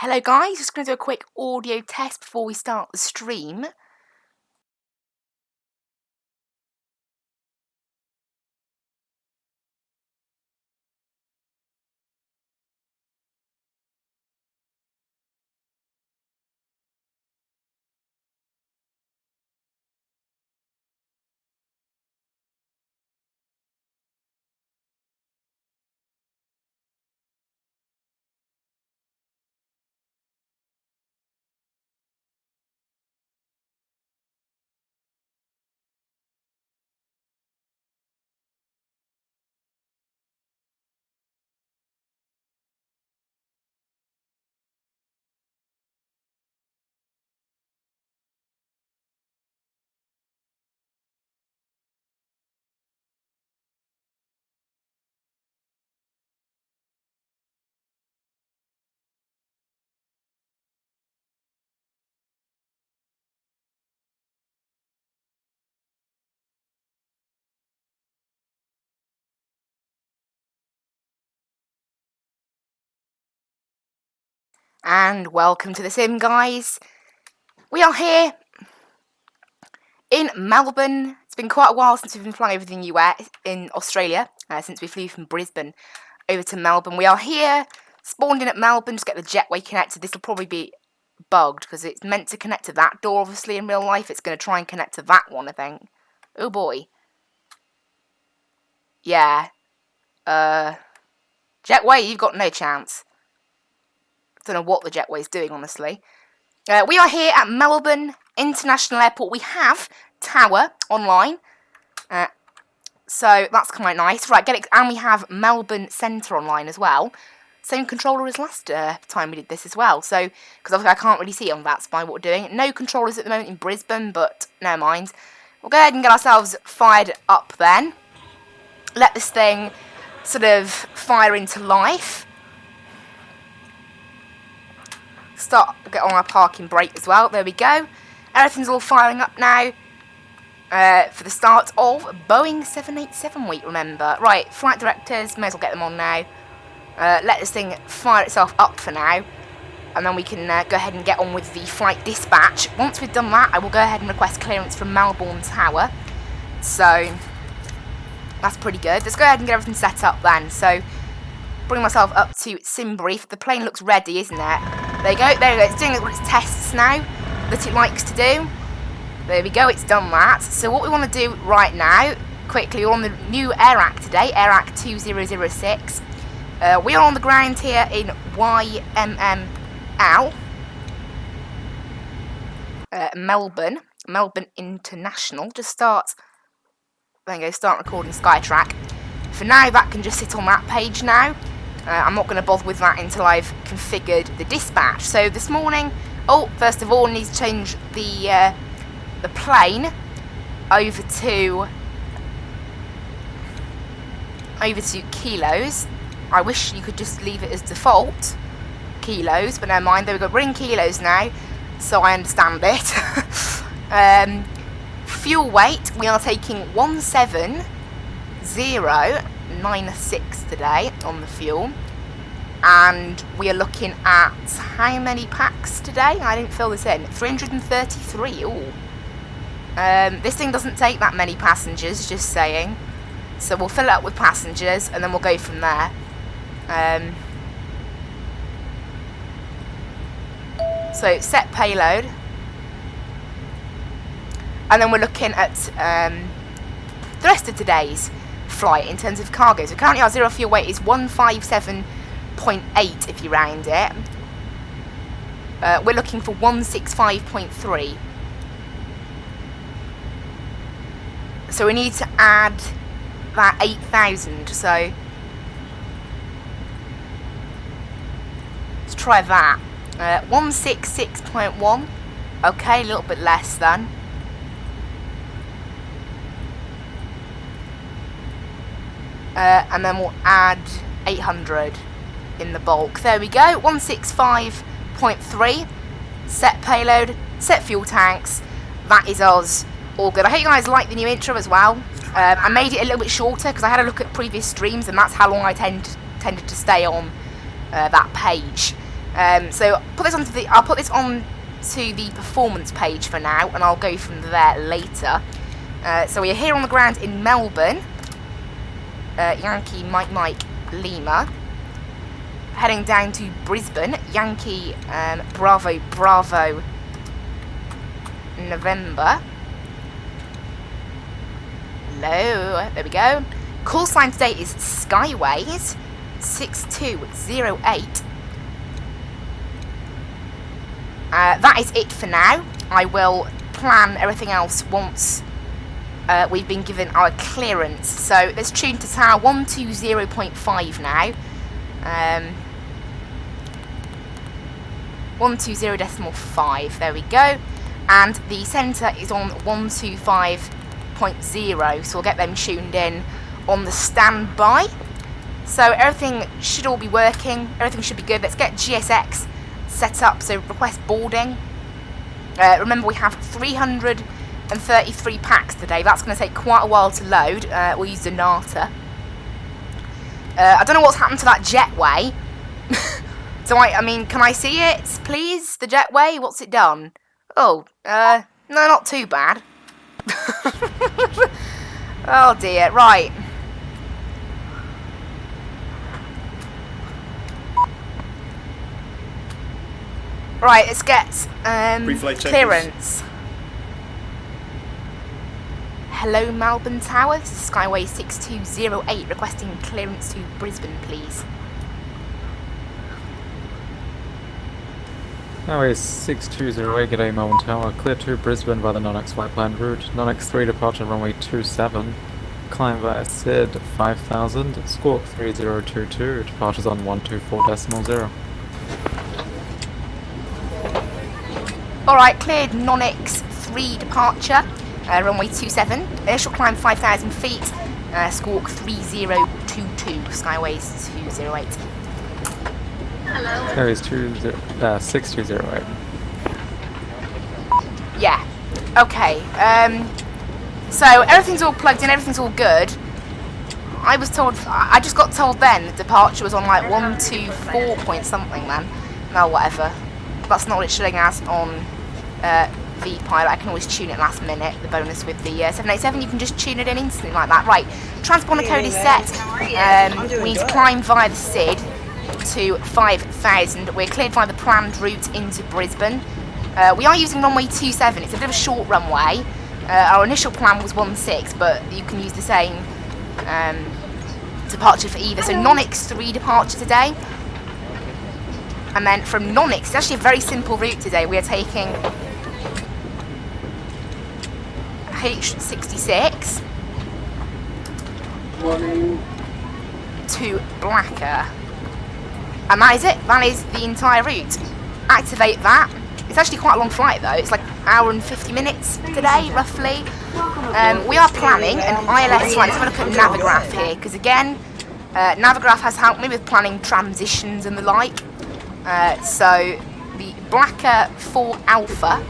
Hello guys, just going to do a quick audio test before we start the stream. And welcome to the sim, guys. We are here in Melbourne. It's been quite a while since we've been flying over the US, in Australia, since we flew from Brisbane over to Melbourne. We are here, spawned in at Melbourne, just get the jetway connected. This will probably be bugged because it's meant to connect to that door, obviously, in real life. It's going to try and connect to that one, I think. Oh boy. Yeah. Jetway, you've got no chance. Don't know what the jetway's doing, honestly. We are here at Melbourne International Airport. We have Tower online, so that's quite nice. Right, get it, and we have Melbourne Centre online as well. Same controller as last time we did this as well. So, because obviously I can't really see on that's by what we're doing. No controllers at the moment in Brisbane, but never mind. We'll go ahead and get ourselves fired up then. Let this thing sort of fire into life. Get on our parking brake as well. There we go. Everything's all firing up now for the start of Boeing 787 week, remember. Right, flight directors, may as well get them on now. Let this thing fire itself up for now, and then we can go ahead and get on with the flight dispatch. Once we've done that, I will go ahead and request clearance from Melbourne Tower. So, that's pretty good. Let's go ahead and get everything set up then. So, bring myself up to sim brief. The plane looks ready, isn't it? There you go, there you go. It's doing its tests now that it likes to do. There we go, it's done that. So what we want to do right now, quickly, we're on the new AirAC today, AirAC 2006. We are on the ground here in YMML, Melbourne International. Just start, there you go, start recording Skytrack. For now, that can just sit on that page now. I'm not going to bother with that until I've configured the dispatch. So this morning, first of all, I need to change the plane over to kilos. I wish you could just leave it as default kilos, but never mind. There we go. We're in kilos now, so I understand it. Fuel weight, we are taking 17096 today on the fuel, and we are looking at how many packs today? I didn't fill this in. 333. Ooh. This thing doesn't take that many passengers, just saying. So we'll fill it up with passengers, and then we'll go from there. So set payload, and then we're looking at the rest of today's flight in terms of cargo. So currently our zero fuel weight is 157.8 if you round it. We're looking for 165.3. So we need to add that 8,000. So let's try that. 166.1. Okay, a little bit less than. And then we'll add 800 in the bulk. There we go, 165.3. Set payload, set fuel tanks. That is us. All good. I hope you guys like the new intro as well. I made it a little bit shorter because I had a look at previous streams, and that's how long I tended to stay on that page. So I'll put this on to the performance page for now, and I'll go from there later. So we are here on the ground in Melbourne. Yankee Mike Lima. Heading down to Brisbane. Yankee Bravo November. Hello, there we go. Call sign today is Skyways 6208. That is it for now. I will plan everything else once we've been given our clearance. So let's tune to tower 120.5 now. 120.5, there we go. And the centre is on 125.0, so we'll get them tuned in on the standby. So everything should all be working, everything should be good. Let's get GSX set up, so request boarding. Remember, we have 333 packs today. That's going to take quite a while to load. We'll use Donata. I don't know what's happened to that jetway. So I mean, can I see it, please? The jetway, what's it done? Oh, no, not too bad. Oh dear, right. Right, let's get clearance. Hello, Melbourne Tower. This is Skyway 6208 requesting clearance to Brisbane, please. Skyway 6208, g'day Melbourne Tower. Clear to Brisbane by the non-X flight plan route. Non-X 3 departure runway 27. Climb via SID 5000. Squawk 3022. Departures on 124.0. Alright, cleared non-X 3 departure. Runway 27. Initial climb 5,000 feet. Squawk 3022. Skyways 208. Skyway 6208. Yeah. Okay. So everything's all plugged in, everything's all good. I just got told then the departure was on like 124 point something then. No, whatever. That's not what it's showing as on V-Pilot. I can always tune it last minute. The bonus with the 787, you can just tune it in instantly like that. Right. Transponder code is set. We need to climb via the SID to 5,000. We're cleared via the planned route into Brisbane. We are using runway 27. It's a bit of a short runway. Our initial plan was 16, but you can use the same departure for either. So non-X 3 departure today. And then from non-X, it's actually a very simple route today. We are taking H66 to Blacker. And that is it. That is the entire route. Activate that. It's actually quite a long flight though. It's like an hour and 50 minutes today, roughly. We are planning an ILS flight. Let's have a look at Navigraph here, because again, Navigraph has helped me with planning transitions and the like. So the Blacker 4 Alpha,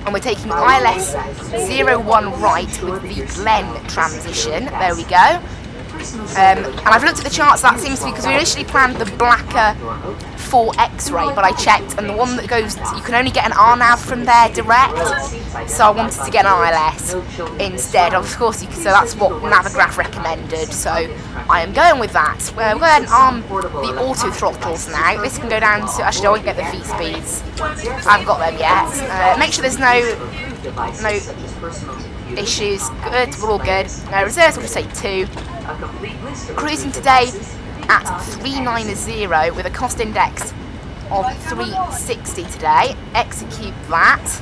and we're taking ILS 01 right with the Glen transition. There we go. And I've looked at the charts. That seems to be because we initially planned the Blacker 4 X-ray, but I checked, and the one that goes, you can only get an RNAV from there direct. So I wanted to get an ILS instead. Of course, so that's what Navigraph recommended. So I am going with that. We'll go ahead and arm the auto throttles now. This can go down to, actually I won't get the V speeds. I haven't got them yet. Make sure there's no issues. Good, we're all good. Reserves will just say 2. Cruising today at 390 with a cost index of 360 today. Execute that.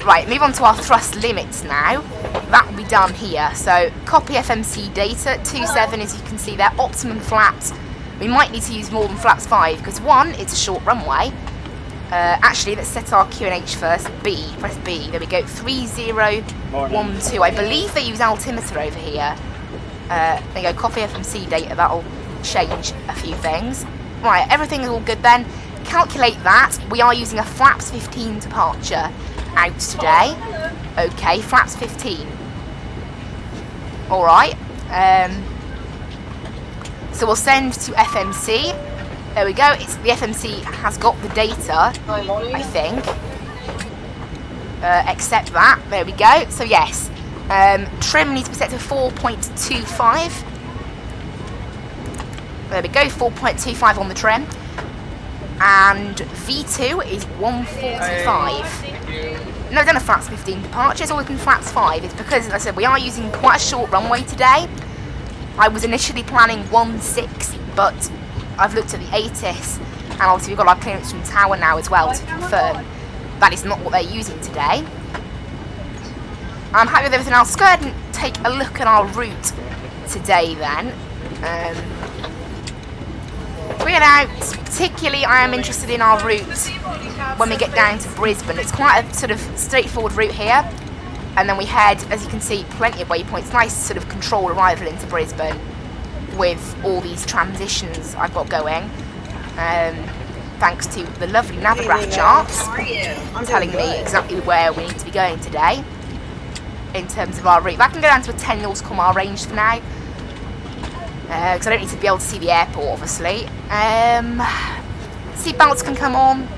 Right, move on to our thrust limits now. That will be done here. So copy FMC data 27, as you can see there. Optimum flaps. We might need to use more than flaps 5 because 1, it's a short runway. Actually, let's set our QNH first. B, press B. There we go. 3012. I believe they use altimeter over here. There you go. Copy FMC data. That'll change a few things. Right, everything is all good then. Calculate that. We are using a flaps 15 departure out today. Okay, flaps 15. All right. So we'll send to FMC. There we go. The FMC has got the data, I think. Accept that. There we go. So yes, trim needs to be set to 4.25. There we go, 4.25 on the trim. And V2 is 145. No, done a flaps 15 departures, or we can flaps 5. It's because, as I said, we are using quite a short runway today. I was initially planning 160, but I've looked at the ATIS, and obviously we've got our clearance from Tower now as well to confirm that is not what they're using today. I'm happy with everything else. Let's go ahead and take a look at our route today then. We're out. Particularly, I am interested in our route when we get down to Brisbane. It's quite a sort of straightforward route here, and then we head, as you can see, plenty of waypoints. Nice sort of controlled arrival into Brisbane with all these transitions I've got going. Thanks to the lovely Navigraph charts telling me exactly where we need to be going today in terms of our route. But I can go down to a 10 nautical mile range for now. Because I don't need to be able to see the airport, obviously. Seat belts can come on,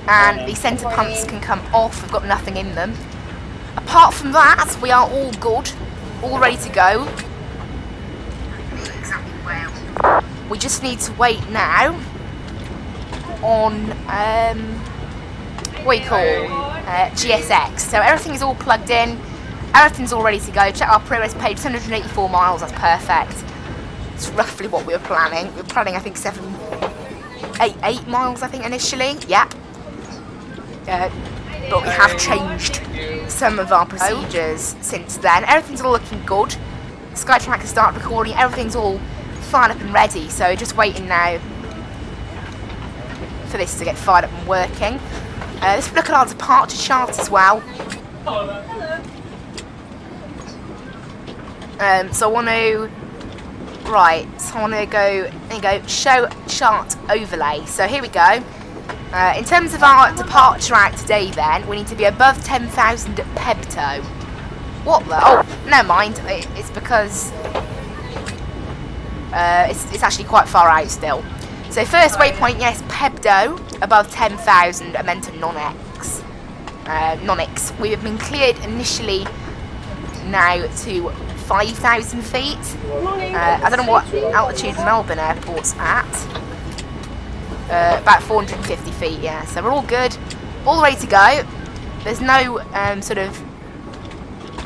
and the centre punts can come off. We've got nothing in them. Apart from that, we are all good, all ready to go. We just need to wait now on what do you call GSX. So everything is all plugged in. Everything's all ready to go. Check our progress page, 184 miles, that's perfect. It's roughly what we were planning. We were planning, I think, 8 miles, I think, initially. Yeah. But we have changed some of our procedures since then. Everything's all looking good. Skytrack has started recording. Everything's all fired up and ready. So just waiting now for this to get fired up and working. Let's look at our departure chart as well. So I want to, there you go, show chart overlay. So here we go. In terms of our departure out today then, we need to be above 10,000 at Pebto. What the? Oh, never mind. It's because it's actually quite far out still. So first waypoint, yes, Pebto, above 10,000, and then to Non-X. Non-X. We have been cleared initially now to 5,000 feet. I don't know what altitude Melbourne Airport's at. About 450 feet, yeah. So we're all good, all ready to go. There's no sort of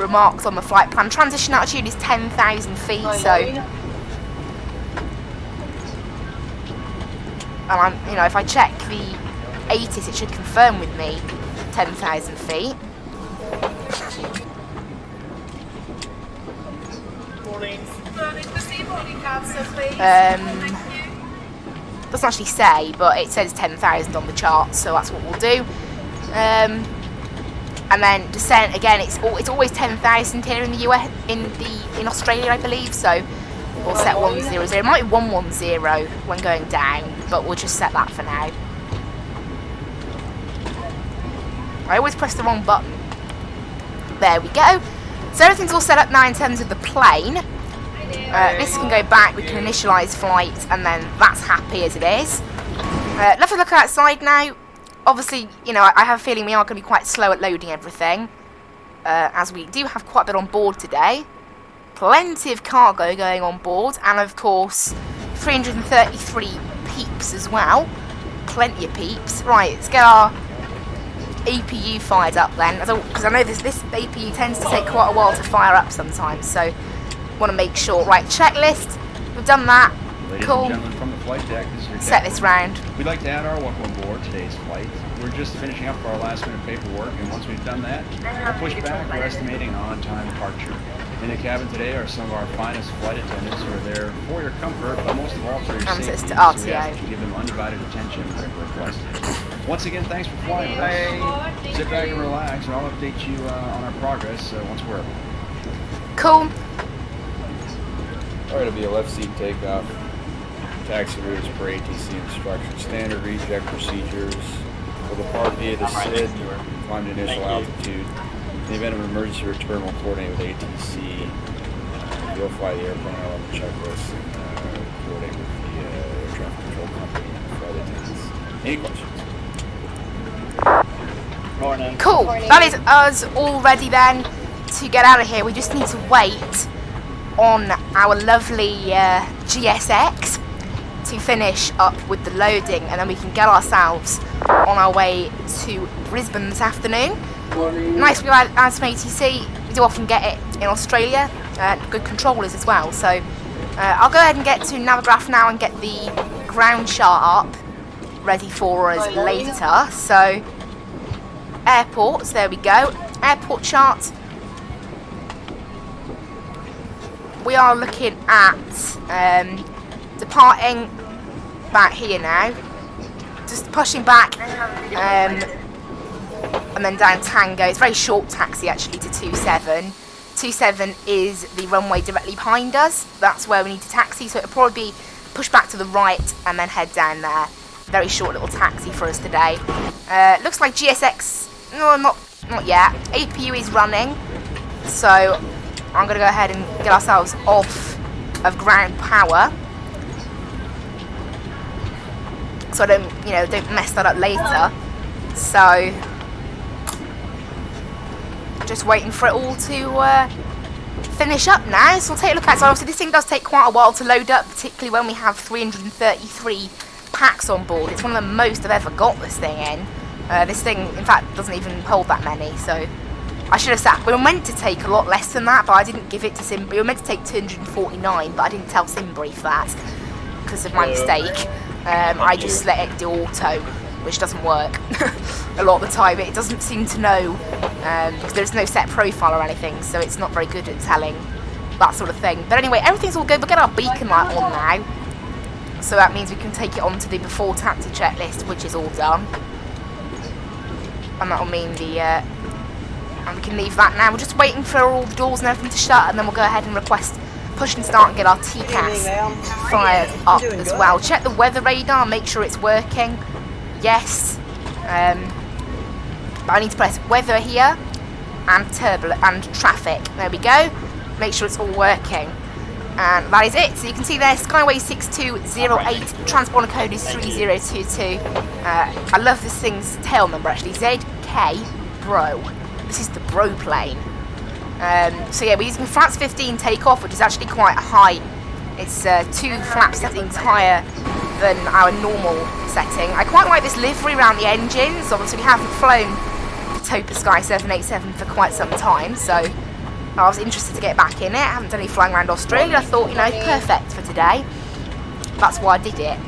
remarks on the flight plan. Transition altitude is 10,000 feet, so. And I'm, if I check the ATIS, it should confirm with me 10,000 feet. Doesn't actually say, but it says 10,000 on the chart, so that's what we'll do. And then descent again. It's always 10,000 here in the US, in Australia, I believe. So we'll set 100. It might be 110 when going down, but we'll just set that for now. I always press the wrong button. There we go. So everything's all set up now in terms of the plane. This can go back, we can initialise flight, and then that's happy as it is. Let's look outside now. Obviously, I have a feeling we are going to be quite slow at loading everything, as we do have quite a bit on board today. Plenty of cargo going on board, and of course, 333 peeps as well. Plenty of peeps. Right, let's get our APU fired up then, because I know this APU tends to take quite a while to fire up sometimes, so want to make sure. Right, checklist, we've done that. Ladies cool. and gentlemen, from the flight deck, this is your Set deck. this round. We'd like to add our welcome aboard today's flight. We're just finishing up our last minute paperwork, and once we've done that, we'll push back. We're estimating an on-time departure. In the cabin today are some of our finest flight attendants who are there for your comfort, but most of all for your safety. So we ask that you give them undivided attention whenever requested. Once again, thanks for flying with us. Sit back and relax, and I'll update you on our progress once we're up. Cool. Alright, it'll be a left seat takeoff. Taxi routes per ATC instructions. Standard reject procedures. Will depart via the SID, climb to initial altitude. In the event of an emergency return, we'll coordinate with ATC. You'll fly the airplane out on the checklist and coordinate with the air traffic control company and flight attendants. Any questions? Morning. Cool. That is us all ready then to get out of here. We just need to wait on our lovely GSX to finish up with the loading, and then we can get ourselves on our way to Brisbane this afternoon. Nice view as from ATC. We do often get it in Australia. Good controllers as well. So I'll go ahead and get to Navigraph now and get the ground chart up ready for us later. So airports, there we go. Airport chart. We are looking at departing back here now. Just pushing back and then down Tango. It's a very short taxi actually to 27. 27 is the runway directly behind us. That's where we need to taxi, so it'll probably be push back to the right and then head down there. Very short little taxi for us today. Looks like GSX, no, not yet. APU is running, so I'm going to go ahead and get ourselves off of ground power, so I don't mess that up later. So just waiting for it all to finish up now. So we'll take a look at it. So obviously this thing does take quite a while to load up, particularly when we have 333 packs on board. It's one of the most I've ever got this thing in. This thing, in fact, doesn't even hold that many, so I should have sat. We were meant to take a lot less than that, but I didn't give it to Simbrief. We were meant to take 249, but I didn't tell Simbrief that because of my mistake. I just let it do auto, which doesn't work a lot of the time. It doesn't seem to know, because there's no set profile or anything, so it's not very good at telling that sort of thing. But anyway, everything's all good. We'll get our beacon light on now, so that means we can take it onto the before taxi checklist, which is all done. And that'll mean and we can leave that now. We're just waiting for all the doors and everything to shut, and then we'll go ahead and request push and start and get our TCAS fired up as well. Check the weather radar, make sure it's working. Yes. But I need to press weather here and traffic. There we go. Make sure it's all working. And that is it. So you can see there, Skyway 6208, transponder code is 3022. I love this thing's tail number actually, ZK Bro. This is the Bro plane. So yeah, we're using flaps 15 takeoff, which is actually quite high. It's 2 flap settings higher than our normal setting. I quite like this livery around the engines. Obviously we haven't flown the Topa Sky 787 for quite some time, so I was interested to get back in it. I haven't done any flying around Australia. I thought, perfect for today. That's why I did it.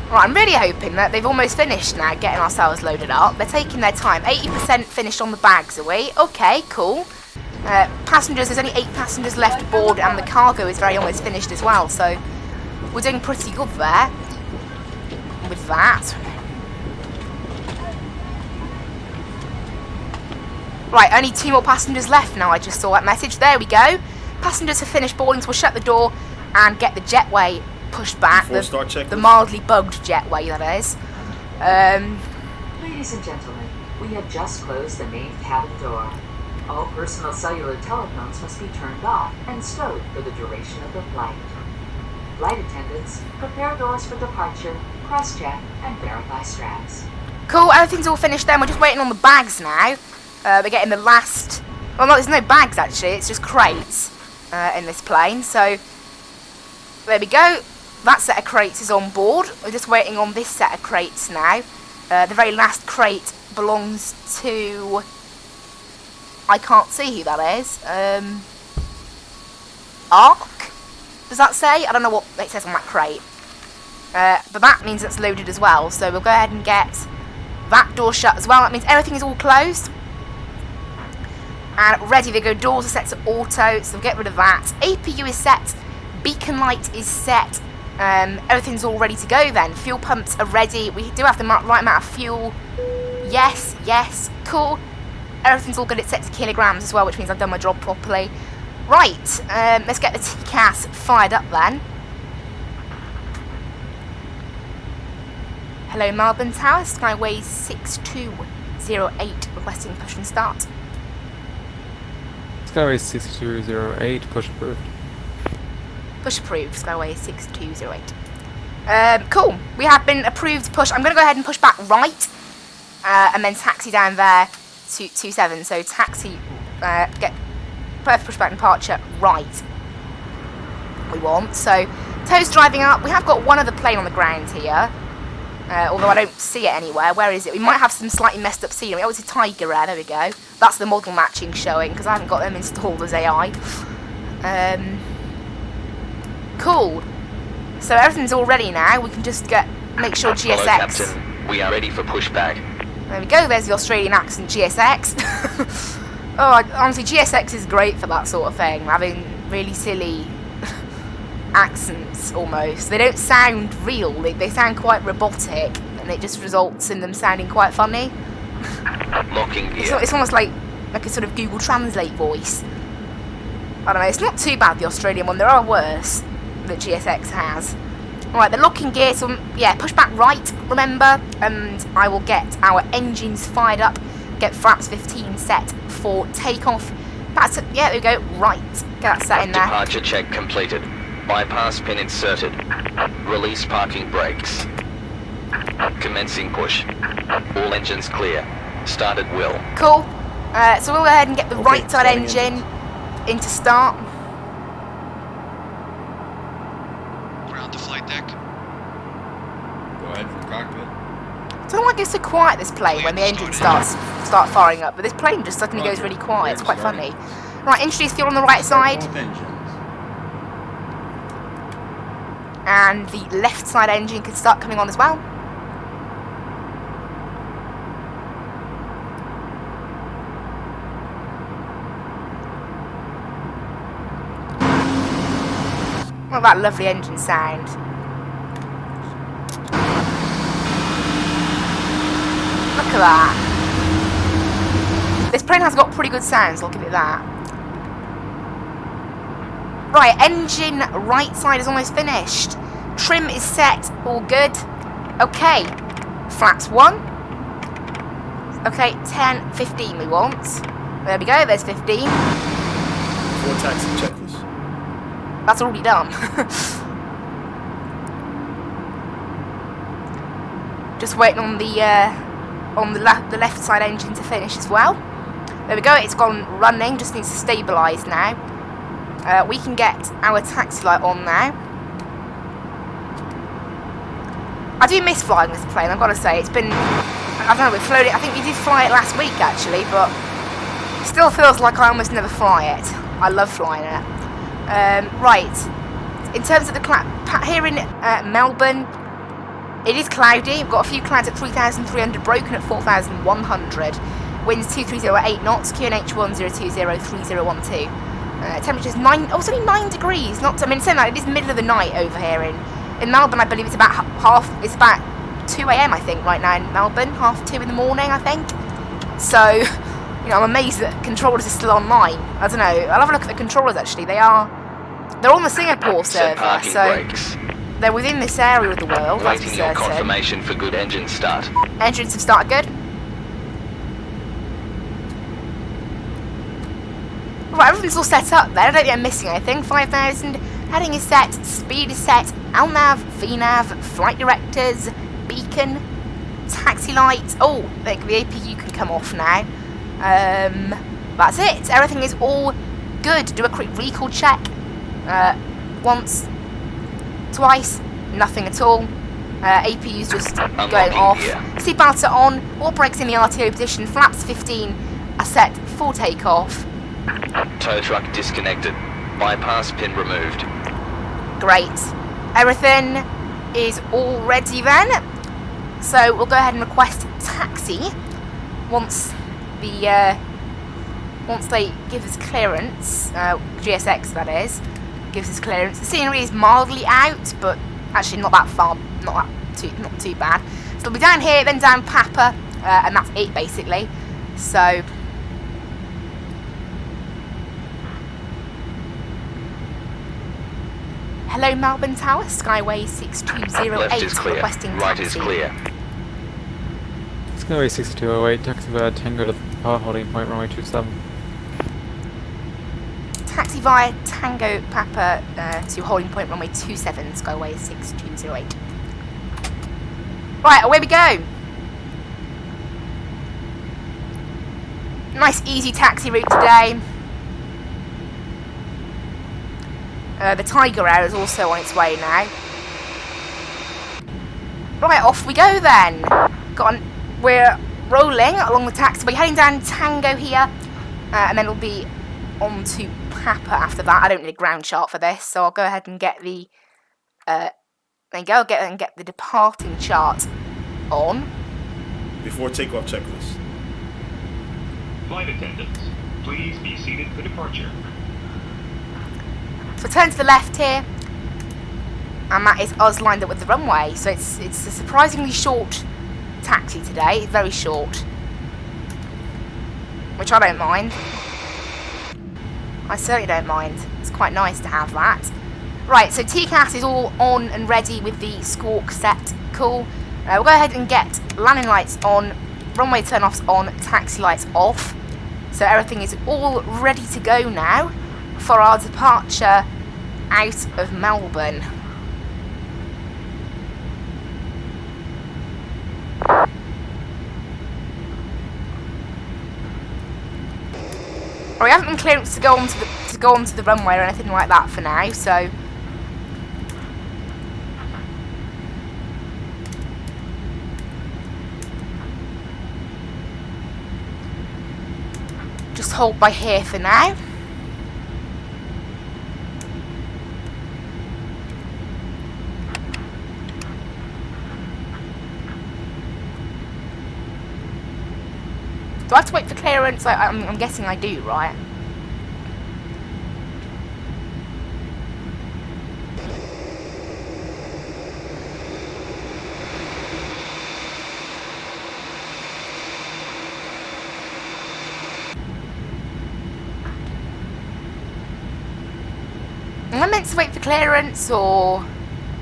Right, I'm really hoping that they've almost finished now getting ourselves loaded up. They're taking their time. 80% finished on the bags, are we? Okay, cool. Passengers, there's only 8 passengers left aboard, and the cargo is very almost finished as well, so we're doing pretty good there with that. Right, only 2 more passengers left now. I just saw that message. There we go. Passengers have finished boarding, so we'll shut the door and get the jetway pushed back. The mildly bugged jetway, that is. Ladies and gentlemen, we have just closed the main cabin door. All personal cellular telephones must be turned off and stowed for the duration of the flight. Flight attendants, prepare doors for departure, cross-check, and verify straps. Cool, everything's all finished then. We're just waiting on the bags now. We're getting the last... Well, no, there's no bags actually. It's just crates in this plane. So, there we go. That set of crates is on board. We're just waiting on this set of crates now. The very last crate belongs to... I can't see who that is. Ark? Does that say? I don't know what it says on that crate. But that means it's loaded as well. So we'll go ahead and get that door shut as well. That means everything is all closed. And ready to go. Doors are set to auto, so we'll get rid of that. APU is set. Beacon light is set. Everything's all ready to go then. Fuel pumps are ready. We do have the right amount of fuel. Yes, yes, cool. Everything's all good. It's set to kilograms as well, which means I've done my job properly. Right, let's get the TCAS fired up then. Hello Melbourne Tower, Skyway 6208, requesting push and start. Skyway 6208, push approved. Push approved, Skyway 6208. Cool. We have been approved to push. I'm going to go ahead and push back right, and then taxi down there to 27. So taxi, get perfect pushback departure right. We want. So Toe's driving up. We have got one other plane on the ground here, although I don't see it anywhere. Where is it? We might have some slightly messed up scenery. Oh, it's a Tiger Air. There we go. That's the model matching showing because I haven't got them installed as AI. Cool. So everything's all ready now. We can just make sure GSX. Hello, Captain. We are ready for pushback. There we go. There's the Australian accent, GSX. Oh, honestly, GSX is great for that sort of thing. Having really silly accents almost. They don't sound real. They sound quite robotic, and it just results in them sounding quite funny. Locking gear. It's almost like a sort of Google Translate voice. I don't know. It's not too bad, the Australian one. There are worse that GSX has. Alright, the locking gear, so yeah, push back right, remember, and I will get our engines fired up, get flaps 15 set for takeoff. That's it, yeah, there we go, right, get that set in there. Departure check completed. Bypass pin inserted. Release parking brakes. Commencing push. All engines clear. Start at will. Cool, so we'll go ahead and get the right side engine into start. Ground the flight deck. Go ahead for cockpit. I don't know why it goes so quiet, this plane, when the engine start firing up, but this plane just suddenly goes really quiet. It's quite funny. Right, introduce fuel on the right side, Both engines. and the left side engine can start coming on as well. Look at that lovely engine sound. Look at that. This plane has got pretty good sounds, I'll give it that. Right, engine right side is almost finished. Trim is set, all good. Okay, flaps 1. Okay, 10, 15 we want. There we go, there's 15. Full taxi checklist. That's already done. Just waiting on the left side engine to finish as well. There we go, it's gone running, just needs to stabilise now. We can get our taxi light on now. I do miss flying this plane, I've got to say. It's been, I don't know, we've flown it, I think we did fly it last week actually, but still feels like I almost never fly it. I love flying it. Right, in terms of the here in Melbourne, it is cloudy. We've got a few clouds at 3,300, broken at 4,100. Winds 2308 knots, QNH 10203012. Temperature's 9. Oh, it's only 9 degrees. Not. I mean, saying that it is middle of the night over here in Melbourne. I believe it's about It's about 2 a.m. I think right now in Melbourne, 2:30 in the morning. I think. So, you know, I'm amazed that controllers are still online. I don't know. I'll have a look at the controllers. Actually, they're on the Singapore Set server, parking so brakes. they're within this area of the world. That's for Waiting your certain. confirmation for good engine start. Engines have started good. Right, everything's all set up there. I don't think I'm missing anything. 5,000. Heading is set. Speed is set. LNAV, VNAV, flight directors, beacon, taxi lights. Oh, the APU can come off now. That's it. Everything is all good. Do a quick recall check. Once, twice, nothing at all. APU's just going off. Seatbelts are on. All brakes in the RTO position. Flaps 15 are set for takeoff. Tow truck disconnected. Bypass pin removed. Great. Everything is all ready then. So we'll go ahead and request taxi once they give us clearance. GSX that is gives us clearance. The scenery is mildly out, but actually not that far, not too bad. So we'll be down here, then down Papa, and that's it basically. So. Hello Melbourne Tower, Skyway 6208, Left is clear. requesting Right taxi. is clear. Skyway 6208, taxi via Tango to the power holding point runway 27. taxi via Tango Papa to holding point runway 27, Skyway 6208. Right, away we go. Nice easy taxi route today. The Tiger Air is also on its way now. Right, off we go then. We're rolling along the taxiway, heading down Tango here, and then it'll be on to Papa after that. I don't need a ground chart for this, so I'll go ahead and get the get the departing chart on. Before takeoff checklist. Flight attendants, please be seated for departure. So turn to the left here, and that is us lined up with the runway. So it's a surprisingly short taxi today, very short, which I don't mind. I certainly don't mind. It's quite nice to have that. Right, so TCAS is all on and ready with the squawk set. Cool. We'll go ahead and get landing lights on, runway turn-offs on, taxi lights off. So everything is all ready to go now for our departure out of Melbourne. We haven't been clearance to go onto the runway or anything like that for now, so just hold by here for now. Do I have to wait for clearance? I'm guessing I do, right? Am I meant to wait for clearance, or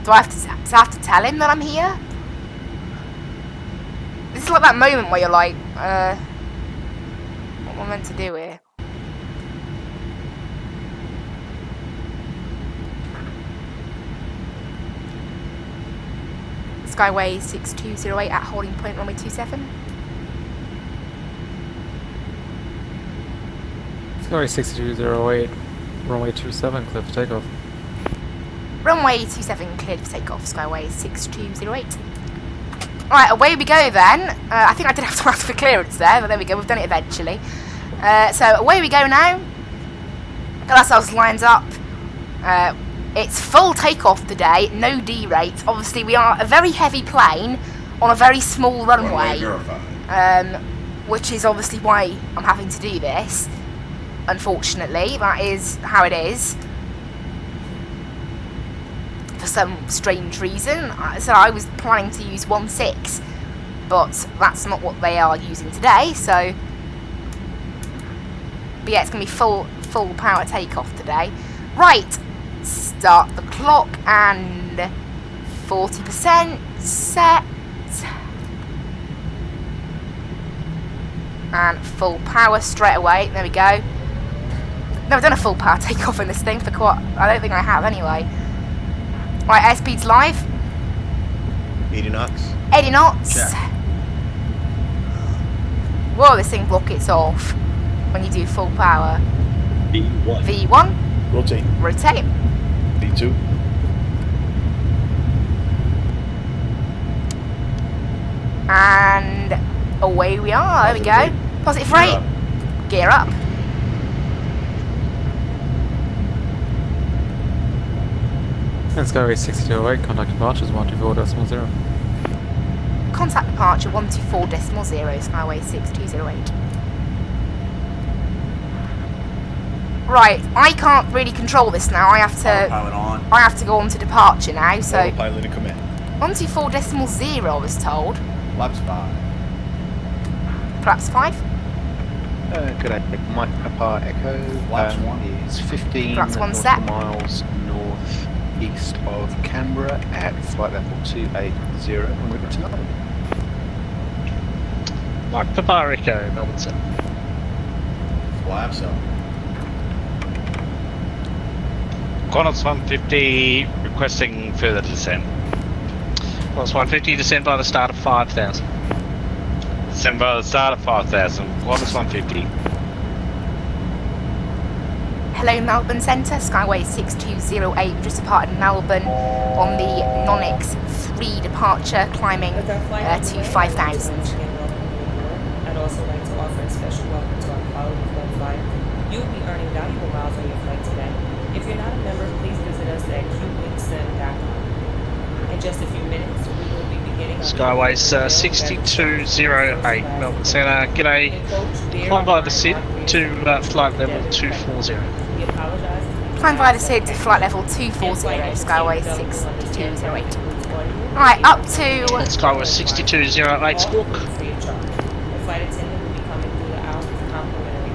do I have to tell him that I'm here? This is like that moment where you're like, what am I meant to do here? Skyway 6208 at holding point runway 27. Skyway 6208, runway 27, clear for takeoff. Runway 27 cleared for takeoff, Skyway 6208. Right, away we go then. I think I did have to ask for clearance there, but there we go, we've done it eventually. So away we go now. Got ourselves lined up. It's full takeoff today, no D-rate. Obviously we are a very heavy plane on a very small runway. Which is obviously why I'm having to do this. Unfortunately, that is how it is. For some strange reason. So I was planning to use 1.6, but that's not what they are using today, so but yeah, it's gonna be full power takeoff today. Right, start the clock and 40% set and full power straight away. There we go. Never done a full power takeoff in this thing for quite, I don't think I have anyway. Right, airspeed's live. 80 knots. 80 knots. Check. Whoa, this thing rockets off when you do full power. V1. V1. Rotate. Rotate. V2. And away we are. There we go. Positive rate. Gear up. And Skyway 6208, contact departures 124.0. Contact departure 124.0, Skyway 6208. Right, I can't really control this now. I have Pilot on. to go on to departure now. So Pilot in command. 124.0 I was told. Flaps 5. Perhaps 5. Good day, Mike Papa Echo. Flaps 1. Is 15 Flaps 1 nautical set. miles northeast of Canberra at flight level 280 and we're good to know. Mike Papa Echo, Melbourne 7. Flaps up. Qantas 150 requesting further descent. Qantas 150 descend by the start of 5,000. Descend by the start of 5,000. Qantas 150. Hello Melbourne Centre, Skyway 6208 just departed Melbourne on the non-X 3 departure, climbing to 5,000. I'd also like to offer a special welcome to our quality flight flyer. You will be earning valuable miles on your flight today. If you're not a member, please visit us at qwixsim.com. In just a few minutes, we will be beginning Skyways 6208 Melbourne Centre. G'day. Climb by the SID to flight level 240. Climb via the SID to flight level 240, Skyway 6208. Right, up to... Skyway 6208 Squawk.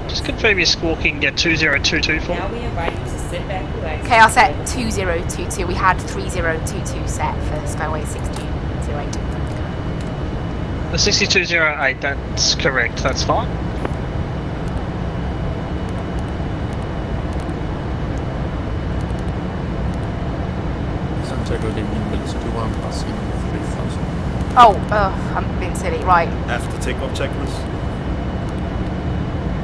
Just confirm you're squawking 2022 for me. Now we invite you to sit back, relax. Okay, I'll set 2022. We had 3022 set for Skyway 6208. The 6208, that's correct, that's fine. Oh, I'm being silly, right. After takeoff checklist?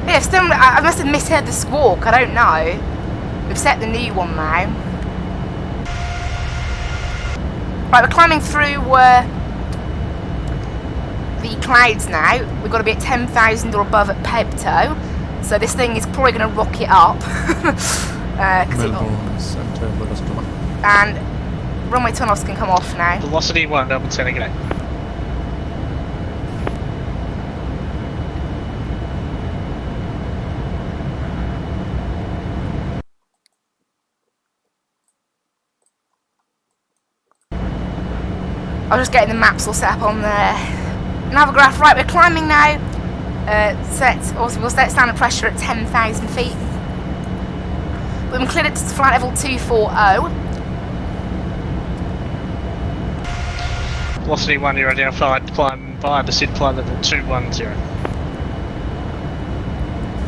Yeah, still, I must have misheard the squawk, I don't know. We've set the new one now. Right, we're climbing through the clouds now. We've got to be at 10,000 or above at Pebto. So this thing is probably going to rocket up. And runway turn-offs can come off now. Velocity 1, Melbourne Centre, g'day. I was just getting the maps all set up on the Navigaph. Right, we're climbing now. We'll set standard pressure at 10,000 feet. We've been cleared to flight level 240. Velocity 1, you're identified. Climb by the SID flight level 210.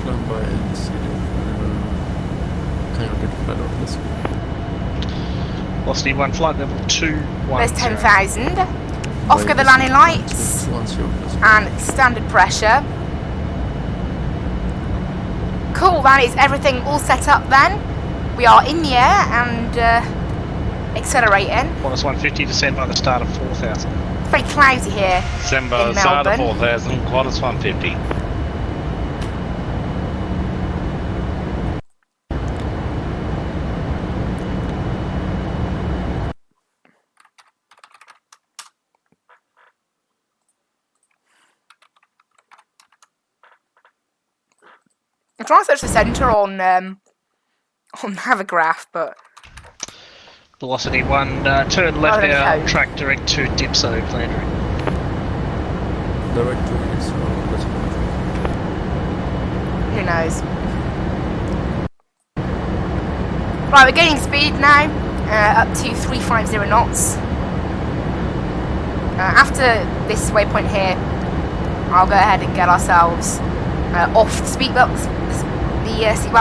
Climb by the SID. Can you get flight over this? Velocity 1, flight level 210. There's 10,000. Off go the landing lights. And standard pressure. Cool, that is everything all set up then. We are in the air and accelerating. Qantas 150, descend by the start of 4,000. It's very cloudy here. Descend by the start of 4,000. Qantas 150. I'm trying to search the centre on Navigaph, but Velocity 1, turn left now, track direct to Dipso, Landry. Direct to Dipso, who knows? Right, we're gaining speed now, up to 350 knots. After this waypoint here, I'll go ahead and get ourselves off the seatbelt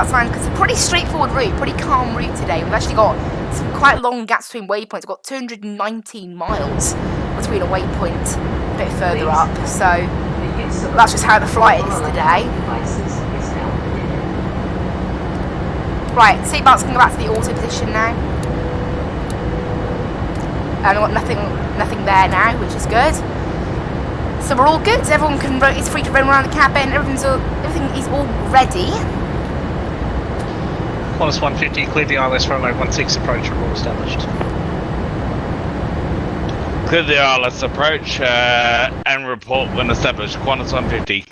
signs, because it's a pretty straightforward route, pretty calm route today. We've actually got some quite long gaps between waypoints. We've got 219 miles between a waypoint a bit further up, so that's just how the flight is today. Right, seatbelts can go back to the auto position now. And we've got nothing there now, which is good. So we're all good. Everyone is free to roam around the cabin. Everything is all ready. Qantas 150, clear the ILS runway 16 approach, report established. Clear the ILS approach and report when established. Qantas 150.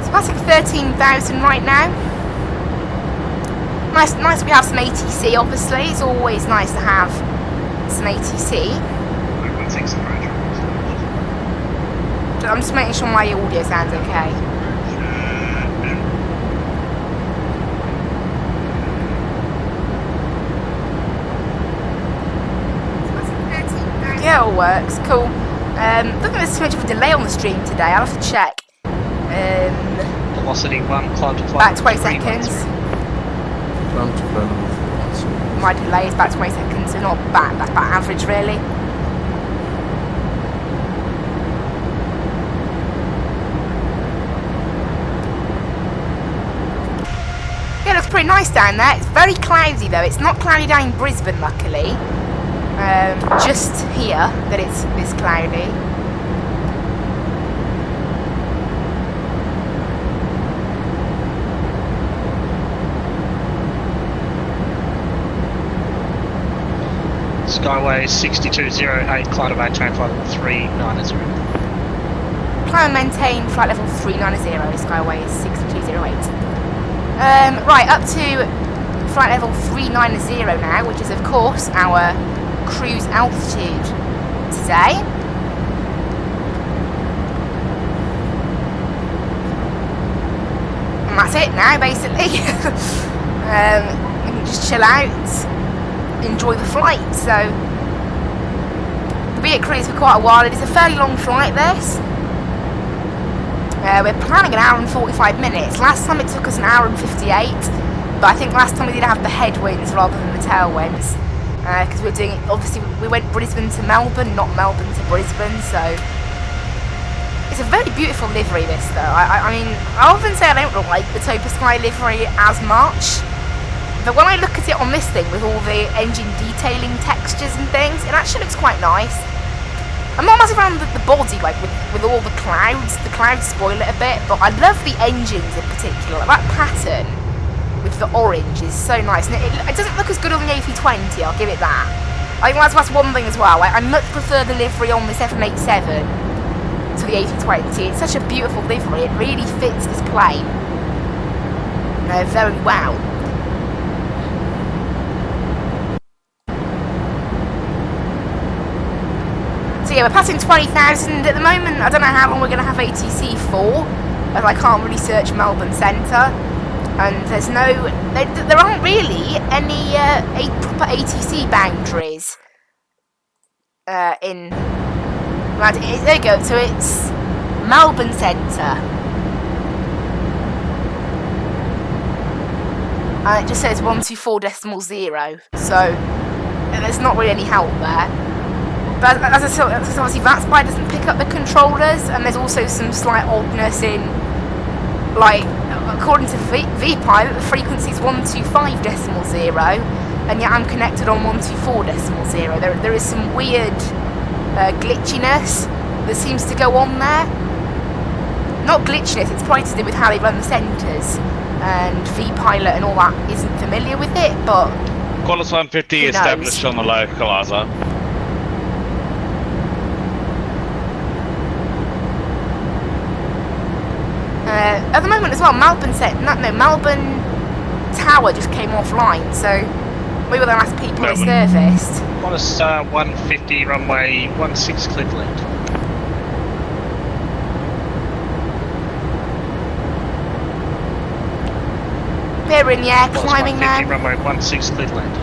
So passing 13,000 right now. Nice we have some ATC, obviously. It's always nice to have some ATC. I'm just making sure my audio sounds okay. Yeah, it all works. Cool. Don't think there's too much of a delay on the stream today. I'll have to check. velocity 1, climb to About flight 20 seconds. Climb to Burnham. My delay is about 20 seconds, so not bad. That's about average, really. Yeah, it looks pretty nice down there. It's very cloudy, though. It's not cloudy down in Brisbane, luckily. Just here that it's this cloudy. Skyway 6208, climb to maintain flight level 390. Climb and maintain flight level 390, Skyway 6208. Right, up to flight level 390 now, which is of course our cruise altitude today. And that's it now, basically. You can just chill out, enjoy the flight. So we'll be at cruise for quite a while. It is a fairly long flight, this. We're planning an hour and 45 minutes. Last time it took us an hour and 58, but I think last time we did have the headwinds rather than the tailwinds, because we were doing, obviously we went Brisbane to Melbourne, not Melbourne to Brisbane. So it's a very beautiful livery, this, though. I mean, I often say I don't like the Topa Sky livery as much, but when I look at it on this thing with all the engine detailing textures and things, it actually looks quite nice. I'm not massive around the body, like with all the clouds. The clouds spoil it a bit, but I love the engines in particular. Like, that pattern with the orange is so nice, and it doesn't look as good on the A320. I'll give it that. I think that's one thing as well. I much prefer the livery on this 787 to the A320. It's such a beautiful livery. It really fits this plane very well. So yeah, we're passing 20,000 at the moment. I don't know how long we're going to have ATC for, as I can't really search Melbourne Centre. And there's no... There aren't really any proper ATC boundaries in... Right, there you go. So it's Melbourne Centre. And it just says 124.0. So there's not really any help there. But as I said, obviously Vatsim doesn't pick up the controllers, and there's also some slight oddness in, like, according to VPilot, the frequency is 125.0, and yet I'm connected on 124.0. There is some weird glitchiness that seems to go on there. Not glitchiness, it's probably to do with how they run the centres, and VPilot and all that isn't familiar with it, but... Qantas 150 established on the localizer. At the moment as well, Melbourne Tower just came offline, so we were the last people it serviced. Qantas 150, runway 16 Cleveland. We're in the air, climbing now. Runway 16 Cleveland.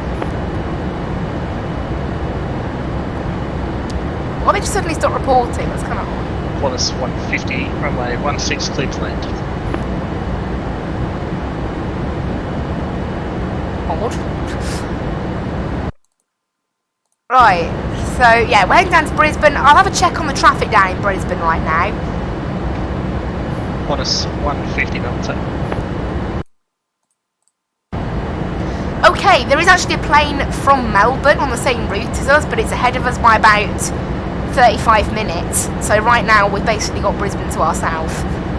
Well, they just suddenly stopped reporting. That's kind of odd. Qantas 150, runway 16 Cleveland. Odd. Right, so yeah, we're heading down to Brisbane. I'll have a check on the traffic down in Brisbane right now. Qantas 150, Delta. Okay, there is actually a plane from Melbourne on the same route as us, but it's ahead of us by about 35 minutes. So right now we've basically got Brisbane to ourselves,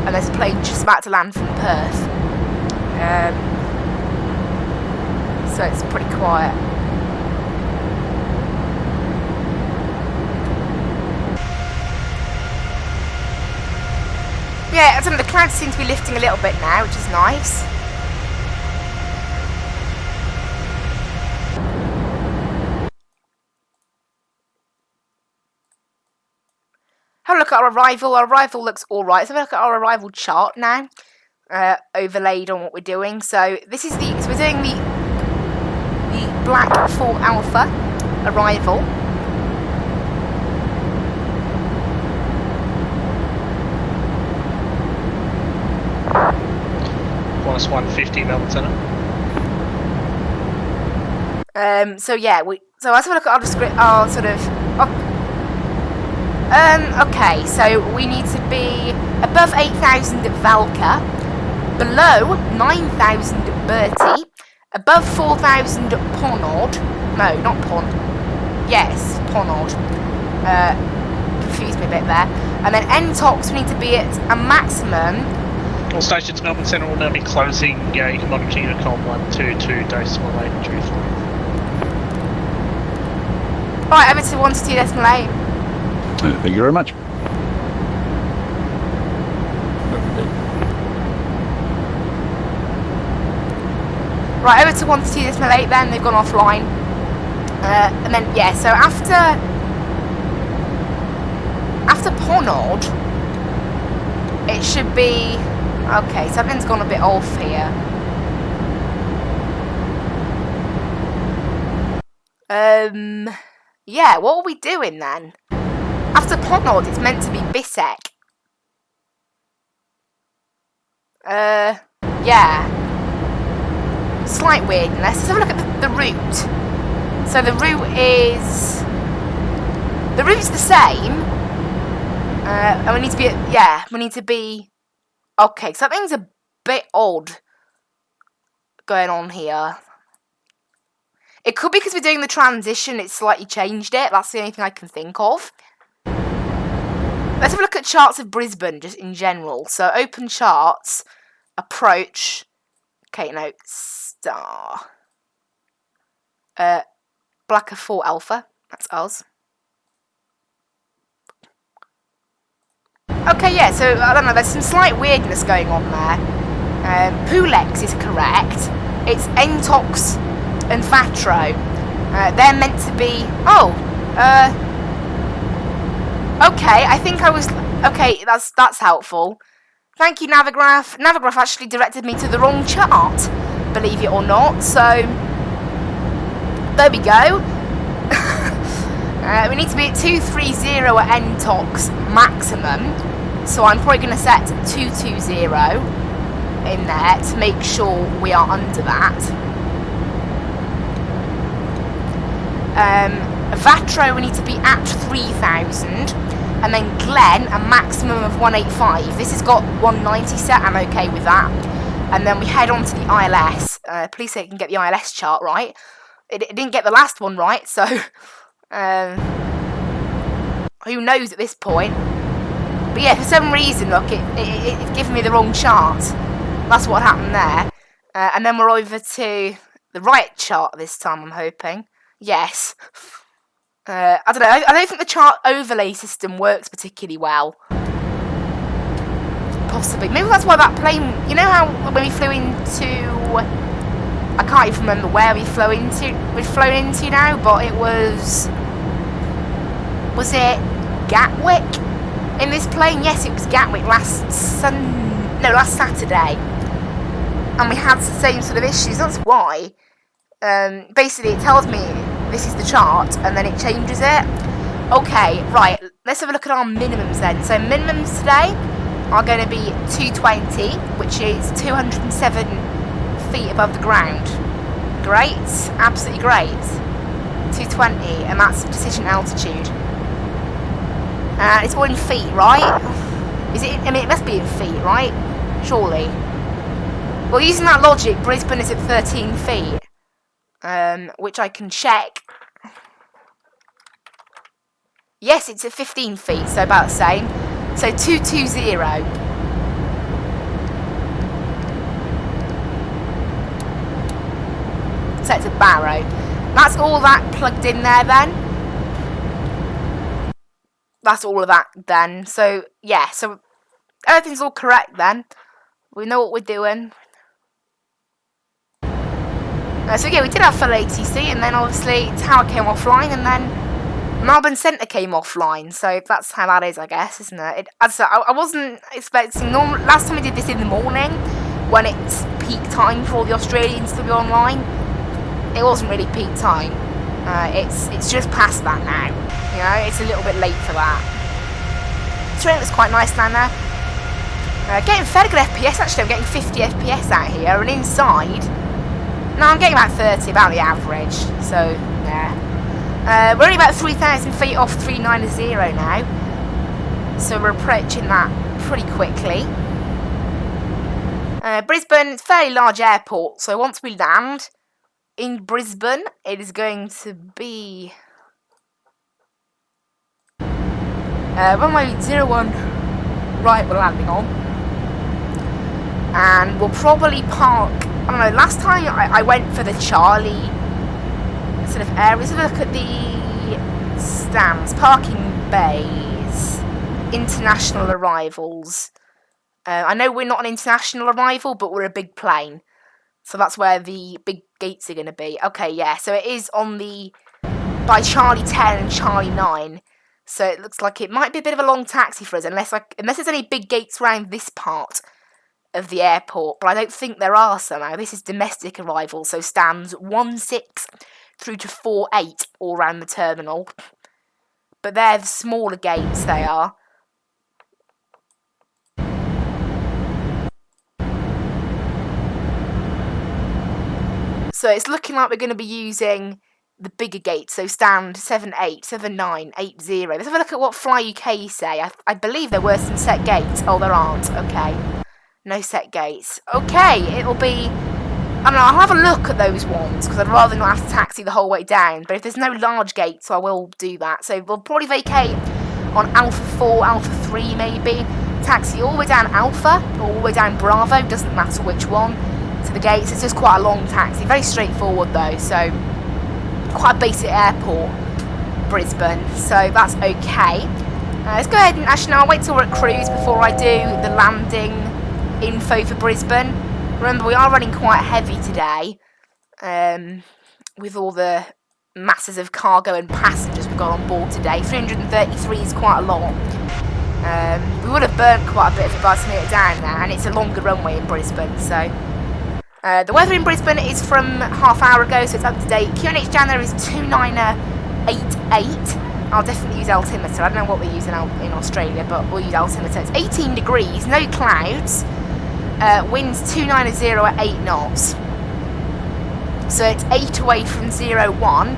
and there's a plane just about to land from Perth. So it's pretty quiet. Yeah, I don't know, the clouds seem to be lifting a little bit now, which is nice. Have a look at our arrival. Our arrival looks alright. So have a look at our arrival chart now, overlaid on what we're doing. So this is so we're doing the Black 4 Alpha arrival. minus 150 Melbourne Centre. So yeah, so let's have a look at our sort of. Okay, so we need to be above 8,000 at Valka, below 9,000 at Bertie, above 4,000 at Ponod. No, not Pon. Yes, Ponod. Confused me a bit there. And then NTOX, we need to be at a maximum. All stations Melbourne Centre will now be closing. Yeah, you can monitor Unicom 122.8 due flight. Right, over to 122.8. Thank you very much. Right, over to 122.8 then, they've gone offline. And then, yeah, so after Ponod, it should be... Okay, something's gone a bit off here. Yeah, what are we doing then? After Ponod, it's meant to be Bisek. Yeah. Slight weirdness. Let's have a look at the route. So the route's the same. And we need to be we need to be... Okay, something's a bit odd going on here. It could be because we're doing the transition, it's slightly changed it. That's the only thing I can think of. Let's have a look at charts of Brisbane, just in general. So, open charts, approach, okay, no, star. Blacker 4 Alpha, that's us. Okay, yeah, so, I don't know, there's some slight weirdness going on there. Pulex is correct. It's Entox and Vatro. They're meant to be... okay, I think I was... Okay, that's helpful. Thank you, Navigraph. Navigraph actually directed me to the wrong chart, believe it or not, so... There we go. We need to be at 230 at Entox maximum, so I'm probably going to set 220 in there to make sure we are under that. Vatro, we need to be at 3,000, and then Glen, a maximum of 185. This has got 190 set, I'm okay with that. And then we head on to the ILS. Please say it can get the ILS chart right. It didn't get the last one right, so who knows at this point. But yeah, for some reason, look, it's given me the wrong chart. That's what happened there. And then we're over to the right chart this time, I'm hoping. Yes. I don't know. I don't think the chart overlay system works particularly well. Possibly. Maybe that's why that plane... You know how when we flew into... I can't even remember where we've flown into now, but it was... Was it Gatwick in this plane? Yes, it was Gatwick last Saturday. And we had the same sort of issues. That's why. Basically, it tells me this is the chart, and then it changes it. Okay, right, let's have a look at our minimums then. So minimums today are going to be 220, which is 207 feet above the ground. Great, absolutely great. 220, and that's decision altitude. It's all in feet, right? Is it? I mean, it must be in feet, right? Surely. Well, using that logic, Brisbane is at 13 feet. Which I can check. Yes, it's at 15 feet, so about the same. So 220. Set to Barrow. That's all that plugged in there then. That's all of that then. So, yeah, so everything's all correct then. We know what we're doing. So yeah, we did have full ATC, and then obviously Tower came offline, and then Melbourne Centre came offline. So that's how that is, I guess, isn't it? I wasn't expecting... Last time we did this in the morning, when it's peak time for all the Australians to be online, it wasn't really peak time. It's just past that now. You know, it's a little bit late for that. The train was quite nice down there. Getting fairly good FPS, actually. I'm getting 50 FPS out here, and inside, no, I'm getting about 30, about the average, so, yeah. We're only about 3,000 feet off 390 now, so we're approaching that pretty quickly. Brisbane, it's a fairly large airport, so once we land in Brisbane, it is going to be runway 01 right we're landing on, and we'll probably park, I don't know, last time I went for the Charlie sort of area. Let's have a look at the stands, parking bays, international arrivals. I know we're not an international arrival, but we're a big plane, so that's where the big gates are going to be. Okay, yeah, so it is on the, by Charlie 10 and Charlie 9, so it looks like it might be a bit of a long taxi for us, unless there's any big gates around this part of the airport, but I don't think there are somehow. This is domestic arrival, so stands 16 through to 48 all around the terminal, but they're the smaller gates, they are. So it's looking like we're going to be using the bigger gates, so stand 78, 79, 80. Let's have a look at what Fly UK say. I believe there were some set gates. Oh, there aren't. Okay. No set gates. Okay, it'll be, I don't know, I'll have a look at those ones, because I'd rather not have to taxi the whole way down. But if there's no large gates, I will do that. So we'll probably vacate on Alpha 4, Alpha 3 maybe. Taxi all the way down Alpha, or all the way down Bravo, doesn't matter which one, to the gates. It's just quite a long taxi. Very straightforward though, so quite a basic airport, Brisbane, so that's okay. Let's go ahead and, actually no, I'll wait till we're at cruise before I do the landing info for Brisbane. Remember, we are running quite heavy today, with all the masses of cargo and passengers we've got on board today. 333 is quite a lot. We would have burnt quite a bit if it was to it down there, and it's a longer runway in Brisbane, so. The weather in Brisbane is from half hour ago, so it's up to date. QNH January is 2988. I'll definitely use altimeter. I don't know what we're using in Australia, but we'll use altimeter. It's 18 degrees, no clouds. Winds 290 at 8 knots. So it's 8 away from 01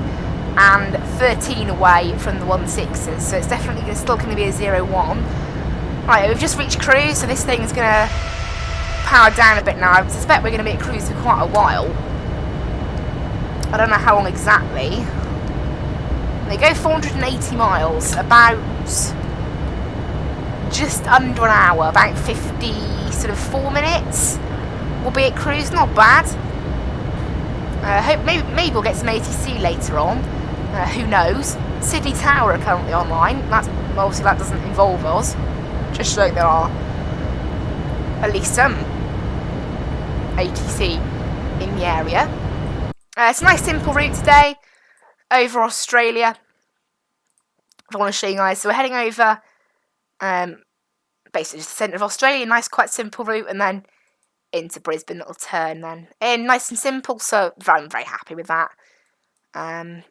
and 13 away from the 16s. So it's definitely still going to be a 01. Right, we've just reached cruise, so this thing is going to power down a bit now. I suspect we're going to be at cruise for quite a while. I don't know how long exactly. They go 480 miles, about just under an hour, about 54 minutes. We'll be at cruise, not bad. Hope maybe we'll get some ATC later on. Who knows? Sydney Tower are currently online. Obviously that doesn't involve us. Just so there are at least some ATC in the area. It's a nice simple route today over Australia. I want to show you guys. So we're heading over basically just the centre of Australia. Nice, quite simple route, and then into Brisbane. Little turn then in, nice and simple. So I'm very happy with that.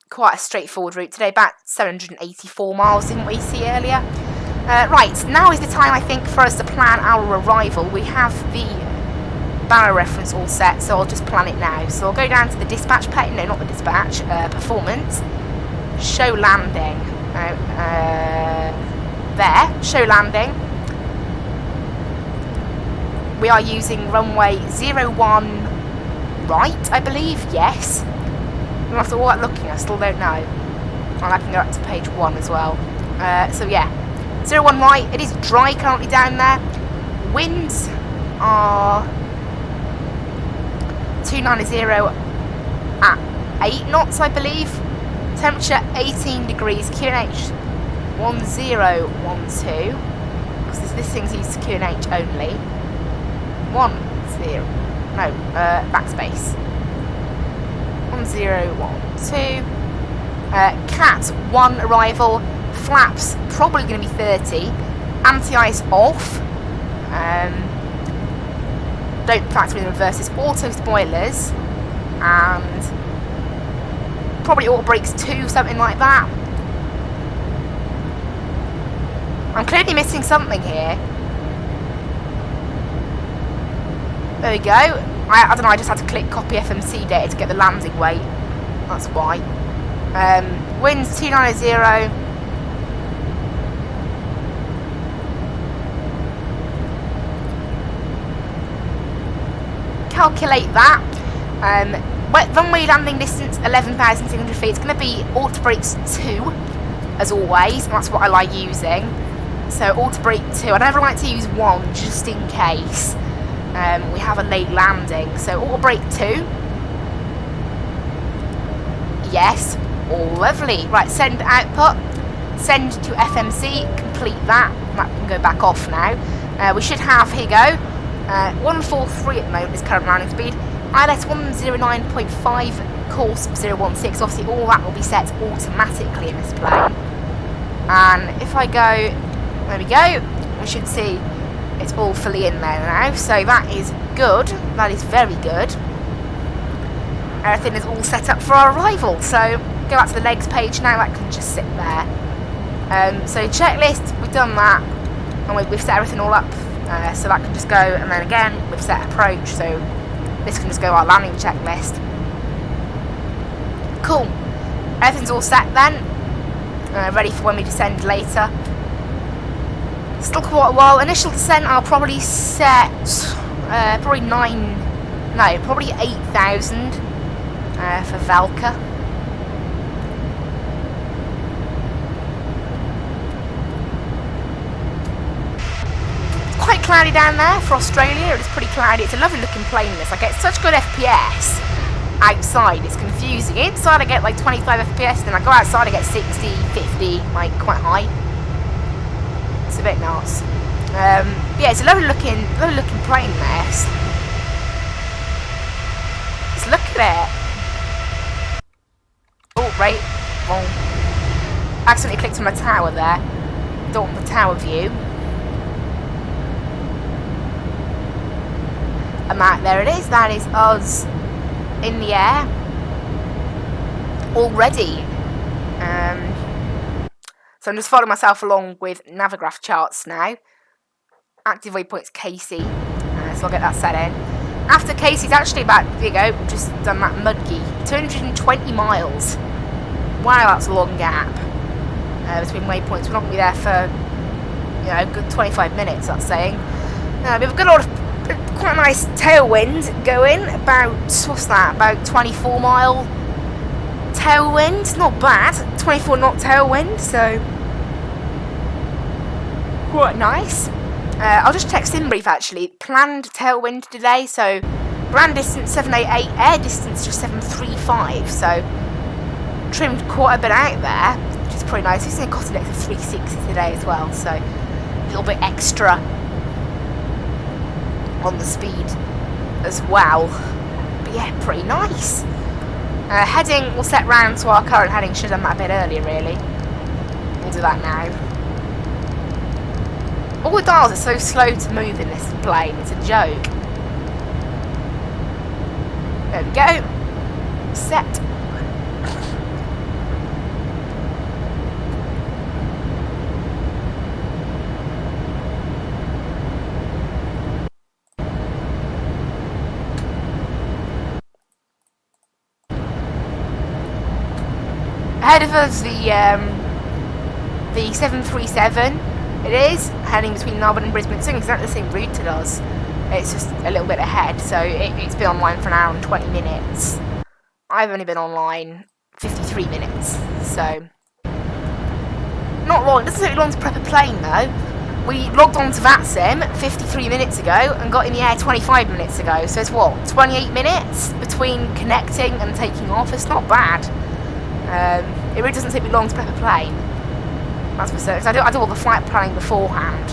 Quite a straightforward route today. About 784 miles, didn't we see earlier? Right, now is the time I think for us to plan our arrival. We have the barrow reference all set, so I'll just plan it now. So I'll go down to the dispatch page, no, not the dispatch, performance, show landing, there, show landing. We are using runway 01 right, I believe, yes. After all that looking, I still don't know. And I can go up to page 1 as well. So yeah, 01 right, it is dry currently down there. Winds are 290 at 8 knots, I believe. Temperature 18 degrees. QNH 1012. Because this thing's used to QNH only. 10. No, backspace. 1012. Cat 1 arrival. Flaps probably going to be 30. Anti-ice off. Don't factor in the reverses. Auto spoilers. And probably auto brakes 2, something like that. I'm clearly missing something here. There we go. I don't know, I just had to click copy FMC data to get the landing weight. That's why. Winds 290. Calculate that. Runway landing distance 11,600 feet. It's going to be auto brakes 2, as always, and that's what I like using. So auto brake 2. I never like to use 1 just in case we have a late landing. So auto brake 2. Yes, all lovely. Right, send output. Send to FMC. Complete that. That can go back off now. We should have, here you go. 143 at the moment is current landing speed. ILS 109.5, course 016. Obviously, all that will be set automatically in this plane. And if I go, there we go. We should see it's all fully in there now. So that is good. That is very good. Everything is all set up for our arrival. So go back to the legs page now. That can just sit there. So checklist, we've done that, and we've set everything all up. So that can just go, and then again we've set approach, so this can just go our landing checklist. Cool. Everything's all set then, ready for when we descend later. Still quite a while. Initial descent I'll probably set probably 8,000 for Velka. Quite cloudy down there for Australia. It's pretty cloudy. It's a lovely looking plane this. I get such good FPS outside, it's confusing. Inside I get like 25 FPS, then I go outside I get 60, 50, like quite high. It's a bit nuts. Yeah, it's a lovely looking plane this. Just look at it. Oh, right, wrong. Accidentally clicked on the tower there. Don't want the tower view. And there it is. That is us in the air already. So I'm just following myself along with Navigraph charts now. Active waypoints Casey. So I'll get that set in. After Casey's actually about, there you go, we've just done that Mudgee. 220 miles. Wow, that's a long gap between waypoints. We're not going to be there for, you know, a good 25 minutes, that's saying. We have a good old, quite a nice tailwind going, about, what's that, about 24 mile tailwind, not bad, 24 knot tailwind, so quite nice. I'll just check SimBrief actually, planned tailwind today, so ground distance 788, air distance just 735, so trimmed quite a bit out there, which is pretty nice. Using a cost index of 360 today as well, so a little bit extra on the speed as well. But yeah, pretty nice. Heading, we'll set round to our current heading. Should have done that a bit earlier, really. We'll do that now. All the dials are so slow to move in this plane. It's a joke. There we go. Set. Ahead of us, the 737. It is heading between Melbourne and Brisbane. It's doing exactly the same route it does. It's just a little bit ahead, so it's been online for an hour and 20 minutes. I've only been online 53 minutes, so not long. It doesn't take long to prep a plane though. We logged on to Vatsim 53 minutes ago and got in the air 25 minutes ago. So it's what, 28 minutes between connecting and taking off. It's not bad. It really doesn't take me long to prep a plane. That's for certain. I do all the flight planning beforehand.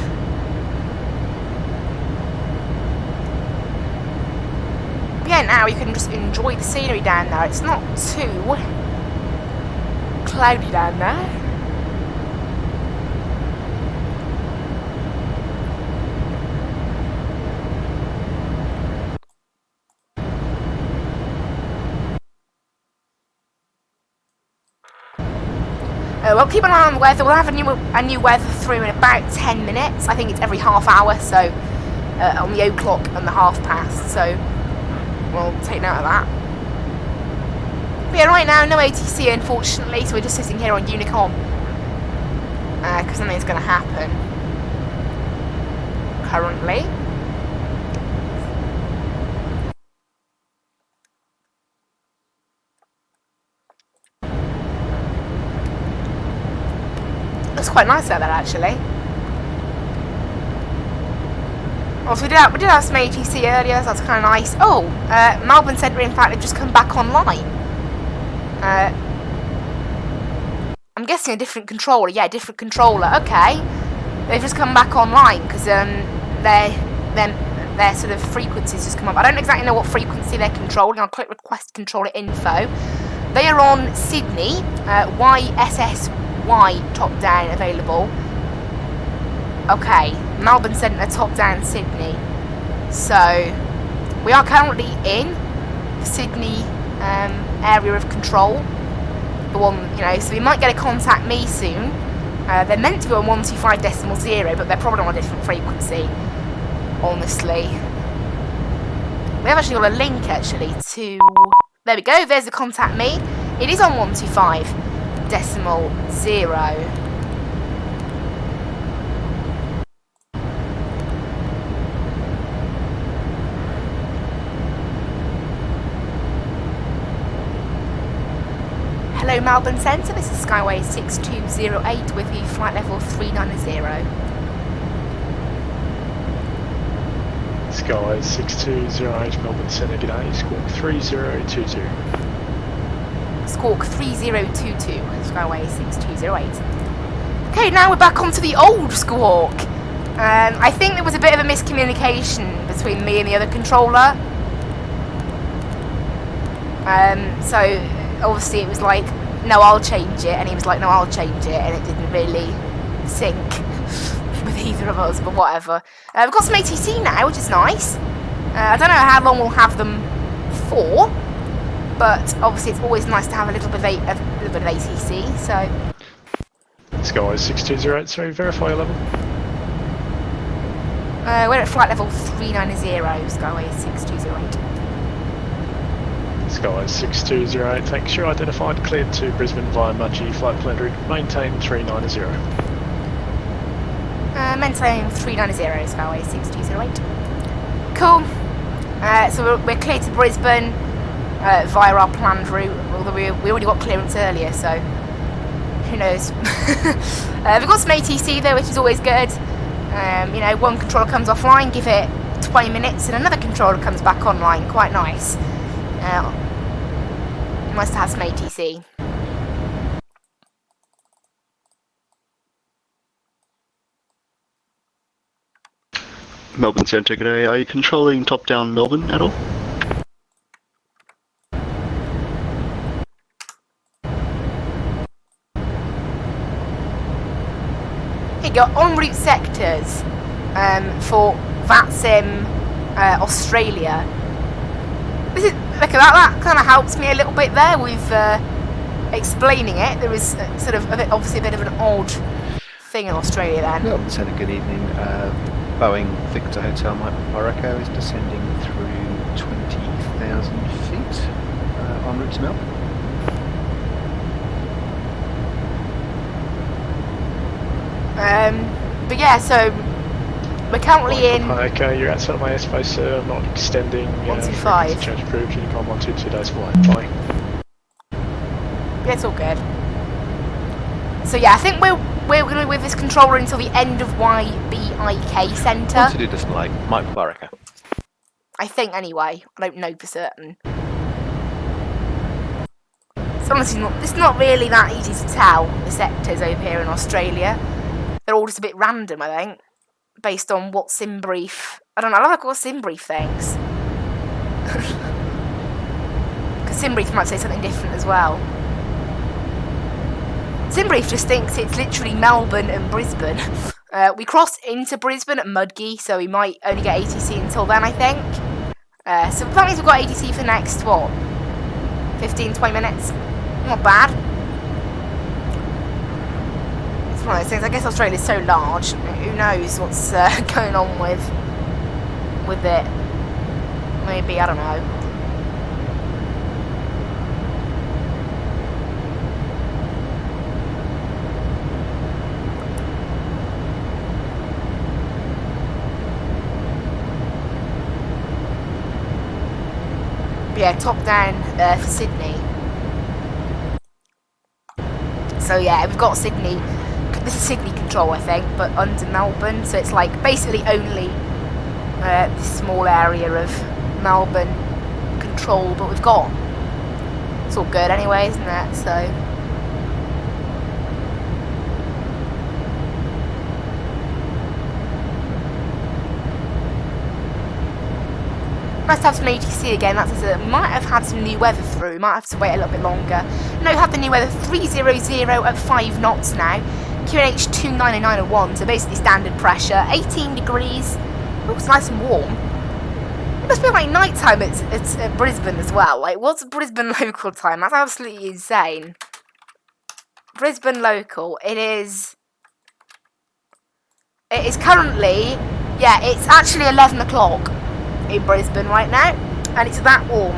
But yeah, now you can just enjoy the scenery down there. It's not too cloudy down there. Well, keep an eye on the weather. We'll have a new weather through in about 10 minutes. I think it's every half hour, so on the o'clock and the half past, so we'll take note of that. But yeah, right now, no ATC unfortunately, so we're just sitting here on Unicom, because something's going to happen currently. Looks quite nice out there, actually. Also, we did have some ATC earlier, so that's kind of nice. Oh, Melbourne Centre, in fact, have just come back online. I'm guessing a different controller. Yeah, different controller. Okay. They've just come back online, because their sort of frequencies just come up. I don't exactly know what frequency they're controlling. I'll click request controller info. They are on Sydney, YSSY top down available. Okay, Melbourne Centre top down Sydney. So we are currently in Sydney area of control. The one, you know, so we might get a contact me soon. They're meant to be on 125.0, but they're probably on a different frequency. Honestly, we have actually got a link actually to. There we go. There's the contact me. It is on 125.0. Hello Melbourne Centre, this is Skyway 6208 with you, flight level 390. Skyway 6208 Melbourne Centre, g'day, squawk 3022. Squawk 3022, Skyway 6208. Okay, now we're back onto the old squawk. I think there was a bit of a miscommunication between me and the other controller. So obviously it was like, no, I'll change it, and he was like, no, I'll change it, and it didn't really sync with either of us, but whatever. We've got some ATC now, which is nice. I don't know how long we'll have them for, but obviously it's always nice to have a little bit of ATC, so. Skyway 6208, sorry, verify your level. We're at flight level 390, Skyway 6208. Skyway 6208, thanks, you're identified, cleared to Brisbane via Mudgee, flight plan route, maintain 390. Maintain 390, Skyway 6208. Cool. So we're clear to Brisbane via our planned route, although we already got clearance earlier, so who knows. We've got some ATC though, which is always good. You know, one controller comes offline, give it 20 minutes, and another controller comes back online. Quite nice. Nice to have some ATC. Melbourne Centre, g'day. Are you controlling top-down Melbourne at all? Here you go, en route sectors for Vatsim, Australia. Look at that, that kind of helps me a little bit there with explaining it. There was sort of obviously a bit of an odd thing in Australia then. Melbourne Centre, good evening. Boeing Victor Hotel Mike Morocco is descending through 20,000 feet en route to Melbourne. But yeah, so we're currently in. Okay, you're outside of my airspace, sir. I'm not extending. 125. Change approved. Unicom 122 days flight. Bye. Yeah, it's all good. So yeah, I think we're going to be with this controller until the end of YBIK Centre. Altitude display, Mike Barrica. I think anyway. I don't know for certain. It's honestly it's not really that easy to tell the sectors over here in Australia. They're all just a bit random, I think, based on what SimBrief. I don't know. I don't like what SimBrief thinks. Because SimBrief might say something different as well. SimBrief just thinks it's literally Melbourne and Brisbane. We crossed into Brisbane at Mudgee, so we might only get ATC until then, I think. So that means we've got ATC for the next, what, 15, 20 minutes? Not bad. It's one of those things. I guess Australia's so large, who knows what's going on with with it. Maybe, I don't know. But yeah, top down for Sydney. So yeah, we've got Sydney. This is Sydney control, I think, but under Melbourne. So it's like basically only this small area of Melbourne control, but we've got. It's all good anyway, isn't it? So. Nice to have some ATC again. That's it. Might have had some new weather through. Might have to wait a little bit longer. No, we have the new weather 300 at 5 knots now. QNH 29901, so basically standard pressure. 18 degrees. Oh, it's nice and warm. It must be like night time at Brisbane as well. Like, what's Brisbane local time? That's absolutely insane. Brisbane local. It is currently, yeah, it's actually 11 o'clock. In Brisbane right now, and it's that warm.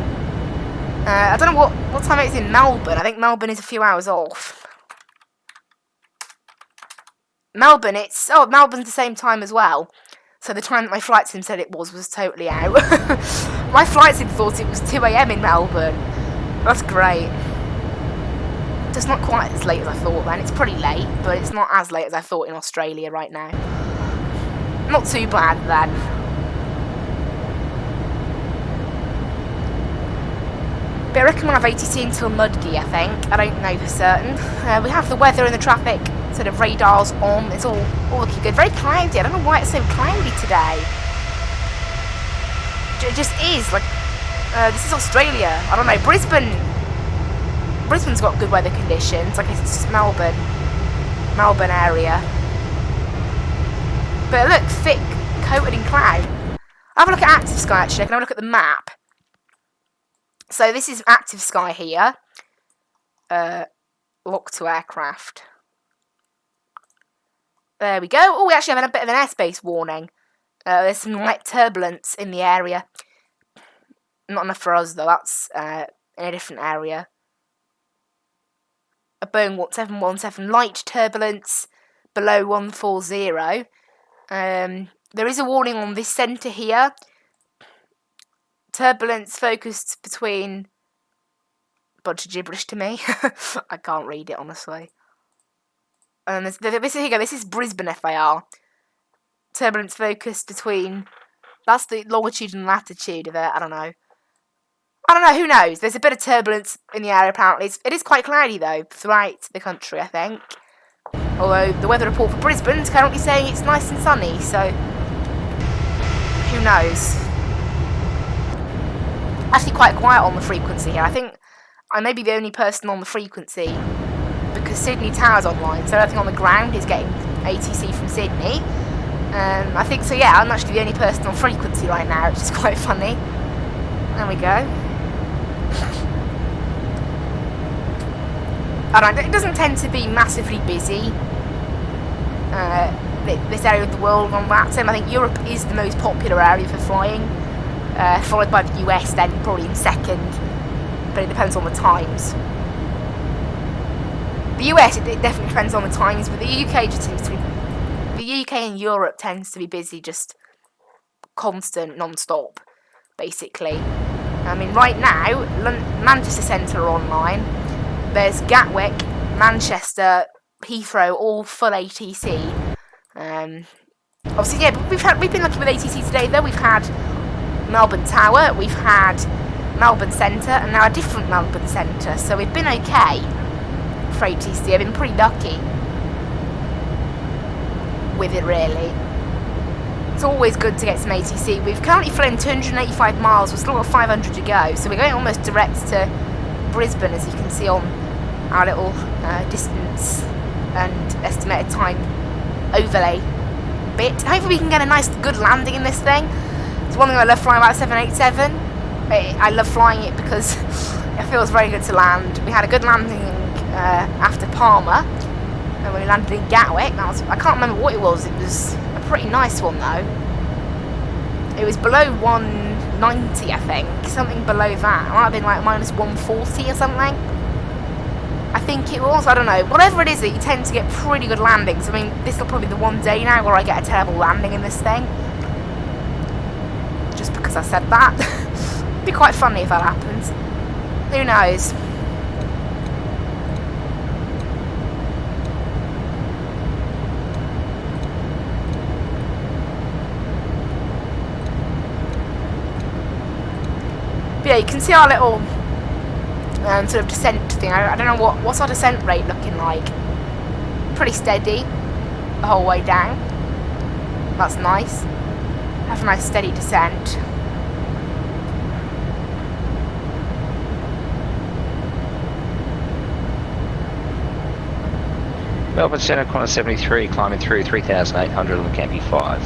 I don't know what time it is in Melbourne. I think Melbourne is a few hours off. Melbourne, Melbourne's the same time as well. So the time that my flight sim said it was totally out. My flight sim thought it was 2 AM in Melbourne. That's great. Just not quite as late as I thought then. It's pretty late, but it's not as late as I thought in Australia right now. Not too bad then. But I reckon we'll have ATC until Mudgee, I think. I don't know for certain. We have the weather and the traffic sort of radars on. It's all looking good. Very cloudy. I don't know why it's so cloudy today. It just is. Like, this is Australia. I don't know. Brisbane's got good weather conditions. I guess it's just Melbourne area. But look, thick, coated in cloud. I'll have a look at active sky actually. I can have a look at the map. So this is active sky here. Lock to aircraft. There we go. Oh, we actually have a bit of an airspace warning. There's some light turbulence in the area. Not enough for us though. That's in a different area. A Boeing 717 light turbulence below 140. There is a warning on this centre here. Turbulence focused between. Bunch of gibberish to me. I can't read it honestly. And this is Brisbane FAR. Turbulence focused between. That's the longitude and latitude of it. I don't know. Who knows? There's a bit of turbulence in the area apparently. It is quite cloudy though throughout the country, I think. Although the weather report for Brisbane is currently saying it's nice and sunny, so who knows? Actually quite quiet on the frequency here. I think I may be the only person on the frequency because Sydney Tower's online, so everything on the ground is getting ATC from Sydney. I think so, yeah, I'm actually the only person on frequency right now, which is quite funny. There we go. I don't know, it doesn't tend to be massively busy, this area of the world on Vatsim. I think Europe is the most popular area for flying, followed by the US then probably in second, but it depends on the times. The US, it definitely depends on the times, but the UK just seems to be, the UK and Europe tends to be busy, just constant, non-stop, basically. I mean, right now, Manchester Centre are online. There's Gatwick, Manchester, Heathrow, all full ATC. Obviously, yeah, but we've been lucky with ATC today, though. We've had Melbourne Tower, we've had Melbourne Centre, and now a different Melbourne Centre. So we've been okay for ATC. I've been pretty lucky with it, really. It's always good to get some ATC. We've currently flown 285 miles. We've still got 500 to go, so we're going almost direct to Brisbane, as you can see on our little distance and estimated time overlay bit. Hopefully we can get a nice, good landing in this thing. It's one thing I love flying about 787. I love flying it because it feels very good to land. We had a good landing after Palmer, and when we landed in Gatwick, I can't remember what it was. It was a pretty nice one though. It was below 190, I think. Something below that. It might have been like minus 140 or something. I think it was. I don't know. Whatever it is, you tend to get pretty good landings. I mean, this will probably be the one day now where I get a terrible landing in this thing. Just because I said that. It'd be quite funny if that happens. Who knows? But yeah, you can see our little sort of descent thing. I don't know what's our descent rate looking like. Pretty steady the whole way down. That's nice. Have a nice steady descent. Melbourne Centre, corner 73, climbing through 3,800 on the Campy 5.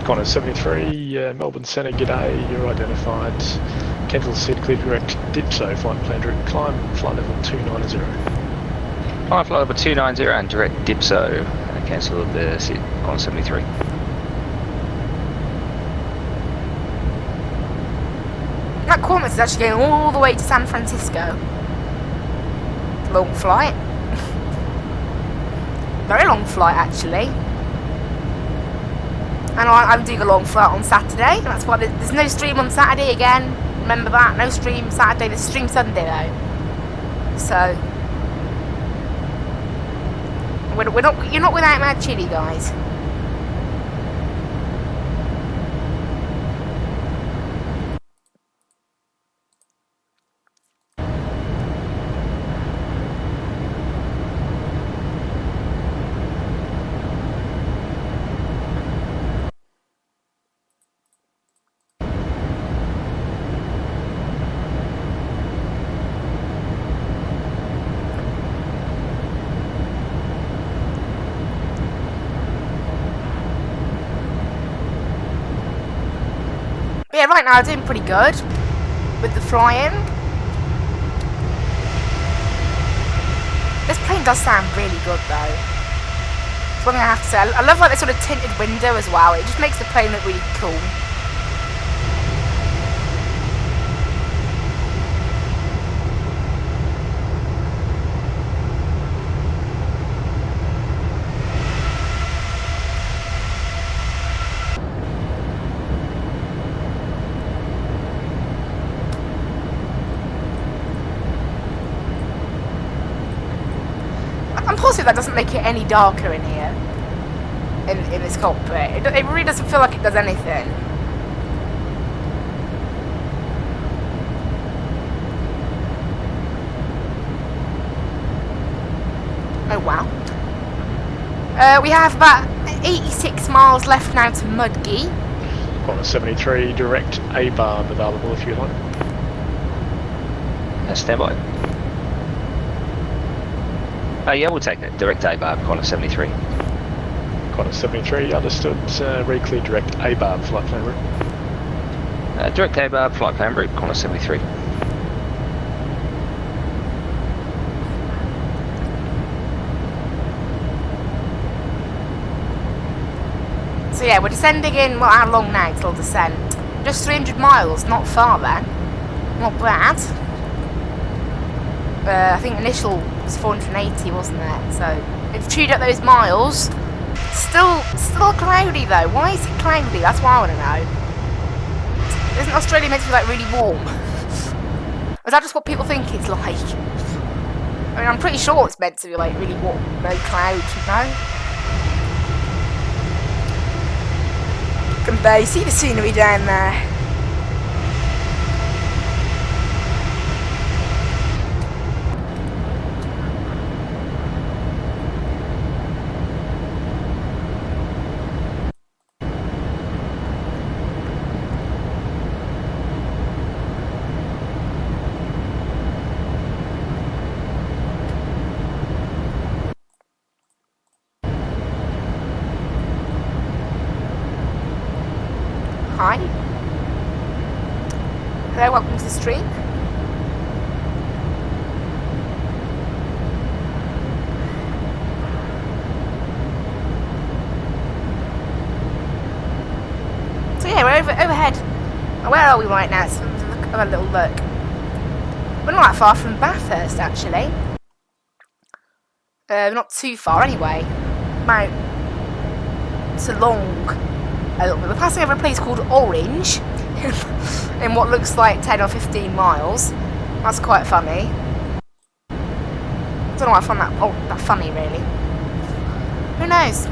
Connor 73, Melbourne Centre, g'day, you're identified. Kensal Sid, clear direct, Dipso, flight plan direct, climb, flight level 290. Climb flight level 290 and direct Dipso, and cancel the Sid, corner 73. That Qantas is actually going all the way to San Francisco. Long flight. Very long flight, actually. And I'm doing a long flight on Saturday. That's why there's no stream on Saturday again. Remember that? No stream Saturday. There's stream Sunday though. So you're not without Mad Chili, guys. But yeah, right now I'm doing pretty good with the flying. This plane does sound really good though. That's one thing I have to say. I love like this sort of tinted window as well. It just makes the plane look really cool. I'm positive that doesn't make it any darker in here, in this cockpit. It really doesn't feel like it does anything. Oh wow. We have about 86 miles left now to Mudgee. Corner 73, direct A-barb available if you like. Stand by. Yeah, we'll take that. Direct A-barb, corner 73. Corner 73, understood. Reclear direct A-barb, flight plan route. Direct A-barb, flight plan route, corner 73. So yeah, we're descending in, well, how long now till descent? Just 300 miles, not far then. Not bad. I think initial was 480, wasn't it? So we've chewed up those miles. Still cloudy though. Why is it cloudy? That's what I want to know. Isn't Australia meant to be like really warm? Or is that just what people think it's like? I mean, I'm pretty sure it's meant to be like really warm, no clouds, you know? You can barely see the scenery down there. Hi. yeah, we're overhead. Where are we right now? Let's have a little look. We're not that far from Bathurst, actually. Not too far, anyway. About a little bit. We're passing over a place called Orange in what looks like 10 or 15 miles. That's quite funny. I don't know why I found that funny, really. Who knows?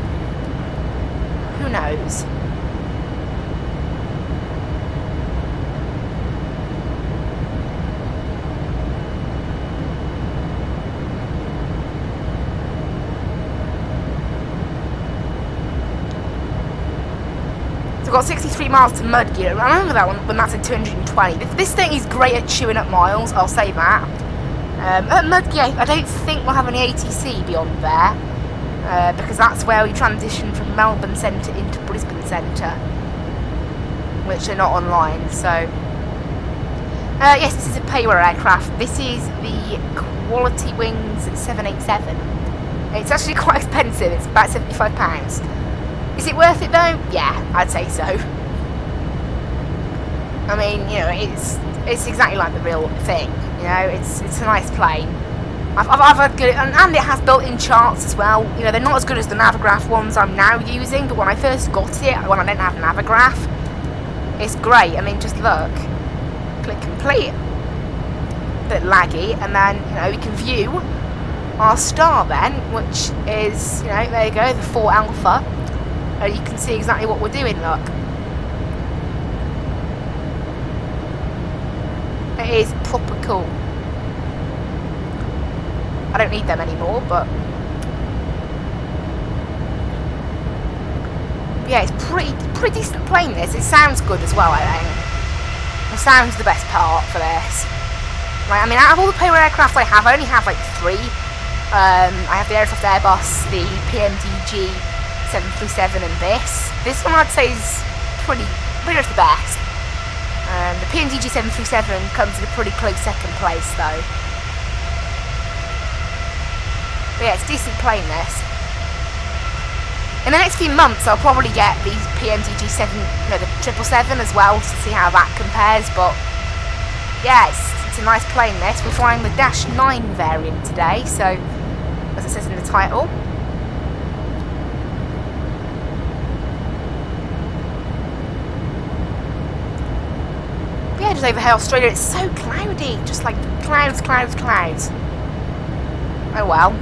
Who knows? We've got 63 miles to Mudgee. I remember that one when that's at 220. This thing is great at chewing up miles, I'll say that. At Mudgee, I don't think we'll have any ATC beyond there, because that's where we transition from Melbourne Centre into Brisbane Centre, which are not online, so... yes, this is a payware aircraft. This is the Quality Wings 787. It's actually quite expensive, it's about £75. Is it worth it though? Yeah, I'd say so. I mean, you know, it's exactly like the real thing. You know, it's a nice plane. I've had good, and it has built-in charts as well. You know, they're not as good as the Navigraph ones I'm now using, but when I first got it, when I didn't have Navigraph, it's great. I mean, just look, click complete. A bit laggy, and then you know we can view our star then, which is, you know, there you go, the 4 Alpha. You can see exactly what we're doing, look. It is proper cool. I don't need them anymore, but... yeah, it's pretty decent plane, this. It sounds good as well, I think. The sound's the best part for this. Like, I mean, out of all the payware aircraft I only have like 3. I have the Aircraft Airbus, the PMDG 737 and this one I'd say is pretty much the best. The PMDG 737 comes in a pretty close second place though. But yeah, it's a decent plane this. In the next few months I'll probably get the PMDG the 777 as well to see how that compares, but yeah, it's a nice plane this. We're flying the -9 variant today, so as it says in the title. Yeah, just over here, Australia, it's so cloudy, just like clouds. Oh well.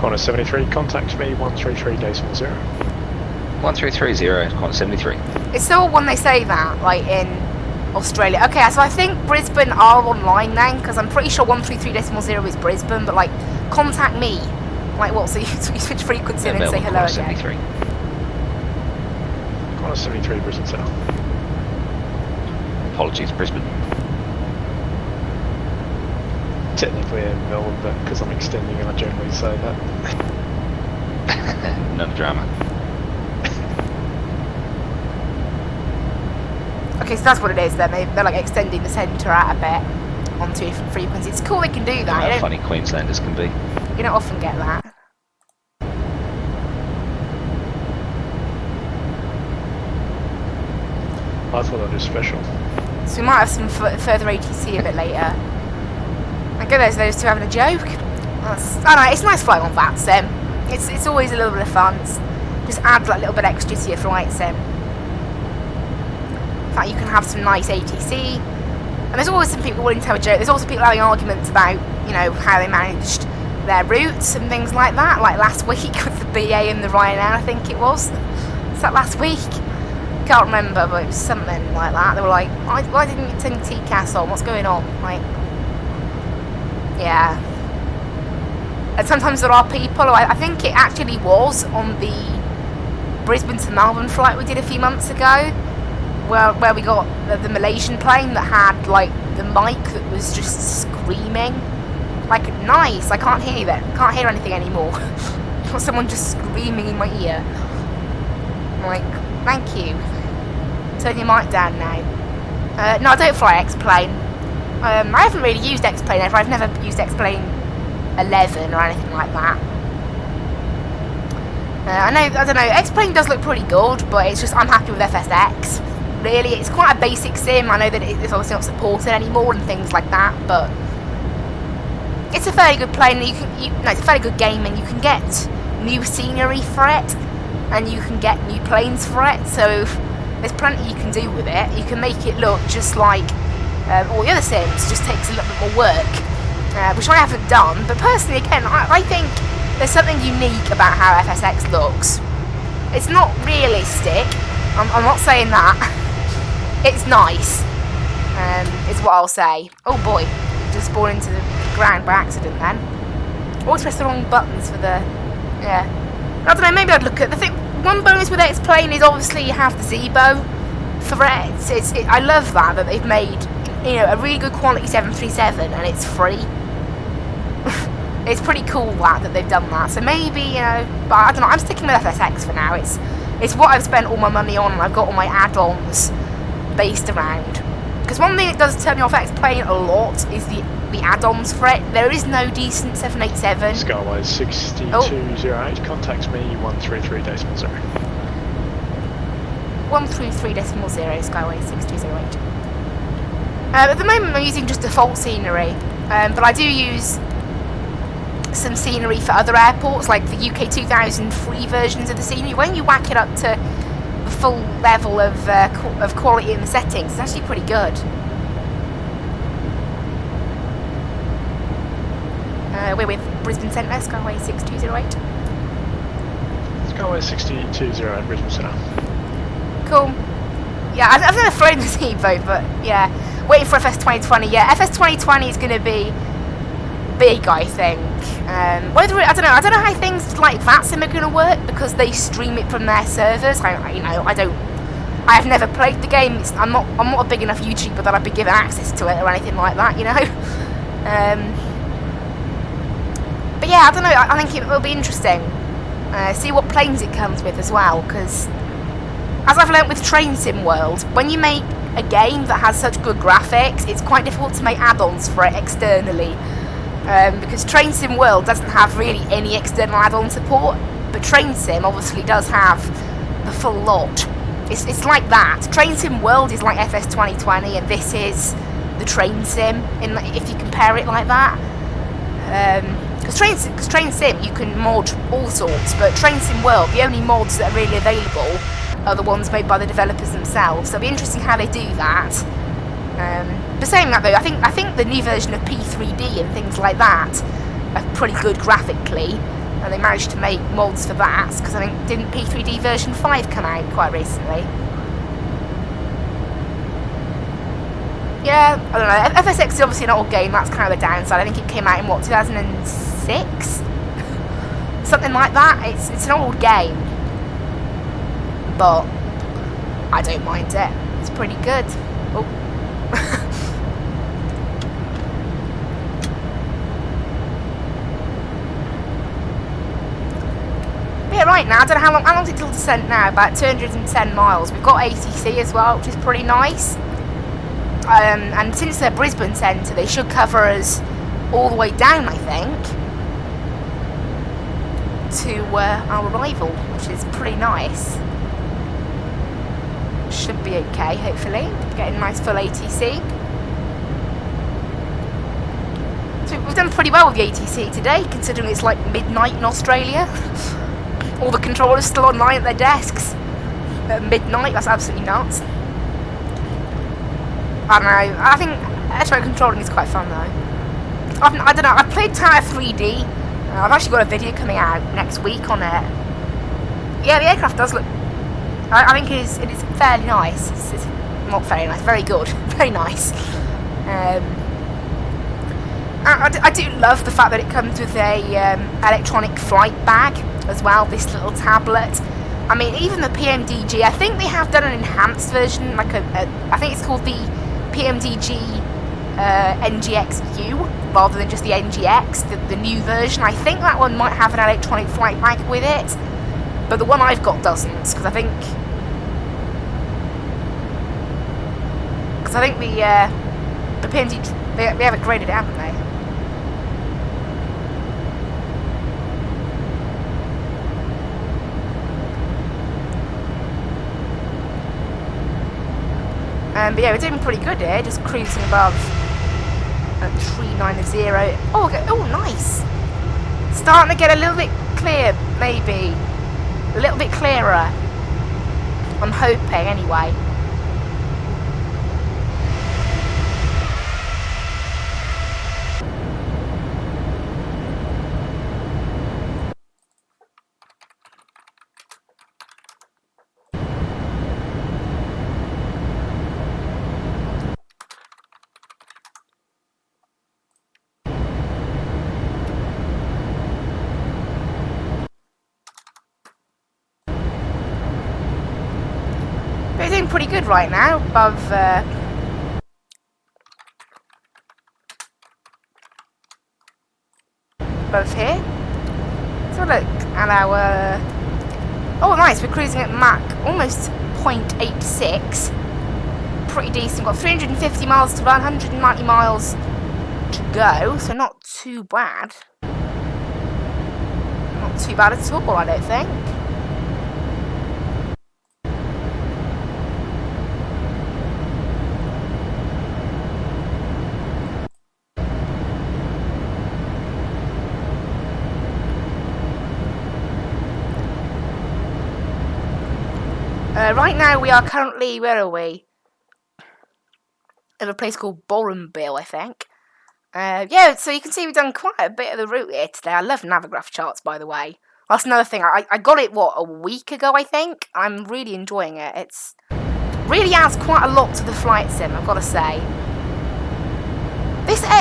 Corner 73, contact me 133.0. 1330, corner 73. It's still when they say that, like in Australia. Okay, so I think Brisbane are online then, because I'm pretty sure 133.0 is Brisbane, but like, contact me. Like what, so you switch frequency and then say hello again. 73. Corner 73, Brisbane South. Apologies, Brisbane. Technically in Melbourne, but because I'm extending I generally say that. No drama. Okay, so that's what it is then. They're like extending the centre out a bit onto different frequencies. It's cool they can do that. How funny Queenslanders can be. You don't often get that. I thought that was special. So we might have some further ATC a bit later. I guess those two having a joke. I don't know, it's nice flying on Vatsim. It's always a little bit of fun. Just adds like a little bit extra to your flight sim. In fact, you can have some nice ATC. And there's always some people willing to have a joke. There's also people having arguments about, you know, how they managed their routes and things like that. Like last week with the BA and the Ryanair, I think it was. Was that last week? Can't remember, but it was something like that. They were like, why didn't you turn TCAS on? What's going on? Like, yeah. And sometimes there are people, I think it actually was on the Brisbane to Melbourne flight we did a few months ago, where we got the Malaysian plane that had like the mic that was just screaming. Like, nice, I can't hear that. Can't hear anything anymore. Got someone just screaming in my ear. I'm like, thank you. Turn your mic down now. No, I don't fly X-Plane. I haven't really used X-Plane ever. I've never used X-Plane 11 or anything like that. I don't know, X-Plane does look pretty good, but it's just, I'm happy with FSX. Really, it's quite a basic sim. I know that it's obviously not supported anymore and things like that, but it's a fairly good plane. It's a fairly good game, and you can get new scenery for it, and you can get new planes for it, so there's plenty you can do with it. You can make it look just like all the other sims, just takes a little bit more work, which I haven't done, but personally, again, I think there's something unique about how FSX looks. It's not realistic, I'm not saying that. It's nice, is what I'll say. Oh boy, just spawned into the ground by accident then. Always press the wrong buttons for the... yeah. I don't know, maybe I'd look at... the thing. One bonus with X-Plane is obviously you have the Zebo threats. I love that they've made, you know, a really good quality 737 and it's free. It's pretty cool that they've done that. So maybe, you know, but I don't know, I'm sticking with FSX for now. It's what I've spent all my money on, and I've got all my add-ons based around. Because one thing that does turn me off X-Plane a lot is the add-ons for it. There is no decent 787. Skyway 6208 contacts me 133.0. 133.0 Skyway 6208. At the moment I'm using just default scenery, but I do use some scenery for other airports, like the UK 2000 free versions of the scenery. When you whack it up to the full level of quality in the settings, it's actually pretty good. We're with Brisbane Centre, Skyway 6208. Skyway 6208, Brisbane Centre. Cool. Yeah, I've never flown the Zebo, but yeah, waiting for FS 2020. Yeah, FS 2020 is going to be big, I think. I don't know how things like Vatsim are going to work, because they stream it from their servers. I have never played the game. I'm not a big enough YouTuber that I'd be given access to it or anything like that, you know. But yeah, I don't know. I think it will be interesting. See what planes it comes with as well, because as I've learnt with Train Sim World, when you make a game that has such good graphics, it's quite difficult to make add-ons for it externally. Because Train Sim World doesn't have really any external add-on support, but Train Sim obviously does have the full lot. It's like that. Train Sim World is like FS 2020, and this is the Train Sim, if you compare it like that. Because Train Sim, you can mod all sorts, but Train Sim World, the only mods that are really available are the ones made by the developers themselves. So it'll be interesting how they do that. But saying that though, I think the new version of P3D and things like that are pretty good graphically, and they managed to make mods for that, because I think, didn't P3D version 5 come out quite recently? Yeah, I don't know, FSX is obviously an old game, that's kind of a downside. I think it came out in, what, 2006? Something like that. It's an old game, but I don't mind it, it's pretty good. Oh. Yeah, right now, I don't know how long's it till descent now, about 210 miles. We've got ATC as well, which is pretty nice. And since they're Brisbane Centre, they should cover us all the way down, I think, to our arrival, which is pretty nice. Should be okay, hopefully. Getting a nice full ATC. So we've done pretty well with the ATC today, considering it's like midnight in Australia. All the controllers still online at their desks at midnight. That's absolutely nuts. I don't know. I think air controlling is quite fun though. I don't know. I've played Tower 3D. I've actually got a video coming out next week on it. Yeah, the aircraft does look. I think it is fairly nice. It's not very nice. Very good. Very nice. I do love the fact that it comes with a electronic flight bag as well, this little tablet. I mean, even the PMDG, I think they have done an enhanced version, like I think it's called the PMDG NGX-U, rather than just the NGX, the new version. I think that one might have an electronic flight bag with it, but the one I've got doesn't, because I think the PMDG, they have upgraded it, haven't they? But yeah, we're doing pretty good here, just cruising above 390. Oh, okay. Oh, nice. Starting to get a little bit clear, maybe. A little bit clearer. I'm hoping, anyway. We're doing pretty good right now, above here. So look at our... Oh, nice, we're cruising at Mach almost 0.86. Pretty decent. We've got 350 miles to run, 190 miles to go, so not too bad. Not too bad at all, I don't think. Right now we are currently, where are we? At a place called Borenville, I think. Yeah, so you can see we've done quite a bit of the route here today. I love Navigraph charts, by the way. That's another thing. I got it, what, a week ago, I think? I'm really enjoying it. It's really adds quite a lot to the flight sim, I've got to say.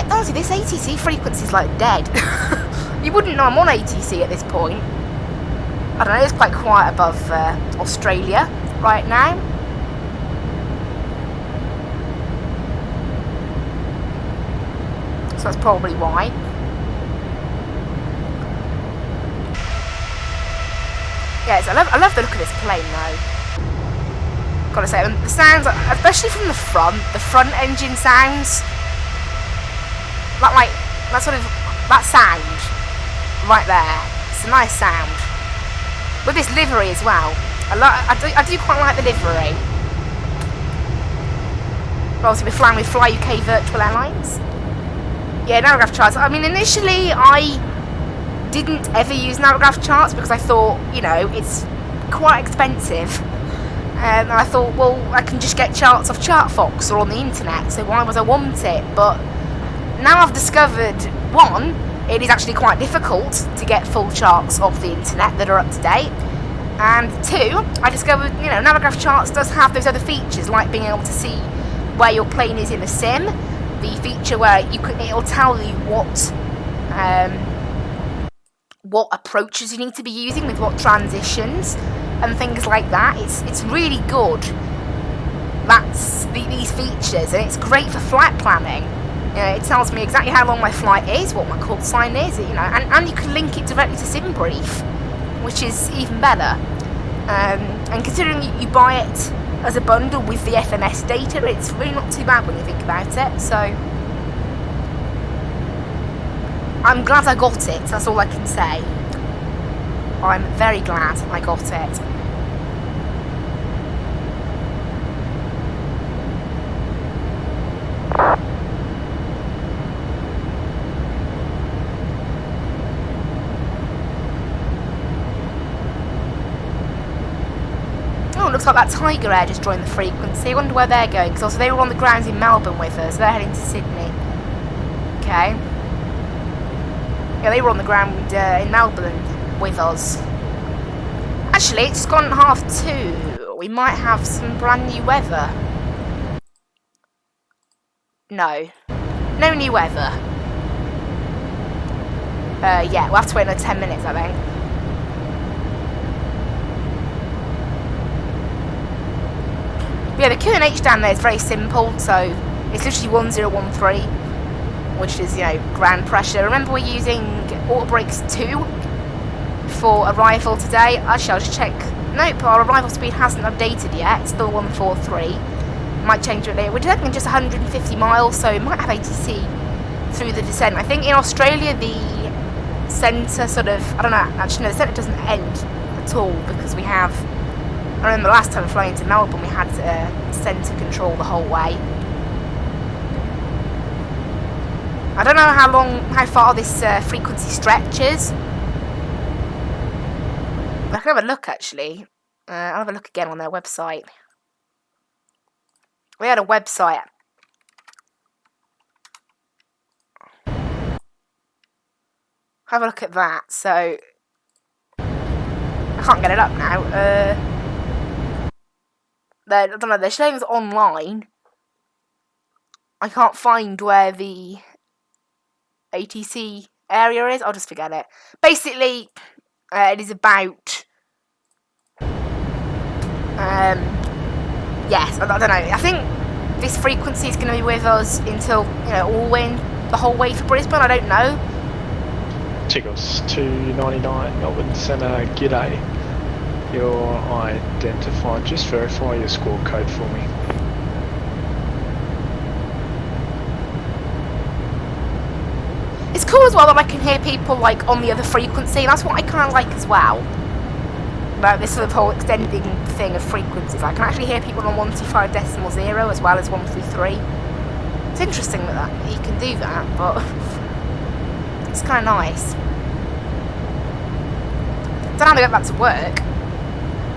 Honestly, this ATC frequency is like dead. You wouldn't know I'm on ATC at this point. I don't know, it's quite quiet above Australia right now. So that's probably why. Yes, I love the look of this plane though. Gotta say, the sounds, especially from the front engine sounds, like that sound right there. It's a nice sound. With this livery as well. I do quite like the livery. But obviously we're flying with Fly UK Virtual Airlines. Yeah, Navigraph charts. I mean, initially I didn't ever use Navigraph charts because I thought, you know, it's quite expensive. And I thought, well, I can just get charts off ChartFox or on the internet, so why would I want it? But now I've discovered, one, it is actually quite difficult to get full charts off the internet that are up to date. And two, I discovered, you know, Navigraph charts does have those other features, like being able to see where your plane is in the sim. The feature where it'll tell you what approaches you need to be using with what transitions and things like that. It's really good. That's these features, and it's great for flight planning. You know, it tells me exactly how long my flight is, what my call sign is, you know, and you can link it directly to SimBrief, which is even better. And considering you buy it as a bundle with the FMS data, it's really not too bad when you think about it. So I'm glad I got it, that's all I can say. I'm very glad I got it. Looks like that Tiger Air just joined the frequency. I wonder where they're going, because also they were on the grounds in Melbourne with us. They're heading to Sydney. Okay. Yeah, they were on the ground in Melbourne with us. Actually, it's gone 2:30. We might have some brand new weather. No. No new weather. Yeah, we'll have to wait another 10 minutes, I think. Yeah, the QNH down there is very simple, so it's literally 1013, which is, you know, ground pressure. Remember, we're using auto brakes 2 for arrival today. Actually, I'll just check. Nope, our arrival speed hasn't updated yet. It's still 143. Might change it later. We're taking just 150 miles, so it might have ATC through the descent. I think in Australia the centre sort of, I don't know, actually no, the centre doesn't end at all because we have I remember last time flying to Melbourne, we had centre control the whole way. I don't know how far this frequency stretches. I can have a look actually. I'll have a look again on their website. We had a website. Have a look at that. So I can't get it up now. I don't know. They're showing us online. I can't find where the ATC area is. I'll just forget it. Basically, it is about. Yes, I don't know. I think this frequency is going to be with us until the whole way to Brisbane. I don't know. Tickles 299 Melbourne Centre, g'day. You're identified. Just verify your score code for me. It's cool as well that I can hear people like on the other frequency. That's what I kind of like as well. About this sort of whole extending thing of frequencies. I can actually hear people on 125.0 as well as 133. It's interesting that you can do that, but it's kind of nice. Don't know how to get back to work.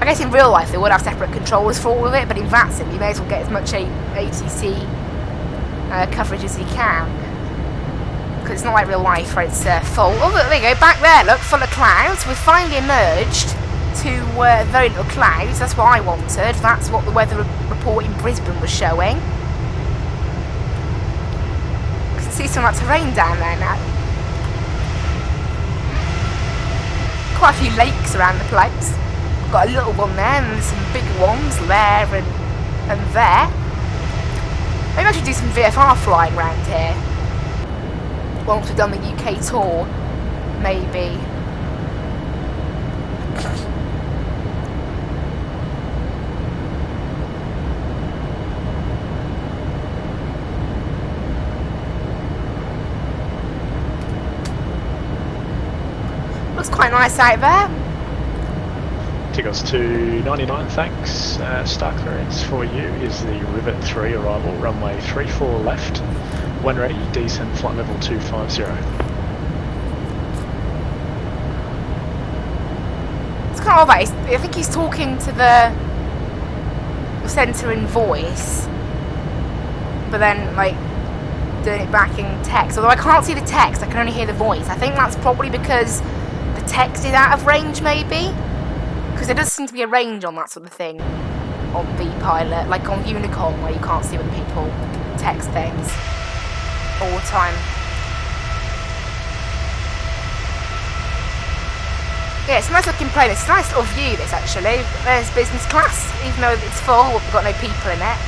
I guess in real life they would have separate controllers for all of it, but in Vatsim you may as well get as much ATC coverage as you can. Because it's not like real life where it's full. Oh look, there you go, back there, look, full of clouds. We've finally emerged to very little clouds. That's what I wanted. That's what the weather report in Brisbane was showing. I can see some of that terrain down there now. Quite a few lakes around the place. Got a little one there and some bigger ones there and there. Maybe I should do some VFR flying around here. Once we've done the UK tour, maybe. Looks quite nice out there. Tickles 299, thanks. Start clearance for you is the Rivet 3 arrival, runway 34 left. When ready, descent flight level 250. It's kind of obvious. I think he's talking to the centre in voice, but then like doing it back in text. Although I can't see the text, I can only hear the voice. I think that's probably because the text is out of range, maybe. Because there does seem to be a range on that sort of thing on V-Pilot, like on Unicom, where you can't see when people text things all the time. Yeah, it's a nice looking plane. It's a nice little view, this actually. There's business class, even though it's full, we've got no people in it.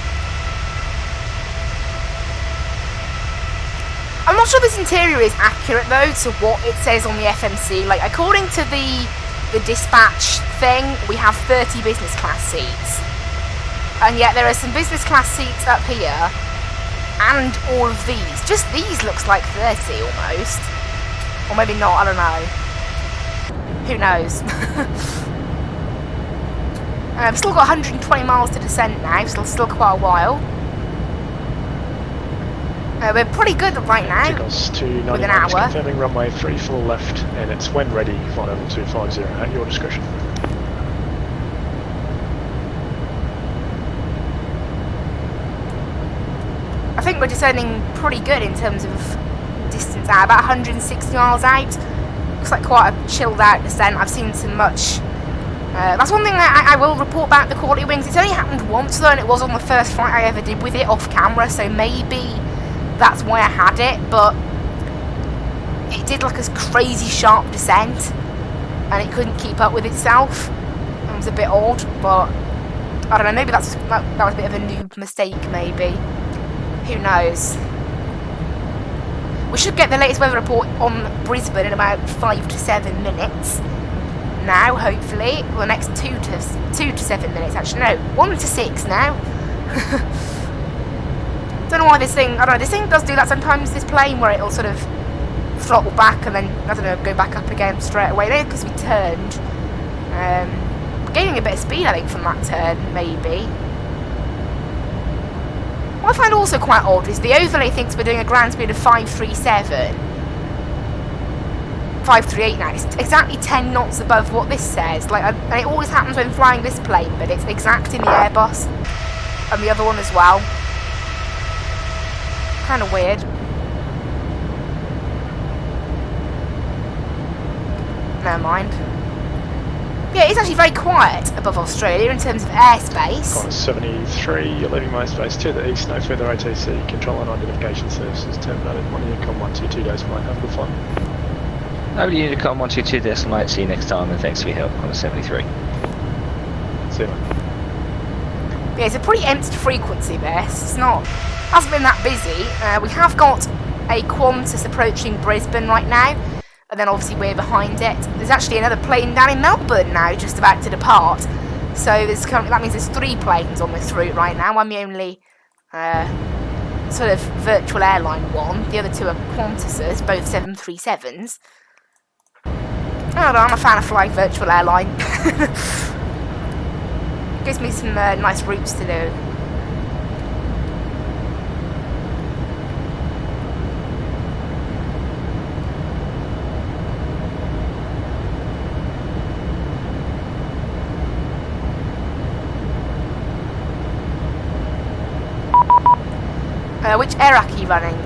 I'm not sure this interior is accurate though to what it says on the FMC. Like, according to the dispatch thing, we have 30 business class seats, and yet there are some business class seats up here and all of these. Just these looks like 30 almost, or maybe not, I don't know, who knows. We've still got 120 miles to descend now, still quite a while. We're pretty good right now. Tickles to with an hour. Confirming runway 34 left, and it's when ready, flight level 250 at your discretion. I think we're descending pretty good in terms of distance out, about 160 miles out. Looks like quite a chilled out descent. I've seen so much. That's one thing that I will report back the quality wings. It's only happened once though, and it was on the first flight I ever did with it off camera, so maybe that's why I had it, but it did like a crazy sharp descent and it couldn't keep up with itself. It was a bit odd, but I don't know, maybe that was a bit of a noob mistake, maybe. Who knows? We should get the latest weather report on Brisbane in about 5 to 7 minutes. Now, hopefully, well, the next 2 to 7 minutes, actually, no, 1 to 6 now. Don't know why this thing, I don't know, this thing does do that sometimes, this plane, where it'll sort of throttle back and then, I don't know, go back up again straight away. Maybe because we turned. gaining a bit of speed, I think, from that turn, maybe. What I find also quite odd is the overlay thinks we're doing a ground speed of 537. 538 now. It's exactly 10 knots above what this says. Like, and it always happens when flying this plane, but it's exact in the Airbus and the other one as well. Kind of weird. Never mind. Yeah, it's actually very quiet above Australia in terms of airspace. Corner 73, you're leaving my space to the east, no further ATC, control and identification services terminated, 1 Unicom 122 days flight, have a good flight. Over to Unicom 122 decimal 8, see you next time and thanks for your help, corner 73. See you, mate. Yeah, it's a pretty empty frequency this. It's not, hasn't been that busy. We have got a Qantas approaching Brisbane right now. And then obviously we're behind it. There's actually another plane down in Melbourne now, just about to depart. So there's currently, that means there's 3 planes on this route right now. I'm the only sort of virtual airline one. The other 2 are Qantases, both 737s. I don't know, I'm a fan of flying virtual airline. Gives me some nice routes to do. Which airrack are you running?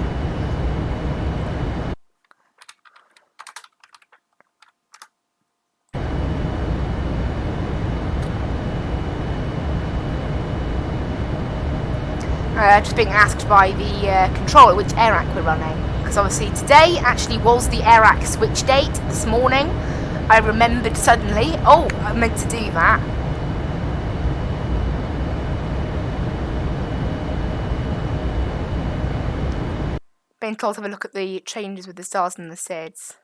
Just being asked by the controller which airrack we're running. Because obviously today actually was the airrack switch date this morning. I remembered suddenly, oh, I meant to do that. Being told to have a look at the changes with the stars and the SIDS.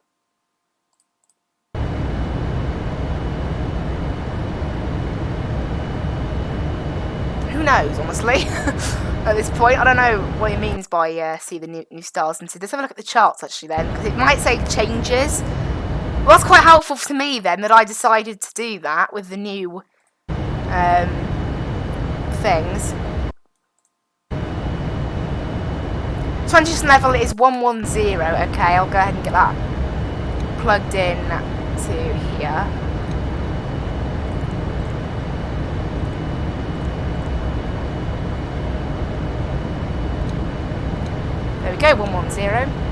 Who knows, honestly? At this point, I don't know what he means by see the new stars and SIDS. Let's have a look at the charts actually then, because it might say changes. Well, that's quite helpful to me then that I decided to do that with the new things. Transition level is 110. Okay, I'll go ahead and get that plugged in to here. There we go, 110.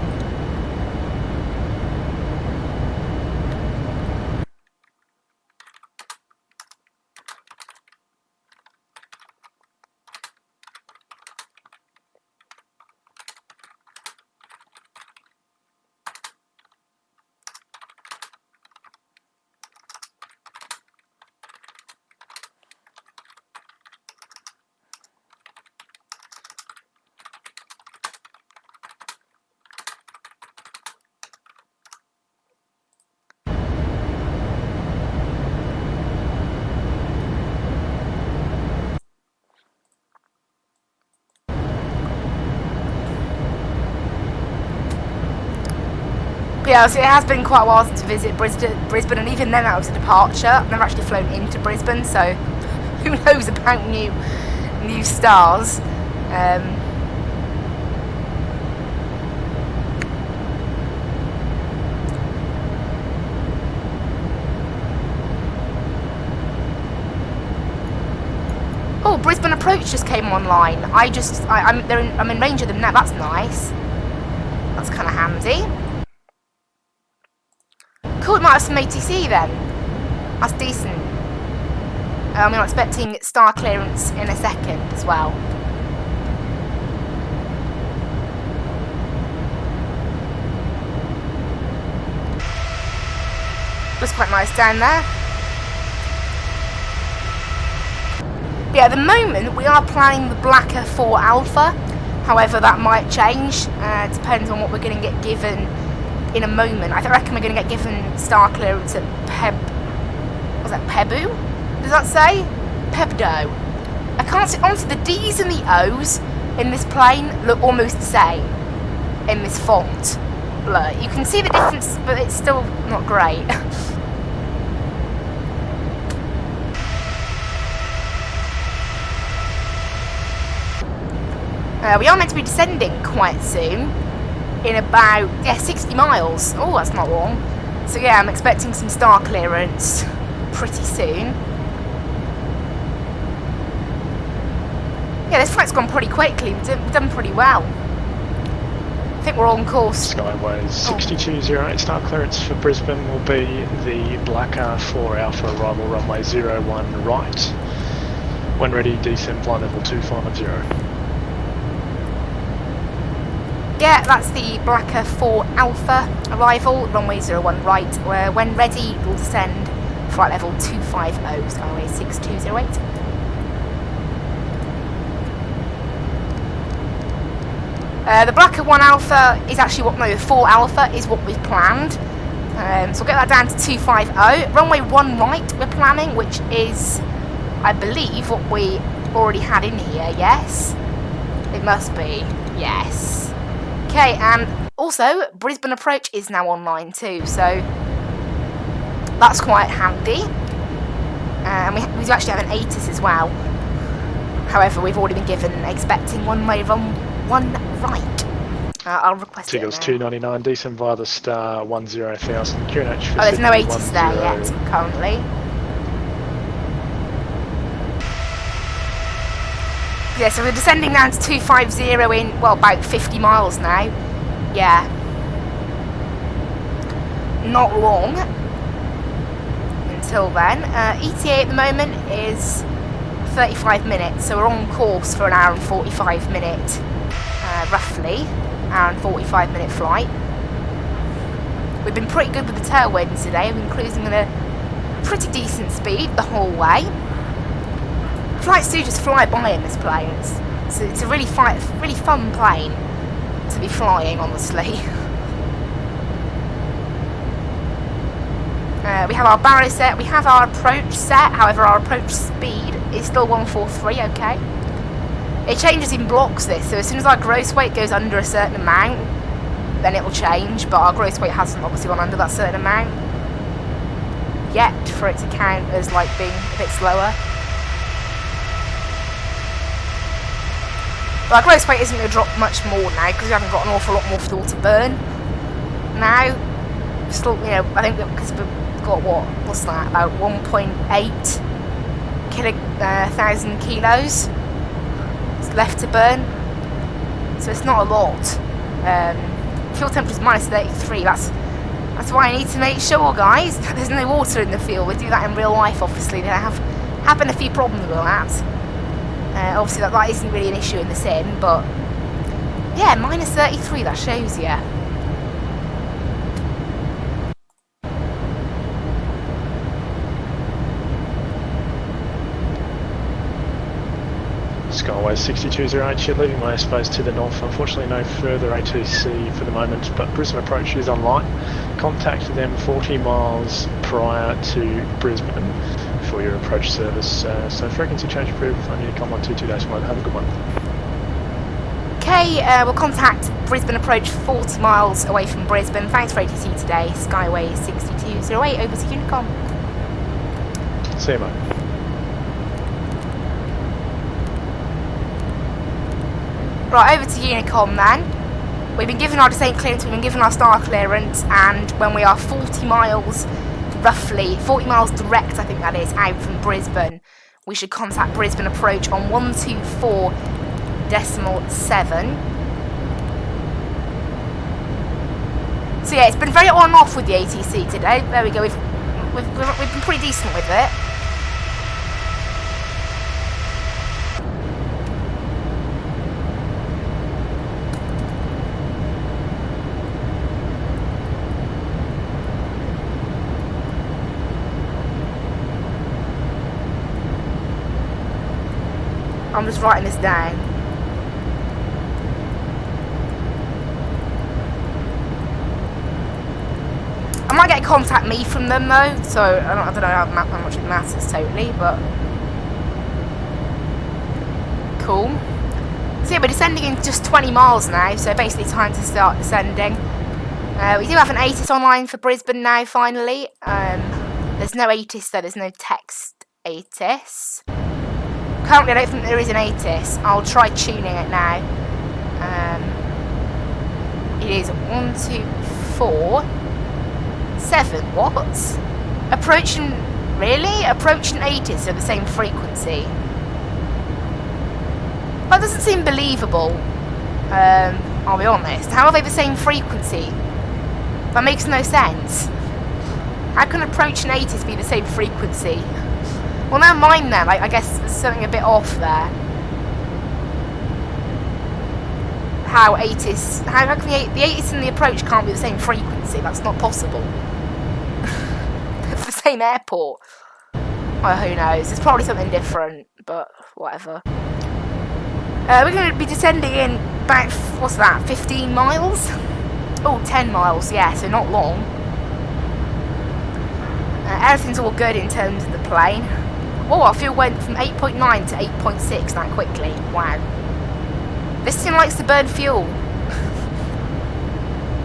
Yeah, so it has been quite a while since I visited Brisbane, and even then that was a departure. I've never actually flown into Brisbane, so who knows about new stars. Oh, Brisbane Approach just came online. I'm in range of them now. That's nice. That's kind of handy. Cool, it might have some ATC then. That's decent. I'm expecting star clearance in a second as well. Looks quite nice down there. But yeah, at the moment we are planning the Blacker 4 Alpha. However, that might change. Depends on what we're going to get given in a moment. I reckon we're going to get given star clearance at was that Pebu? Does that say? Pebdo. I can't see, honestly, the D's and the O's in this plane look almost the same in this font. Look, you can see the difference, but it's still not great. We are meant to be descending quite soon, in about 60 miles. Oh, that's not long. So yeah, I'm expecting some star clearance pretty soon. Yeah, this flight's gone pretty quickly. We've done pretty well. I think we're on course. Skyways 6208 star clearance for Brisbane will be the Blacker 4 Alpha arrival runway 01 right. When ready, descend flight level 250. Yeah, that's the Blacker 4 Alpha arrival, runway 01 right, where when ready, we'll descend flight level 250, Skyway 6208. The Blacker 1 Alpha is actually what, no, the 4 Alpha is what we've planned. So we'll get that down to 250. Runway 1 right we're planning, which is, I believe, what we already had in here, yes? It must be, yes. Okay, and also, Brisbane approach is now online too, so that's quite handy. And we do actually have an ATIS as well. However, we've already been given expecting one right. I'll request Tiggles it now. 299, descend via the star 10,000 QNH for Oh, there's no Sydney, ATIS there yet, currently. Yeah, so we're descending down to 250 in, well, about 50 miles now. Yeah. Not long until then. ETA at the moment is 35 minutes, so we're on course for an hour and 45 minute, roughly, hour and 45 minute flight. We've been pretty good with the tailwinds today. We've been cruising at a pretty decent speed the whole way. Flights do just fly by in this plane. It's a really fun plane to be flying, honestly. We have our barrier set, we have our approach set, however our approach speed is still 143, okay. It changes in blocks this, so as soon as our gross weight goes under a certain amount, then it will change, but our gross weight hasn't obviously gone under that certain amount yet for it to count as like being a bit slower. But our gross weight isn't going to drop much more now because we haven't got an awful lot more fuel to burn now. Still, you know, I think because we've got what's that, about 1.8 thousand kilos left to burn, so it's not a lot. Fuel temperature is minus 33. That's why I need to make sure, guys, that there's no water in the fuel. We do that in real life, obviously. There have happened a few problems with that. Obviously that isn't really an issue in the sim, but yeah, minus 33, that shows you. Skyway 6208, you're leaving my airspace to the north. Unfortunately no further ATC for the moment, but Brisbane approach is online. Contact them 40 miles prior to Brisbane for your approach service. So frequency change approved on Unicom 122-1. Have a good one. Okay, we'll contact Brisbane approach 40 miles away from Brisbane. Thanks for ATC today. Skyway 6208, over to Unicom. See you, mate. Right, over to Unicom then. We've been given our descent clearance, we've been given our star clearance, and when we are 40 miles, roughly, 40 miles direct I think that is, out from Brisbane, we should contact Brisbane approach on 124.7. So yeah, it's been very on and off with the ATC today. There we go, we've been pretty decent with it. I'm just writing this down. I might get a contact me from them though, so I don't know how much it matters totally, but cool. So yeah, we're descending in just 20 miles now, so basically time to start descending. We do have an ATIS online for Brisbane now, finally. There's no ATIS though, there's no text ATIS. Currently I don't think there is an ATIS. I'll try tuning it now. It is 1, 2, 4, 7. What? Approaching, really? Approaching 80, so the same frequency. That doesn't seem believable. I'll be honest. How are they the same frequency? That makes no sense. How can approaching 80s be the same frequency? Well, never mind then. I guess there's something a bit off there. How 80s... How can the 80s and the approach can't be the same frequency? That's not possible. It's the same airport. Oh, who knows? It's probably something different, but whatever. We're going to be descending in about, what's that, 15 miles? Oh, 10 miles, yeah, so not long. Everything's all good in terms of the plane. Oh, our fuel went from 8.9 to 8.6 that quickly. Wow. This thing likes to burn fuel.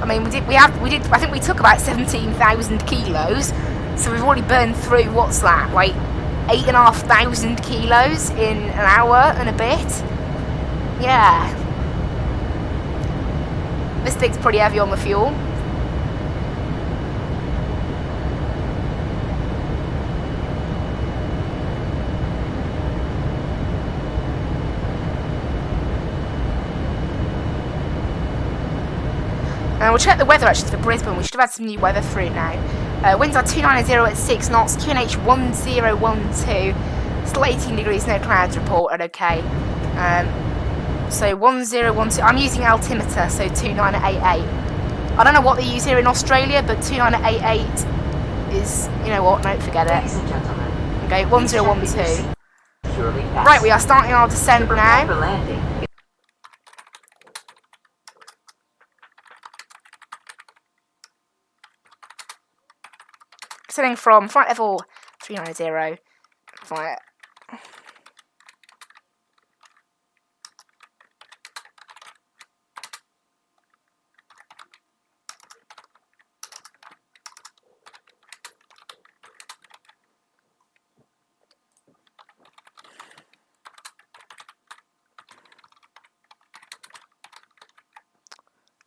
I mean, I think we took about 17,000 kilos, so we've already burned through, what's that, like 8,500 kilos in an hour and a bit? Yeah. This thing's pretty heavy on the fuel. And we'll check the weather actually for Brisbane. We should have had some new weather through now. Winds are 290 at 6 knots, QNH 1012. Still 18 degrees, no clouds reported, okay. So 1012, I'm using altimeter, so 2988. I don't know what they use here in Australia, but 2988 is, you know what, no, forget it. Okay, 1012. Right, we are starting our descent now. Descending from flight level 390. Flight.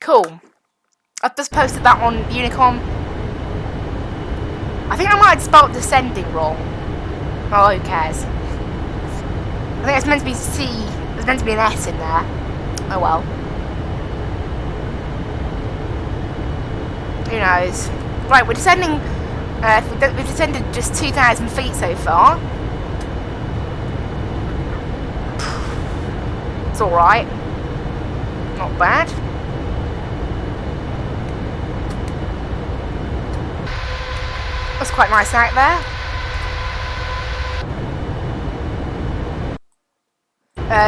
Cool. I've just posted that on Unicom. I think I might have spelled descending wrong. Oh, who cares? I think it's meant to be C. There's meant to be an S in there. Oh well. Who knows? Right, we're descending. We've descended just 2,000 feet so far. It's all right. Not bad. That's quite nice out there.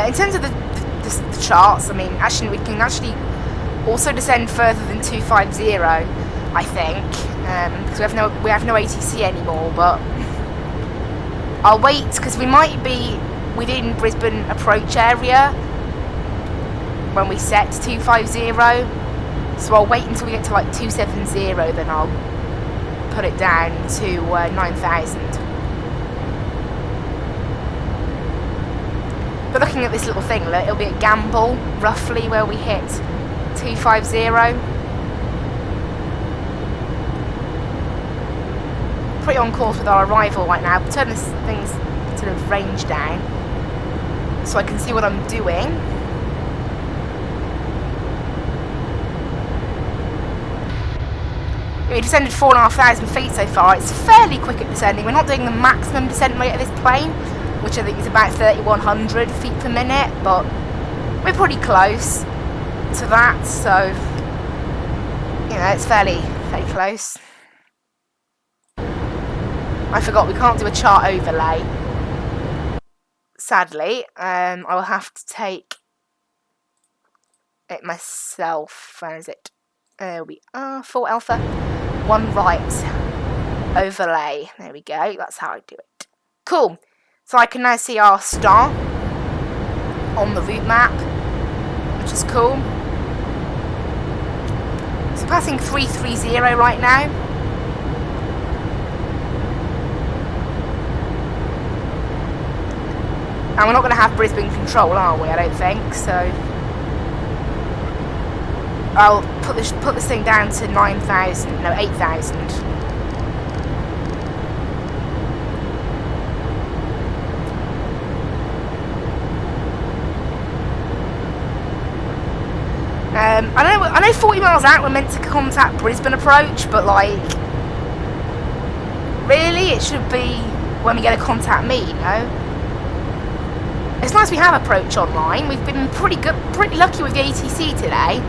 In terms of the charts, I mean, actually we can actually also descend further than 250, I think, because we have no ATC anymore. But I'll wait because we might be within Brisbane approach area when we set 250. So I'll wait until we get to like 270, then I'll put it down to 9,000. But looking at this little thing, look, it'll be a gamble roughly where we hit 250. Pretty on course with our arrival right now. Turn this thing's sort of range down so I can see what I'm doing. We descended 4,500 feet so far. It's fairly quick at descending. We're not doing the maximum descent rate of this plane, which I think is about 3,100 feet per minute, but we're pretty close to that, so you know, it's fairly close. I forgot we can't do a chart overlay. Sadly, I will have to take it myself. Where is it? There we are. 4 alpha. 1 right overlay. There we go. That's how I do it. Cool. So I can now see our star on the route map, which is cool. So passing 330 right now. And we're not going to have Brisbane control, are we? I don't think so. I'll put this thing down to 9,000. No, 8,000. I know 40 miles out we're meant to contact Brisbane approach, but like, really, it should be when we get to contact me, you know? It's nice we have approach online. We've been pretty lucky with the ATC today.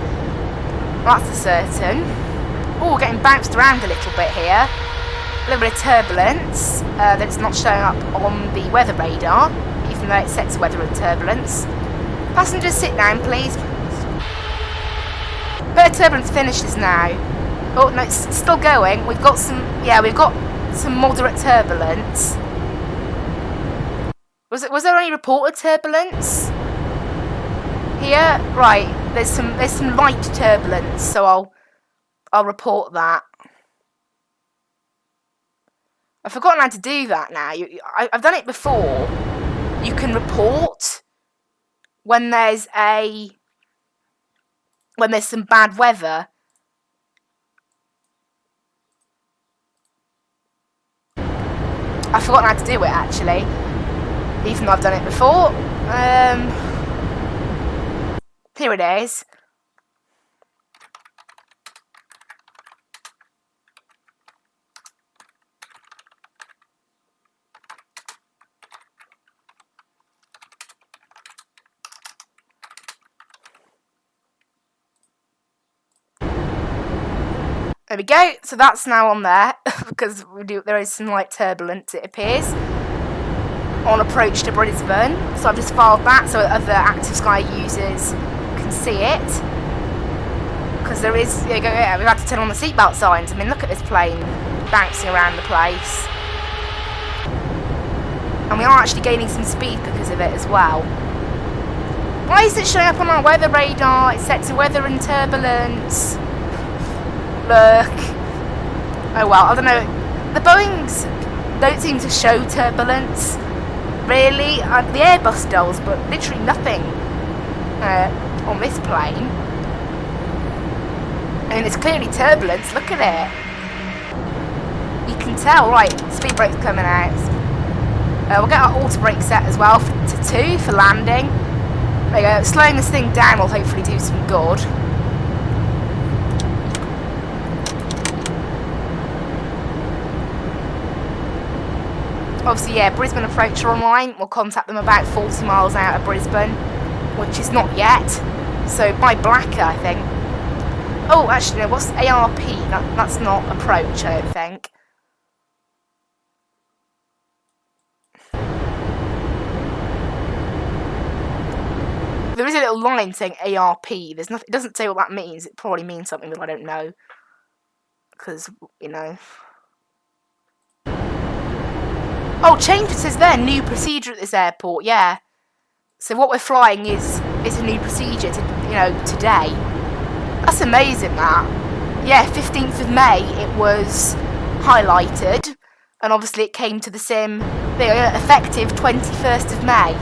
That's for certain. Oh, we're getting bounced around a little bit here. A little bit of turbulence that's not showing up on the weather radar, even though it sets weather and turbulence. Passengers, sit down, please. Bit of turbulence finishes now. Oh no, it's still going. We've got some moderate turbulence. Was there any reported turbulence here? Right, there's some light turbulence, so I'll report that. I've forgotten how to do that now. I've done it before. You can report when there's some bad weather. I've forgotten how to do it actually, even though I've done it before. Here it is. There we go, so that's now on there, because there is some light turbulence, it appears, on approach to Brisbane. So I've just filed that so other active Sky users can see it. Because there is, we've had to turn on the seatbelt signs. I mean, look at this plane bouncing around the place. And we are actually gaining some speed because of it as well. Why is it showing up on our weather radar? It's set to weather and turbulence. Look. Oh well, I don't know. The Boeings don't seem to show turbulence, really. The Airbus does, but literally nothing on this plane. I mean, it's clearly turbulence. Look at it. You can tell. Right, speed brake's coming out. We'll get our auto brake set as well to 2 for landing. There you go. Slowing this thing down will hopefully do some good. Obviously, yeah, Brisbane approach are online. We'll contact them about 40 miles out of Brisbane, which is not yet. So by Blacker, I think. Oh, actually, no, what's ARP? That's not approach, I don't think. There is a little line saying ARP. There's nothing. It doesn't say what that means. It probably means something that I don't know. Because, you know. Oh, change, it says there, new procedure at this airport, yeah. So what we're flying is a new procedure, today. That's amazing, that. Yeah, 15th of May, it was highlighted, and obviously it came to the sim, effective 21st of May.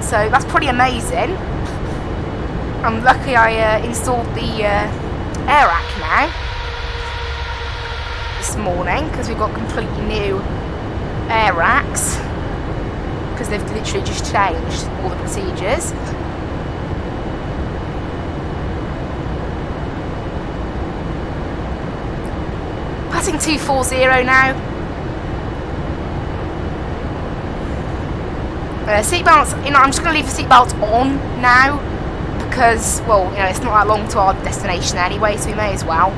So that's pretty amazing. I'm lucky I installed the air rack now, this morning, because we've got completely new air racks, because they've literally just changed all the procedures. Passing 240 now. Seatbelts, I'm just going to leave the seatbelts on now, because, well, it's not that long to our destination anyway, so we may as well.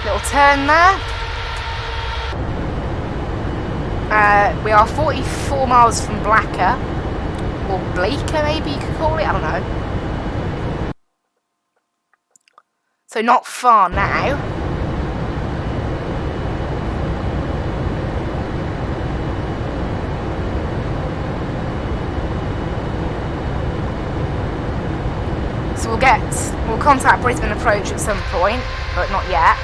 Little turn there. We are 44 miles from Blacker, or Bleaker maybe you could call it, I don't know. So not far now. So we'll contact Brisbane approach at some point, but not yet.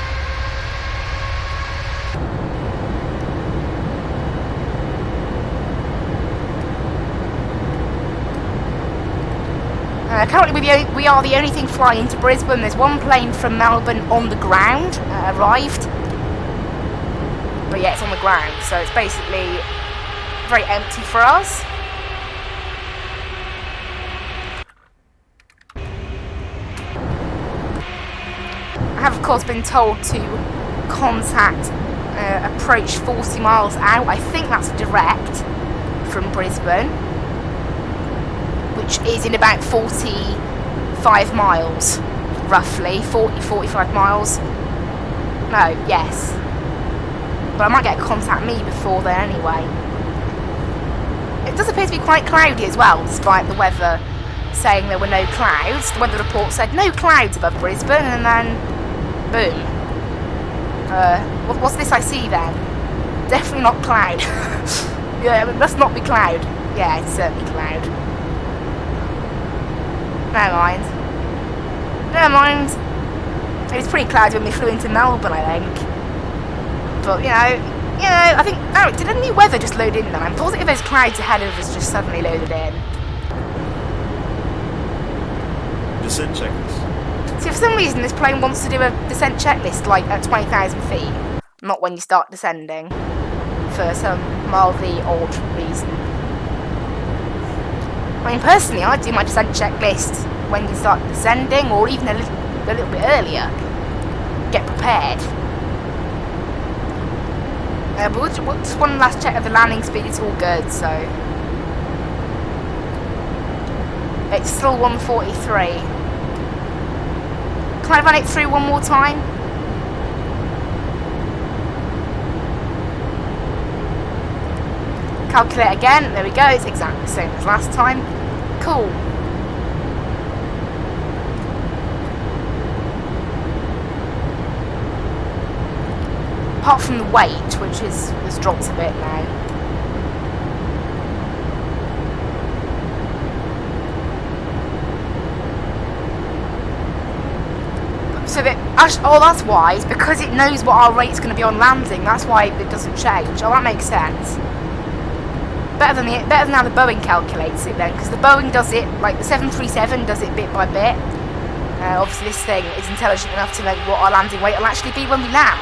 Currently we are the only thing flying into Brisbane. There's one plane from Melbourne on the ground, arrived. But yeah, it's on the ground, so it's basically very empty for us. I have of course been told to contact approach 40 miles out. I think that's direct from Brisbane, which is in about 45 miles, roughly 40-45 miles. No, yes. But I might get a contact me before then anyway. It does appear to be quite cloudy as well, despite the weather saying there were no clouds. The weather report said no clouds above Brisbane, and then boom. What's this I see then? Definitely not cloud. Yeah, it must not be cloud. Yeah, it's certainly cloud. Never mind. Never mind. It was pretty cloudy when we flew into Melbourne, I think. But, you know, I think... Oh, did any weather just load in then? I'm positive there's clouds ahead of us just suddenly loaded in. Descent checklist. See, for some reason this plane wants to do a descent checklist, like, at 20,000 feet. Not when you start descending. For some mildly odd reason. I mean, personally, I'd do my descent checklist when you start descending, or even a little bit earlier. Get prepared. But just one last check of the landing speed, it's all good, so... It's still 143. Can I run it through one more time? Calculate again, there we go, it's exactly the same as last time. Cool. Apart from the weight, which has dropped a bit now. So that, oh, that's wise, because it knows what our rate's going to be on landing. That's why it doesn't change. Oh, that makes sense. Better than how the Boeing calculates it then, because the Boeing does it like the 737 does it bit by bit. Obviously, this thing is intelligent enough to know what our landing weight will actually be when we land.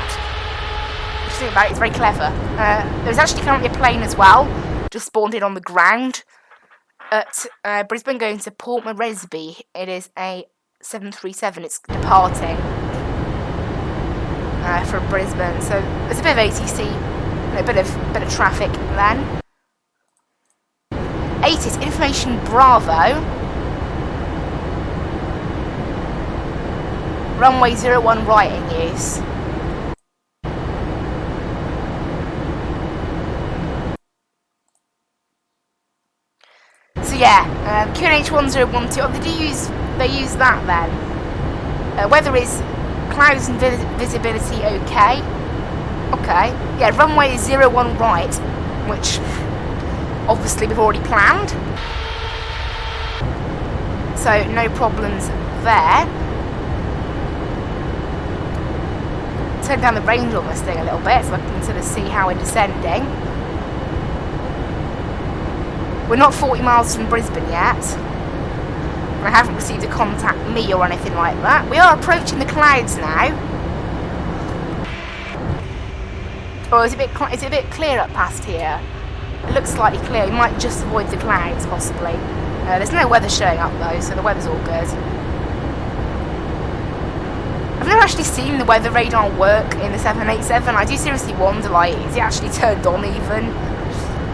If you think about it, it's very clever. There's actually currently a plane as well, just spawned in on the ground at Brisbane, going to Port Moresby. It is a 737. It's departing from Brisbane, so there's a bit of ATC, a bit of traffic then. 80's information Bravo. Runway 01 right in use. So yeah, QNH 1012. Oh, they use that then. Weather is clouds and visibility okay. Okay. Yeah, runway 01 right, which obviously we've already planned. So no problems there. Turn down the range on this thing a little bit so I can sort of see how we're descending. We're not 40 miles from Brisbane yet. And I haven't received a contact me or anything like that. We are approaching the clouds now. Oh, is it a bit clear up past here? It looks slightly clear. We might just avoid the clouds, possibly. There's no weather showing up though, so the weather's all good. I've never actually seen the weather radar work in the 787. I do seriously wonder, like, is it actually turned on even?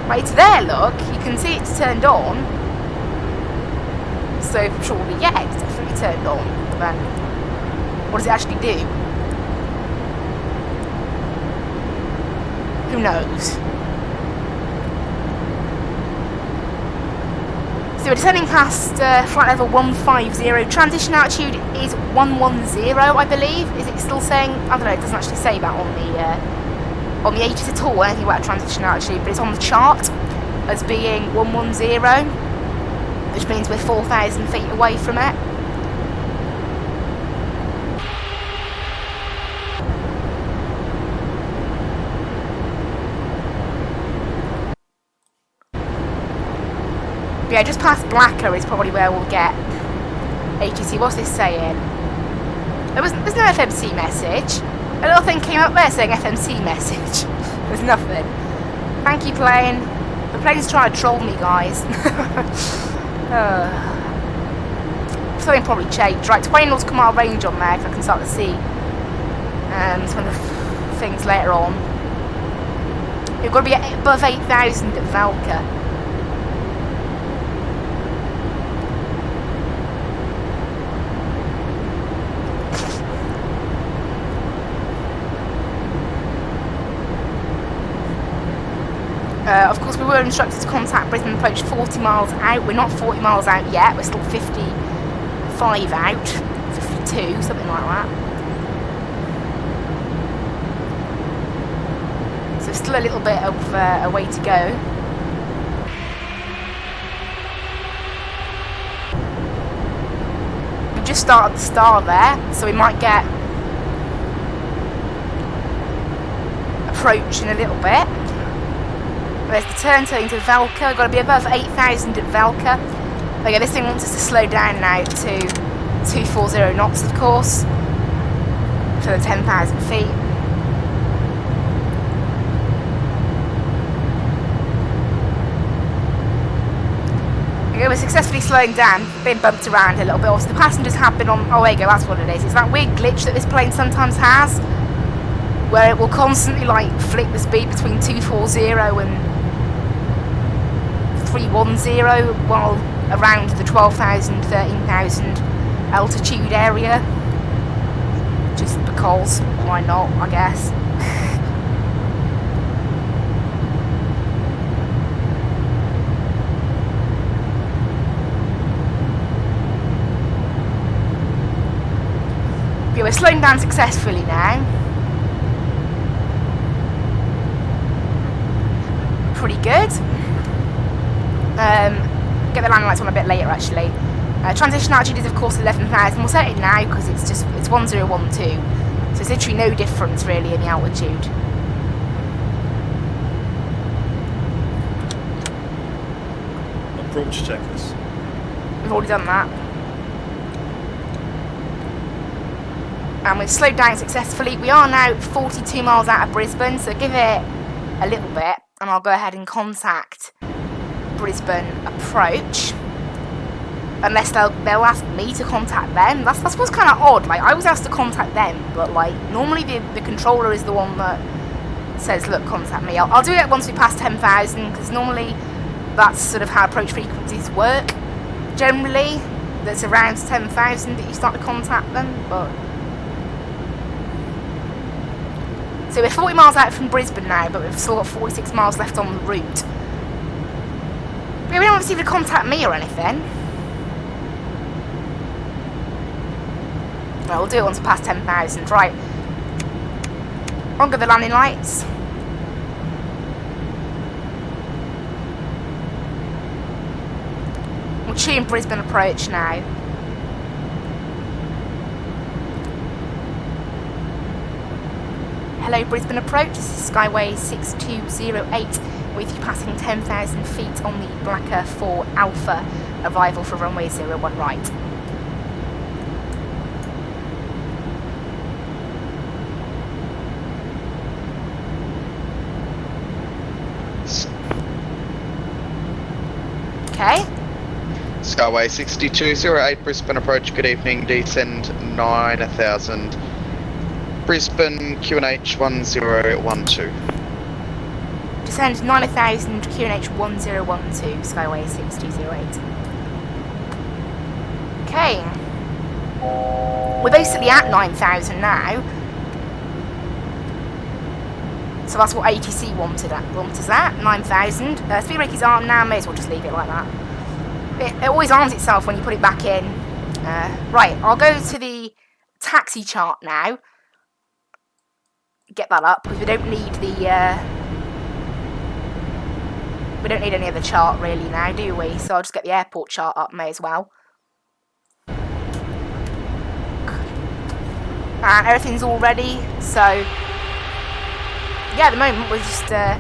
Right, it's there, look. You can see it's turned on. So, surely, yeah, it's definitely turned on. But then, what does it actually do? Who knows? So we're descending past flight level 150. Transition altitude is 110, I believe. Is it still saying? I don't know. It doesn't actually say that on the ATIS at all. Anything about transition altitude, but it's on the chart as being 110, which means we're 4,000 feet away from it. Yeah, just past Blacker is probably where we'll get ATC, what's this saying? There's no FMC message. A little thing came up there saying FMC message. There's nothing. Thank you, plane. The plane's trying to troll me, guys. Something probably changed. Right, 20 nautical mile range on there, because I can start to see some of the things later on. You've got to be above 8,000 at Valka. Of course, we were instructed to contact Brisbane approach 40 miles out. We're not 40 miles out yet. We're still 55 out, 52, something like that. So still a little bit of a way to go. We just started the star there, so we might get approach in a little bit. There's the turn into Valka. We've got to be above 8,000 at Valka. Okay, this thing wants us to slow down now to 240 knots, of course, for the 10,000 feet. Okay, we're successfully slowing down, being bumped around a little bit. Also, the passengers have been on. Oh, there you go. That's what it is. It's that weird glitch that this plane sometimes has, where it will constantly like flick the speed between 240 and 310 while around the 12,000, 13,000 altitude area. Just because, why not, I guess. Okay, we're slowing down successfully now. Pretty good. Get the landing lights on a bit later, actually. Transition altitude is of course 11,000. We'll set it now because it's 1012, so it's literally no difference really in the altitude. Approach checklist. We've already done that. And we've slowed down successfully. We are now 42 miles out of Brisbane, so give it a little bit and I'll go ahead and contact Brisbane approach. Unless they'll ask me to contact them. That's what's kind of odd. Like, I was asked to contact them, but like normally the controller is the one that says, look, contact me. I'll do it once we pass 10,000, because normally that's sort of how approach frequencies work. Generally, that's around 10,000 that you start to contact them, but... So we're 40 miles out from Brisbane now, but we've still got 46 miles left on the route. But we don't receive to contact me or anything. Well, we'll do it once we pass 10,000. Right. On go the landing lights. We'll tune Brisbane approach now. Hello Brisbane approach, this is Skyway 6208 with you passing 10,000 feet on the Blacker 4 Alpha, arrival for runway 01 right. Okay. Skyway 6208 Brisbane approach, good evening, descend 9,000. Brisbane QNH 1012. Descend 9,000 QNH 1012, Skyway 6208. Okay. We're basically at 9,000 now. So that's what ATC wanted us at, 9,000. Speed brake is armed now, may as well just leave it like that. It always arms itself when you put it back in. Right, I'll go to the taxi chart now. Get that up, because we don't need the we don't need any other chart really now, do we? So I'll just get the airport chart up, may as well. And everything's all ready, so yeah, at the moment we're just going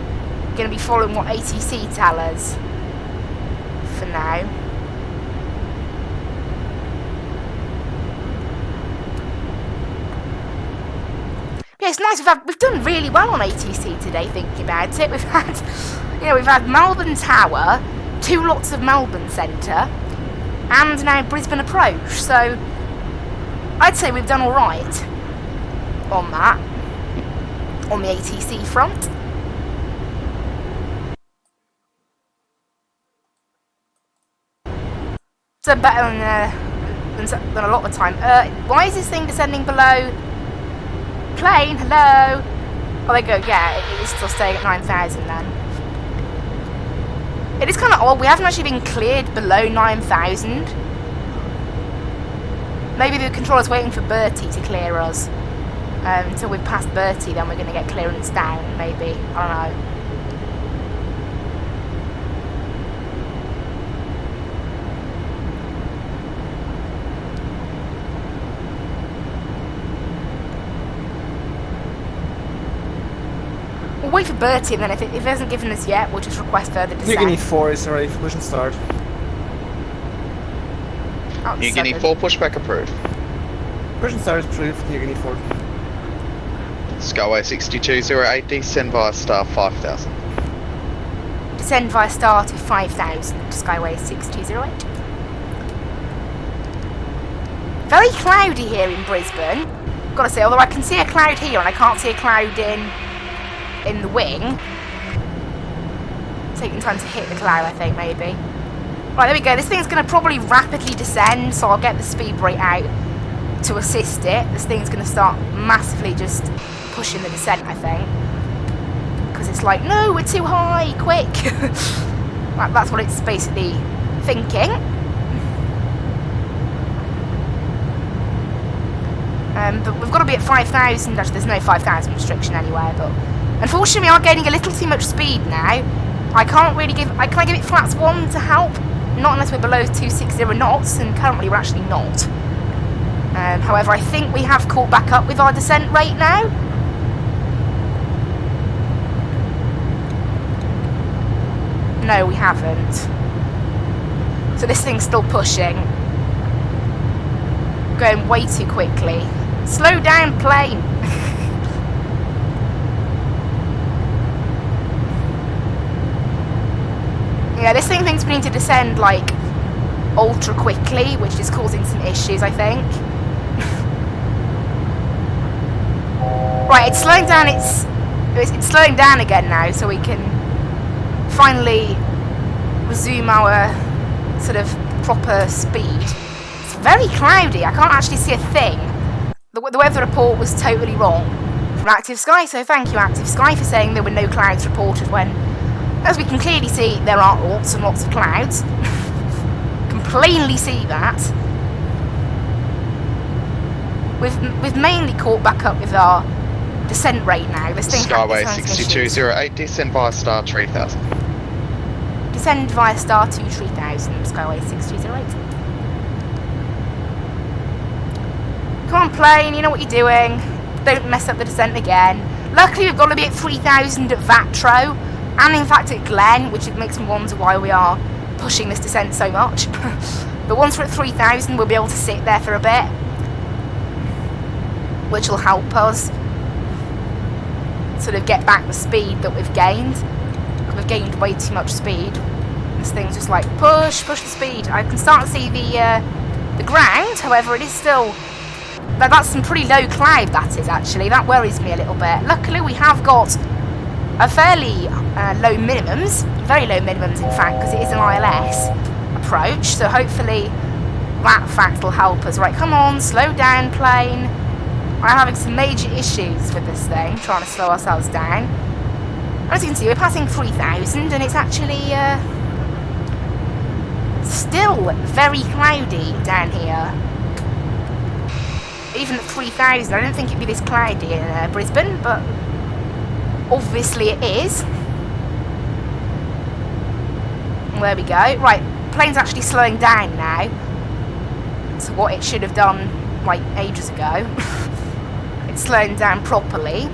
to be following what ATC tell us for now. Yeah, it's nice. We've done really well on ATC today. Thinking about it, we've had Melbourne Tower, 2 lots of Melbourne Centre, and now Brisbane Approach. So I'd say we've done all right on that, on the ATC front. So better than a lot of the time. Why is this thing descending below? Plane, hello? Oh, there you go. Yeah, it is still staying at 9,000 then. It is kind of odd. We haven't actually been cleared below 9,000. Maybe the controller's waiting for Bertie to clear us. Until we've passed Bertie, then we're going to get clearance down, maybe. I don't know. We'll wait for Bertie, and then if it hasn't given us yet, we'll just request further descent. New Guinea 4 is ready for push and start. Oh, New Guinea 4 pushback approved. Push and start is approved for New Guinea 4. Skyway 6208, descend via star 5000. Descend via star to 5,000, Skyway 6208. Very cloudy here in Brisbane. Gotta say, although I can see a cloud here and I can't see a cloud in the wing. Taking time to hit the cloud, I think, maybe. Right, there we go. This thing's going to probably rapidly descend, so I'll get the speed brake out to assist it. This thing's going to start massively just pushing the descent, I think. Because it's like, no, we're too high, quick. Right, that's what it's basically thinking. But we've got to be at 5,000. Actually, there's no 5,000 restriction anywhere, but unfortunately we are gaining a little too much speed now. I can't really give... Can I give it flaps 1 to help? Not unless we're below 260 knots, and currently we're actually not. However, I think we have caught back up with our descent rate now. No, we haven't. So this thing's still pushing. Going way too quickly. Slow down, plane. Yeah, this thing thinks we need to descend like ultra quickly, which is causing some issues, I think. Right, it's slowing down. It's slowing down again now, so we can finally resume our sort of proper speed. It's very cloudy. I can't actually see a thing. The weather report was totally wrong from Active Sky, so thank you, Active Sky, for saying there were no clouds reported when, as we can clearly see, there are lots and lots of clouds. Can plainly see that. We've mainly caught back up with our descent rate now. This thing Skyway 6208, descend via star 3000. Descend via star 3000, Skyway 6208. Come on, plane, you know what you're doing. Don't mess up the descent again. Luckily, we've got to be at 3,000 at Vatro, and in fact at Glen, which it makes me wonder why we are pushing this descent so much. But once we're at 3,000, we'll be able to sit there for a bit, which will help us sort of get back the speed that we've gained. We've gained way too much speed. This thing's just like, push the speed. I can start to see the ground, however, it is still... That's some pretty low cloud, that is, actually. That worries me a little bit. Luckily, we have got a fairly low minimums. Very low minimums, in fact, because it is an ILS approach. So hopefully that fact will help us. Right, come on, slow down, plane. We're having some major issues with this thing, trying to slow ourselves down. As you can see, we're passing 3,000, and it's actually still very cloudy down here. Even at 3,000, I don't think it'd be this cloudy in Brisbane, but obviously it is. And there we go. Right, plane's actually slowing down now. So what it should have done, like, ages ago. It's slowing down properly.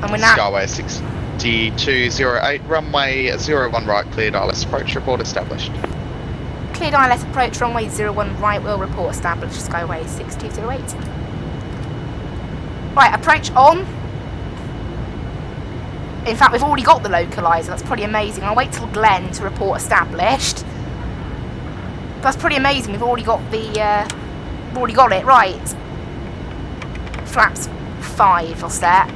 And we're now... Skyway 6208, runway 01 right, cleared, ILS approach report established. cleared ILS approach, runway 01 right, will report established, Skyway 6208. Right, approach on. In fact, we've already got the localizer, that's pretty amazing. I'll wait till Glenn to report established. That's pretty amazing, we've already got the, we've already got it, right. Flaps 5 are set.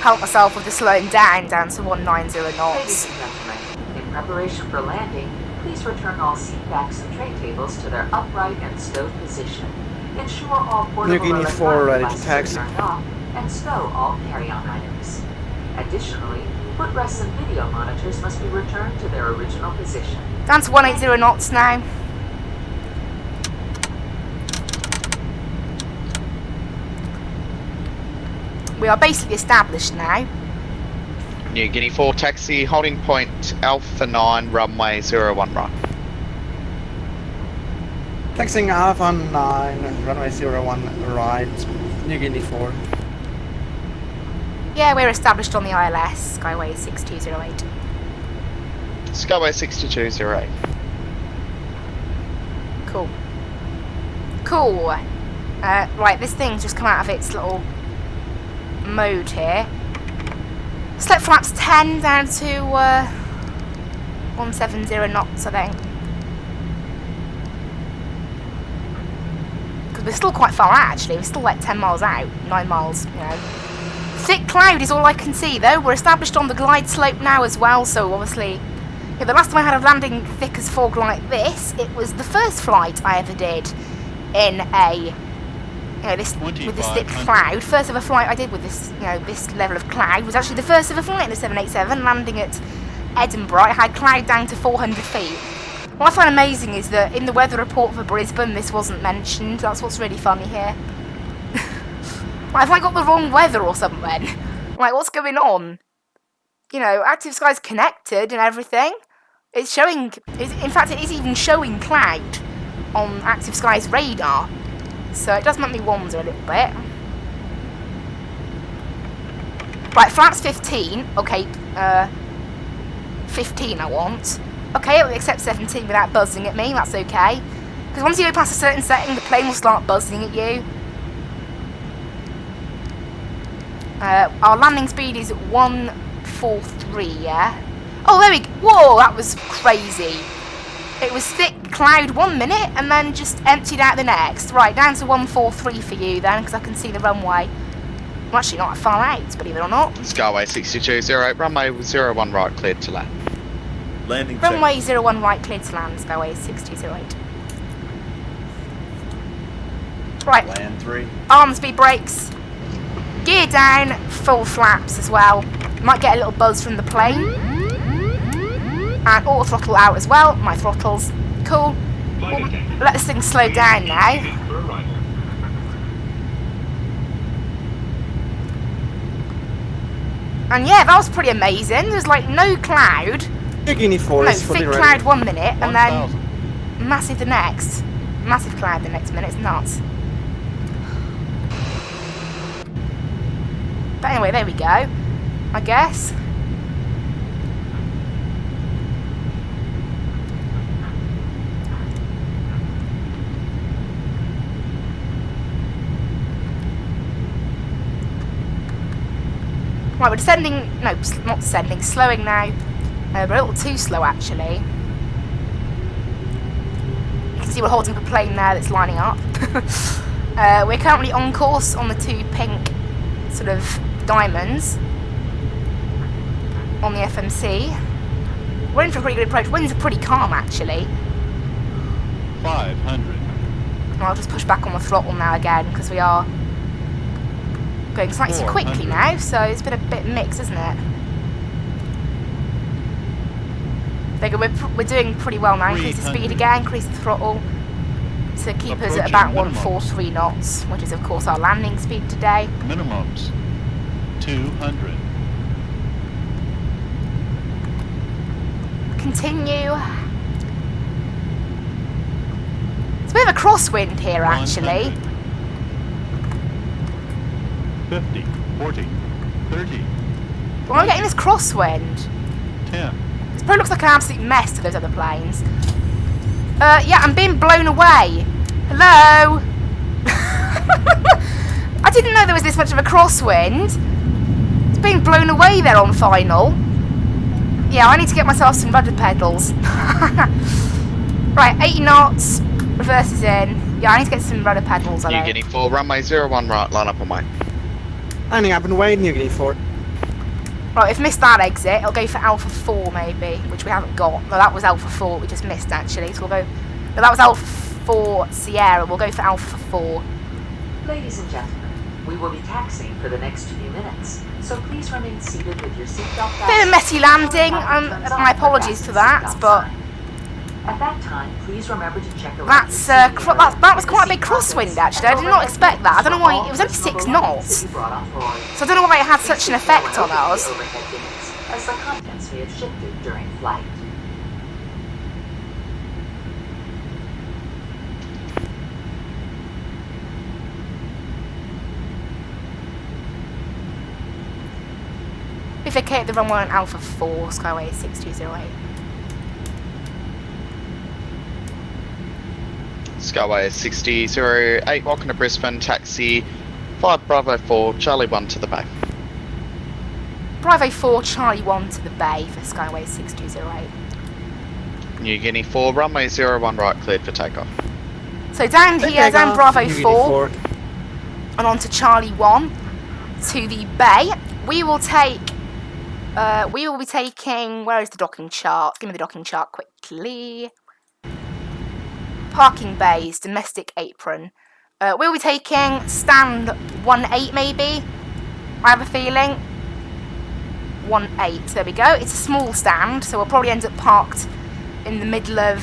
Help myself with the slowing down to 190 knots. Ladies and gentlemen, in preparation for landing, please return all seat backs and tray tables to their upright and stowed position. Ensure all portable New Guinea 4 ready to devices taxi. are turned off, and stow all carry-on items. Additionally, footrests and video monitors must be returned to their original position. Down to 180 knots now. We are basically established now. New Guinea 4 taxi, holding point Alpha 9, runway 01 right. Taxiing Alpha 9, runway 01 right, New Guinea 4. Yeah, we're established on the ILS, Skyway 6208. Skyway 6208. Cool. Cool. Right, this thing's just come out of its little mode here. Slip flaps 10 down to 170 knots, I think. Because we're still quite far out, actually. We're still like 10 miles out, 9 miles, you know. Thick cloud is all I can see, though. We're established on the glide slope now as well, so obviously... Yeah, the last time I had a landing thick as fog like this, it was the first flight I ever did in a... You know, with this thick cloud. First ever flight I did with this, you know, this level of cloud was actually the first ever flight in the 787, landing at Edinburgh. It had cloud down to 400 feet. What I find amazing is that in the weather report for Brisbane, this wasn't mentioned. That's what's really funny here. Like, have I got the wrong weather or something? Like, what's going on? You know, Active Sky's connected and everything. It's showing, in fact, it is even showing cloud on Active Sky's radar. So it does make me wonder a little bit. Right, flaps 15. Okay, 15 I want. Okay, I'll accept 17 without buzzing at me. That's okay. Because once you go past a certain setting, the plane will start buzzing at you. Our landing speed is 143, yeah? Oh, there we go. Whoa, that was crazy. It was thick cloud 1 minute and then just emptied out the next. Right, down to 143 for you then, because I can see the runway. I'm actually not far out, believe it or not. Skyway 6208, runway 01 right, cleared to land. Landing Runway 01 right, cleared to land, Skyway 6208. Right. Land 3. Arm speed brakes. Gear down, full flaps as well. Might get a little buzz from the plane. And auto throttle out as well, my throttles. Cool. We'll let this thing slow down now. And yeah, that was pretty amazing. There's like no cloud. New Guinea 4 is fully thick ready. cloud 1 minute and then massive the next. Massive cloud the next minute, it's nuts. But anyway, there we go, I guess. Right, we're descending, no, not descending, slowing now. We're a little too slow, actually. You can see we're holding up a plane there that's lining up. We're currently on course on the 2 pink sort of diamonds on the FMC. We're in for a pretty good approach. Winds are pretty calm, actually. 500. I'll just push back on the throttle now again, because we are going slightly too quickly now, so it's been a bit mixed, isn't it? We're doing pretty well now. Increase the speed again, increase the throttle to keep us at about 143 knots, which is of course our landing speed today. Minimums 200. Continue. It's a bit of a crosswind here, actually. 50, 40, 30. But I'm getting this crosswind. 10. It's probably looks like an absolute mess to those other planes. Yeah, I'm being blown away. Hello? I didn't know there was this much of a crosswind. It's being blown away there on final. Yeah, I need to get myself some rudder pedals. Right, 80 knots, reverses in. Yeah, I need to get some rudder pedals, I New think. Guinea 4, runway 01 right, line up on way. Landing up and way, New Guinea 4. Right, we've missed that exit. It'll go for Alpha 4 maybe, which we haven't got. No, that was Alpha 4 we just missed actually. So we'll go... No, that was Alpha 4 Sierra. We'll go for Alpha 4. Ladies and gentlemen, we will be taxiing for the next few minutes, so please remain seated with your seatbelt fastened. Bit of a messy landing. My apologies for that, but... At that time, please remember to check the that was quite a big crosswind actually. I did not expect that. I don't know why. It was only 6 knots. So I don't know why it had such an effect on us. As the contents may have shifted during flight. We vacate the runway on Alpha 4, Skyway 6208. Skyway 6008, welcome to Brisbane, taxi 5 Bravo 4, Charlie 1 to the bay. Bravo 4, Charlie 1 to the bay for Skyway 6208. New Guinea 4, runway 01 right, cleared for takeoff. So down here, down Bravo 4, and on to Charlie 1 to the bay. We will be taking, where is the docking chart? Give me the docking chart quickly. Parking bays, domestic apron. We'll be taking stand 18 maybe. I have a feeling. 18. There we go. It's a small stand, so we'll probably end up parked in the middle of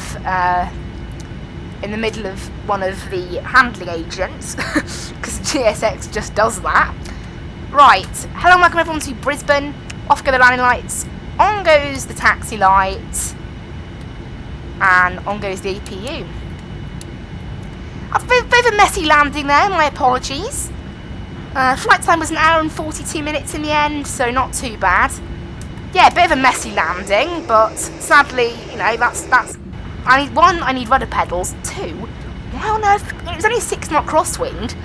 one of the handling agents, because GSX just does that. Right. Hello and welcome everyone to Brisbane. Off go the landing lights. On goes the taxi light. And on goes the APU. A bit of a messy landing there, my apologies. Flight time was 1 hour and 42 minutes in the end, so not too bad. Yeah, a bit of a messy landing, but sadly, you know, that's I need rudder pedals. 2, why on earth? It was only a 6 knot crosswind.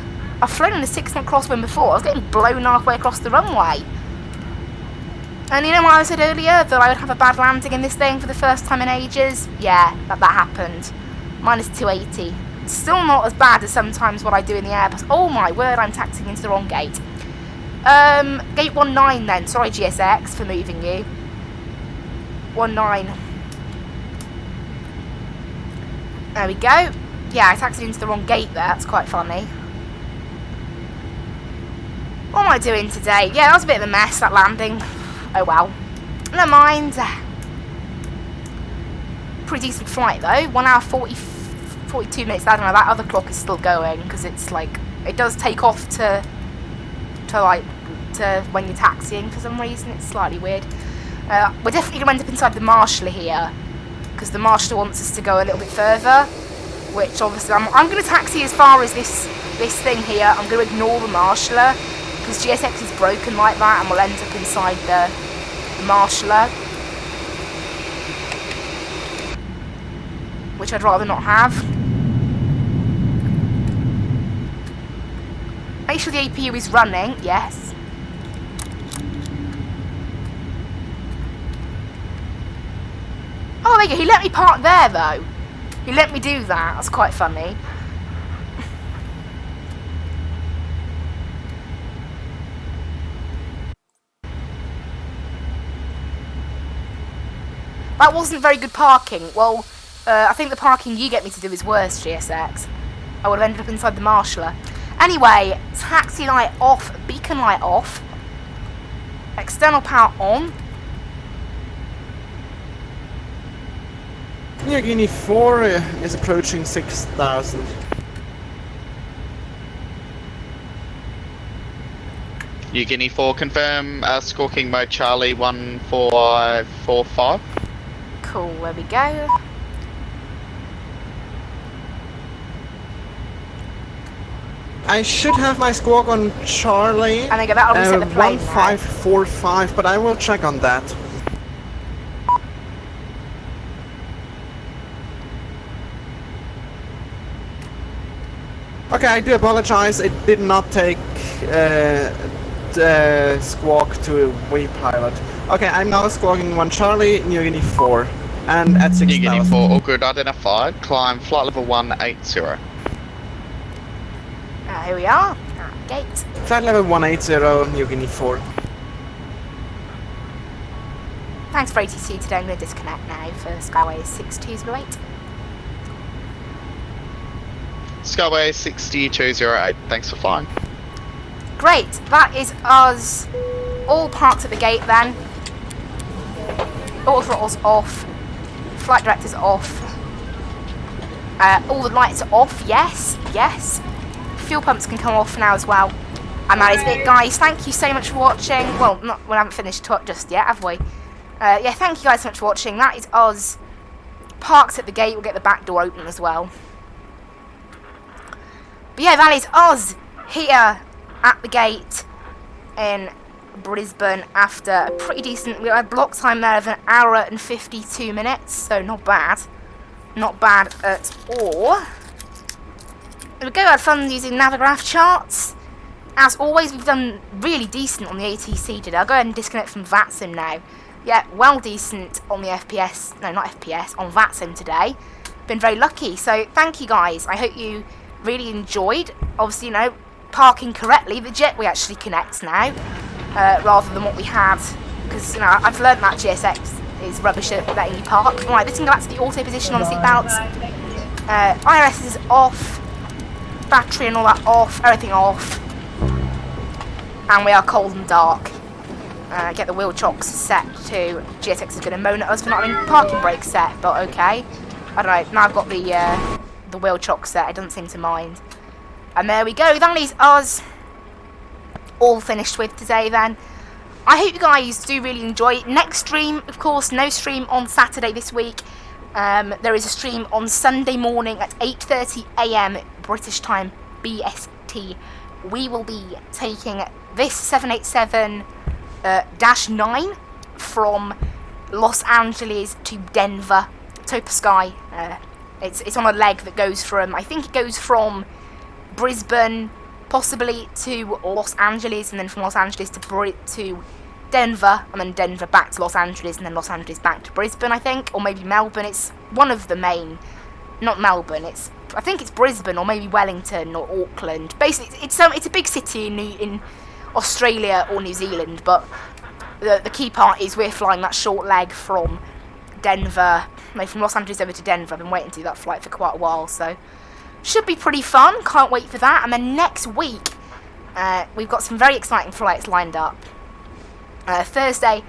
I've flown in a 6 knot crosswind before. I was getting blown halfway across the runway. And you know what I said earlier, that I would have a bad landing in this thing for the first time in ages? Yeah, that happened. Minus 280. Still not as bad as sometimes what I do in the air. Oh my word, I'm taxiing into the wrong gate. Gate 19 then. Sorry GSX for moving you. 19. There we go. Yeah, I taxied into the wrong gate there. That's quite funny. What am I doing today? Yeah, that was a bit of a mess, that landing. Oh well. Never mind. Pretty decent flight though. 1 hour 42 minutes. I don't know, that other clock is still going because it's like, it does take off to when you're taxiing for some reason. It's slightly weird. We're definitely going to end up inside the marshaller here because the marshaller wants us to go a little bit further, which obviously I'm going to taxi as far as this thing here. I'm going to ignore the marshaller because GSX is broken like that and we'll end up inside the marshaller, which I'd rather not have. Make sure the APU is running, yes. Oh, there you go. He let me park there, though. He let me do that. That's quite funny. That wasn't very good parking. Well, I think the parking you get me to do is worse, GSX. I would have ended up inside the marshaller. Anyway, taxi light off, beacon light off, external power on. New Guinea 4 is approaching 6,000. New Guinea 4, confirm squawking mode Charlie 1545. Cool, there we go. I should have my squawk on Charlie. And I go, that'll reset the plane 1545, but I will check on that. Okay, I do apologize. It did not take squawk to V-pilot. Okay, I'm now squawking 1 Charlie, New Guinea 4, and at New Guinea 6,000. 4, all good, identified. Climb flight level 180. Here we are, at the gate. Flight level 180, New Guinea 4. Thanks for ATC today. I'm going to disconnect now for Skyway 6208. Skyway 6208, thanks for flying. Great, that is us all parked at the gate then. Auto throttles off, flight directors off, all the lights are off, yes, yes. Fuel pumps can come off now as well. And that is it, guys. Thank you so much for watching. Well, we haven't finished just yet, have we? Yeah, thank you guys so much for watching. That is us parked at the gate. We'll get the back door open as well. But yeah, that is us here at the gate in Brisbane after a pretty decent... We had block time there of 1 hour and 52 minutes, so not bad. Not bad at all. There we go, had fun using Navigraph charts. As always, we've done really decent on the ATC today. I'll go ahead and disconnect from Vatsim now. Yeah, well decent on the FPS, no, not FPS, on Vatsim today. Been very lucky, so thank you guys. I hope you really enjoyed. Obviously, you know, parking correctly. The jetway actually connects now, rather than what we had. Because, you know, I've learned that GSX is rubbish at letting you park. Right, this can go back to the auto position on the seatbelts. IRS is off. Battery and all that off. Everything off. And we are cold and dark. Get the wheel chocks set to... GSX is going to moan at us for not having parking brakes set, but okay. I don't know, now I've got the wheel chock set, it doesn't seem to mind. And there we go, that is us all finished with today then. I hope you guys do really enjoy it. Next stream, of course, no stream on Saturday this week. There is a stream on Sunday morning at 8:30 AM British time, BST. We will be taking this 787-9 from Los Angeles to Denver, Topa Sky. It's on a leg that goes from, I think it goes from Brisbane possibly to Los Angeles, and then from Los Angeles to Denver, and then Denver back to Los Angeles, and then Los Angeles back to Brisbane, I think, or maybe Melbourne. It's one of the main, not Melbourne, I think it's Brisbane, or maybe Wellington, or Auckland. Basically, it's a big city in Australia or New Zealand, but the key part is we're flying that short leg from Denver, no, from Los Angeles over to Denver. I've been waiting to do that flight for quite a while, so should be pretty fun. Can't wait for that. And then next week, we've got some very exciting flights lined up. Thursday,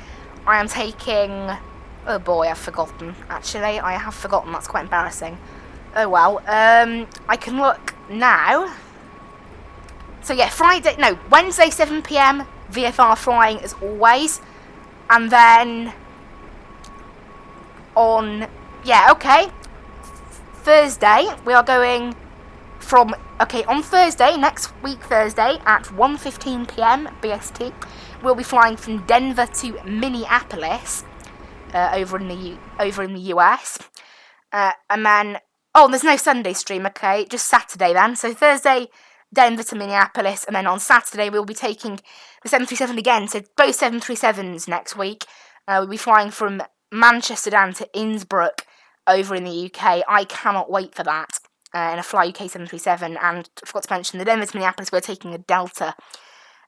I am taking... Oh boy, I've forgotten. Actually, I have forgotten. That's quite embarrassing. Oh well. I can look now. So yeah, Wednesday 7 PM, VFR flying as always. And then on... Yeah, okay. Thursday, we are going from... Okay, on Thursday, next week Thursday, at 1:15 PM BST, we'll be flying from Denver to Minneapolis, over in the US. And then... Oh, there's no Sunday stream, okay, just Saturday then. So Thursday, Denver to Minneapolis, and then on Saturday we'll be taking the 737 again, so both 737s next week. We'll be flying from Manchester down to Innsbruck over in the UK. I cannot wait for that, in a Fly UK 737, and I forgot to mention the Denver to Minneapolis, we're taking a Delta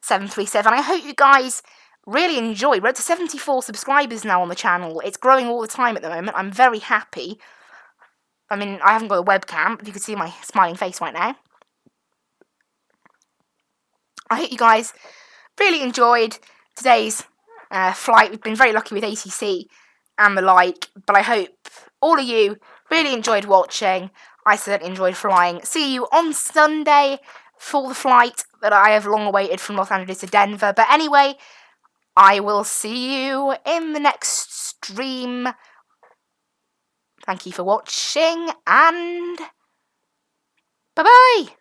737. I hope you guys really enjoy. We're up to 74 subscribers now on the channel. It's growing all the time at the moment. I'm very happy. I mean, I haven't got a webcam, but you can see my smiling face right now. I hope you guys really enjoyed today's flight. We've been very lucky with ATC and the like, but I hope all of you really enjoyed watching. I certainly enjoyed flying. See you on Sunday for the flight that I have long awaited from Los Angeles to Denver. But anyway, I will see you in the next stream. Thank you for watching, and bye-bye!